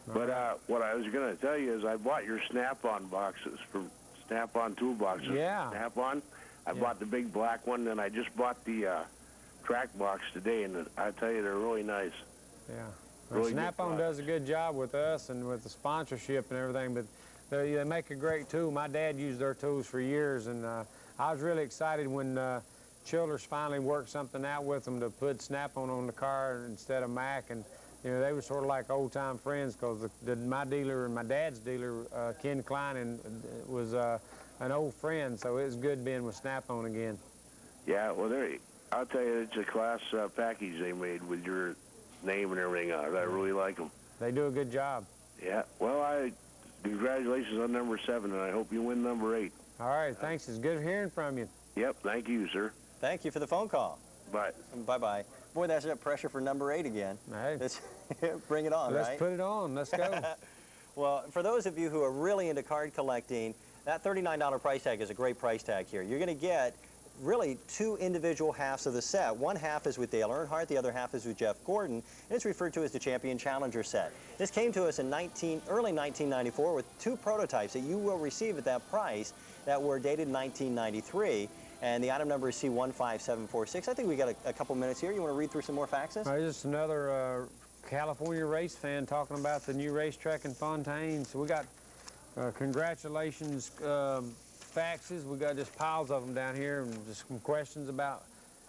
But what I was going to tell you is I bought your Snap-on boxes from Snap-on toolboxes. Yeah. Snap-on. I bought the big black one, and I just bought the track box today, and I tell you, they're really nice. Yeah. Well, Really Snap-on does a good job with us and with the sponsorship and everything, but they make a great tool. My dad used their tools for years, and I was really excited when Childers finally worked something out with them to put Snap-on the car instead of Mac, and you know, they were sort of like old-time friends because my dealer and my dad's dealer, Ken Klein, was an old friend, so it was good being with Snap-on again. Yeah, well, I'll tell you, it's a class package they made with your name and everything on it. I really like them. They do a good job. Yeah, well, congratulations on number 7, and I hope you win number 8. All right, thanks. It's good hearing from you. Yep, thank you, sir. Thank you for the phone call. Bye. Bye-bye. Boy, that's that pressure for number 8 again. Hey. Bring it on, Let's right? put it on. Let's go. Well, for those of you who are really into card collecting, that $39 price tag is a great price tag here. You're going to get really 2 individual halves of the set. One half is with Dale Earnhardt, the other half is with Jeff Gordon, and it's referred to as the Champion Challenger set. This came to us in early 1994 with 2 prototypes that you will receive at that price that were dated in 1993, and the item number is C15746. I think we got a couple minutes here. You want to read through some more faxes? Just another California race fan talking about the new racetrack in Fontaine. So we got congratulations faxes. We got just piles of them down here, and just some questions about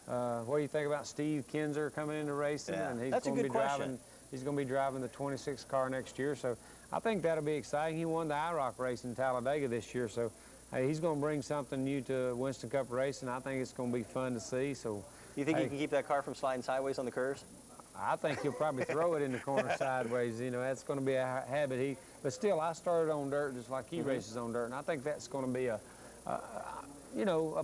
what do you think about Steve Kinzer coming into racing? Yeah, And he's that's a going to good be question. driving. He's going to be driving the 26 car next year. So I think that'll be exciting. He won the IROC race in Talladega this year, so hey, he's going to bring something new to Winston Cup racing. I think it's going to be fun to see. So You think you can keep that car from sliding sideways on the curves? I think he'll probably throw it in the corner sideways. You know, that's going to be a habit. But still, I started on dirt just like he races on dirt, and I think that's going to be a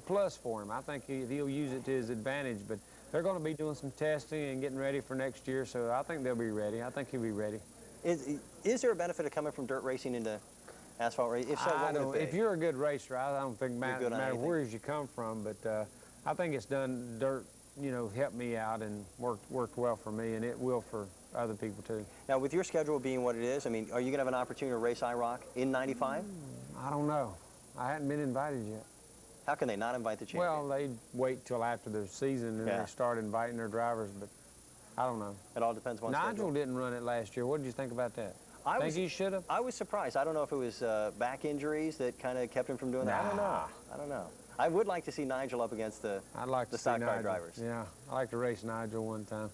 plus for him. I think he'll use it to his advantage. But they're going to be doing some testing and getting ready for next year, so I think they'll be ready. I think he'll be ready. Is there a benefit of coming from dirt racing into asphalt racing? If so, what would it be? If you're a good racer, I don't think matter where you come from, but I think it's done dirt. You know, helped me out and worked well for me, and it will for other people too. Now, with your schedule being what it is, I mean, are you going to have an opportunity to race IROC in '95? I don't know. I hadn't been invited yet. How can they not invite the champion? Well, they wait till after the season and they start inviting their drivers, but I don't know. It all depends on Nigel schedule. didn't run it last year. What did you think about that? Think he should have? I was surprised. I don't know if it was back injuries that kind of kept him from doing that. I don't know. I would like to see Nigel up against the stock car drivers. Yeah, I like to race Nigel one time.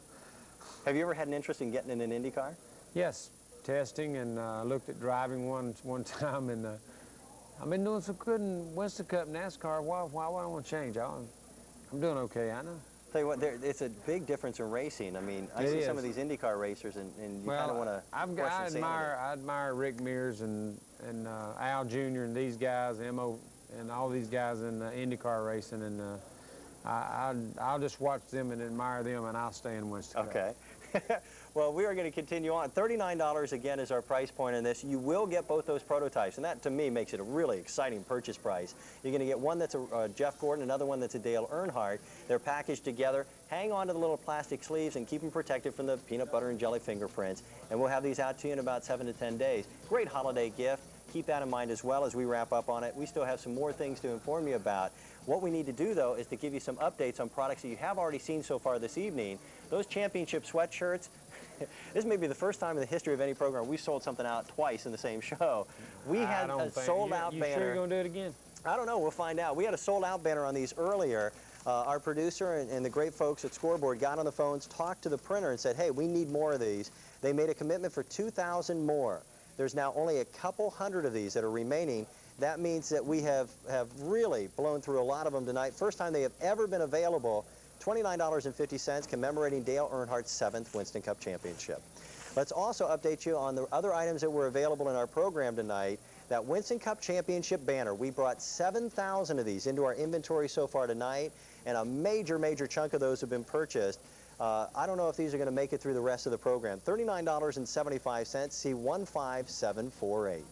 Have you ever had an interest in getting in an Indy car? Yes, testing, and looked at driving one time, and I've been doing so good in Winston Cup NASCAR. Why would I want to change? I'm doing okay, I know. Tell you what, it's a big difference in racing. I mean, I see some of these IndyCar racers, and you kind of want to I admire Rick Mears and Al Jr. and these guys, Mo, and all these guys in IndyCar racing, and I'll just watch them and admire them, and I'll stay in Winston. Okay. Well, we are going to continue on. $39 again is our price point on this. You will get both those prototypes, and that to me makes it a really exciting purchase price. You're going to get one that's a Jeff Gordon, another one that's a Dale Earnhardt. They're packaged together. Hang on to the little plastic sleeves and keep them protected from the peanut butter and jelly fingerprints. And we'll have these out to you in about 7 to 10 days. Great holiday gift. Keep that in mind as well as we wrap up on it. We still have some more things to inform you about. What we need to do, though, is to give you some updates on products that you have already seen so far this evening. Those championship sweatshirts, this may be the first time in the history of any program we've sold something out twice in the same show. We had a sold-out banner. You sure you're going to do it again? I don't know. We'll find out. We had a sold-out banner on these earlier. Our producer and the great folks at Scoreboard got on the phones, talked to the printer, and said, hey, we need more of these. They made a commitment for 2,000 more. There's now only a couple hundred of these that are remaining. That means that we have really blown through a lot of them tonight. First time they have ever been available. $29.50 commemorating Dale Earnhardt's 7th Winston Cup Championship. Let's also update you on the other items that were available in our program tonight. That Winston Cup Championship banner, we brought 7,000 of these into our inventory so far tonight, and a major chunk of those have been purchased. I don't know if these are going to make it through the rest of the program. $39.75, C15748.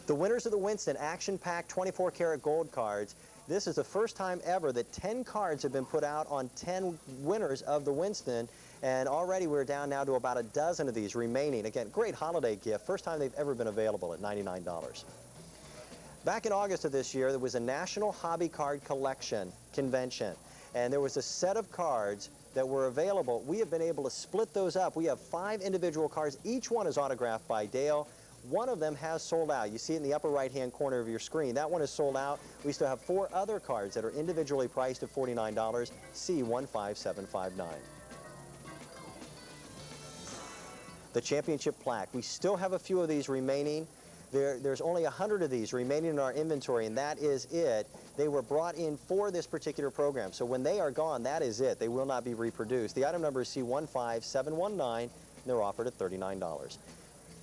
The winners of the Winston Action Pack 24 karat gold cards. This is the first time ever that 10 cards have been put out on 10 winners of the Winston, and already we're down now to about a dozen of these remaining. Again, great holiday gift. First time they've ever been available at $99. Back in August of this year, there was a National Hobby Card Collection convention, and there was a set of cards that were available. We have been able to split those up. We have 5 individual cards. Each one is autographed by Dale. One of them has sold out. You see it in the upper right-hand corner of your screen. That one is sold out. We still have 4 other cards that are individually priced at $49, C15759. The championship plaque. We still have a few of these remaining. There's only 100 of these remaining in our inventory, and that is it. They were brought in for this particular program, so when they are gone, that is it. They will not be reproduced. The item number is C15719, and they're offered at $39.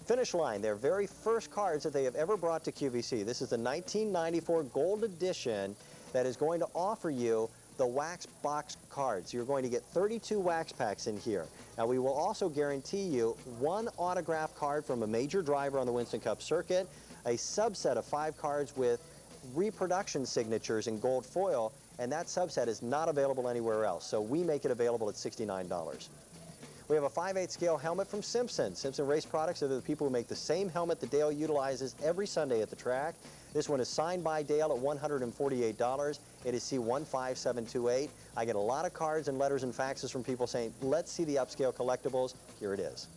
Finish line, their very first cards that they have ever brought to QVC. This is the 1994 Gold Edition that is going to offer you the wax box cards. You're going to get 32 wax packs in here. Now, we will also guarantee you 1 autograph card from a major driver on the Winston Cup circuit, a subset of 5 cards with reproduction signatures in gold foil, and that subset is not available anywhere else. So we make it available at $69. We have a 5/8 scale helmet from Simpson. Simpson Race Products are the people who make the same helmet that Dale utilizes every Sunday at the track. This one is signed by Dale at $148. It is C15728. I get a lot of cards and letters and faxes from people saying, let's see the upscale collectibles. Here it is.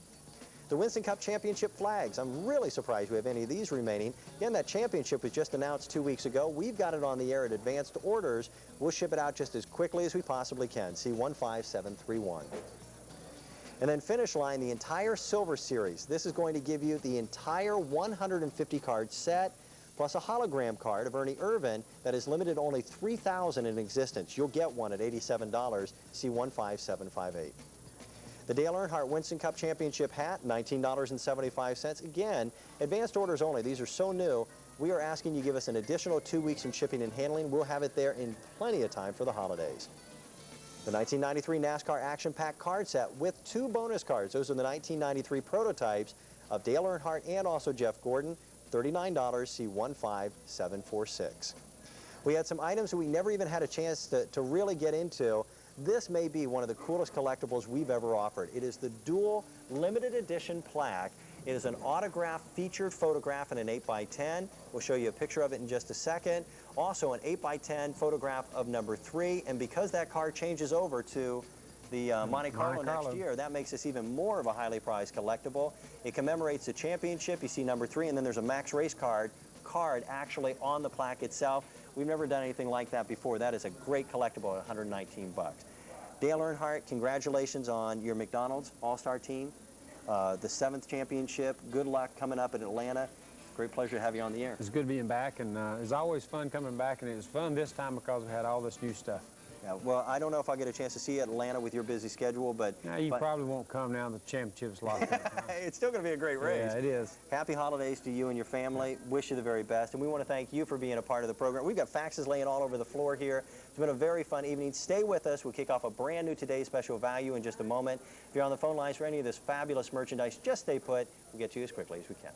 The Winston Cup Championship flags. I'm really surprised we have any of these remaining. Again, that championship was just announced 2 weeks ago. We've got it on the air at advanced orders. We'll ship it out just as quickly as we possibly can. C15731. And then Finish Line, the entire Silver Series. This is going to give you the entire 150 card set, plus a hologram card of Ernie Irvan that is limited only 3,000 in existence. You'll get one at $87, C15758. The Dale Earnhardt Winston Cup Championship hat, $19.75. Again, advanced orders only. These are so new. We are asking you to give us an additional 2 weeks in shipping and handling. We'll have it there in plenty of time for the holidays. The 1993 NASCAR Action Pack card set with 2 bonus cards. Those are the 1993 prototypes of Dale Earnhardt and also Jeff Gordon. $39, C15746. We had some items that we never even had a chance to really get into. This may be one of the coolest collectibles we've ever offered. It is the dual limited edition plaque. It is an autographed featured photograph in an 8x10. We'll show you a picture of it in just a second. Also an 8x10 photograph of number 3. And because that card changes over to the Monte Carlo next year, that makes this even more of a highly prized collectible. It commemorates the championship. You see number 3, and then there's a Max Race card actually on the plaque itself. We've never done anything like that before. That is a great collectible at $119. Dale Earnhardt, congratulations on your McDonald's All-Star team. The 7th championship. Good luck coming up in Atlanta. Great pleasure to have you on the air. It's good being back, and it's always fun coming back, and it was fun this time because we had all this new stuff. Yeah, well, I don't know if I'll get a chance to see you at Atlanta with your busy schedule, but... No, you probably won't come now. The championship's locked up. It's still going to be a great race. Yeah, it is. Happy holidays to you and your family. Wish you the very best, and we want to thank you for being a part of the program. We've got faxes laying all over the floor here. It's been a very fun evening. Stay with us. We'll kick off a brand new Today's Special Value in just a moment. If you're on the phone lines for any of this fabulous merchandise, just stay put. We'll get to you as quickly as we can.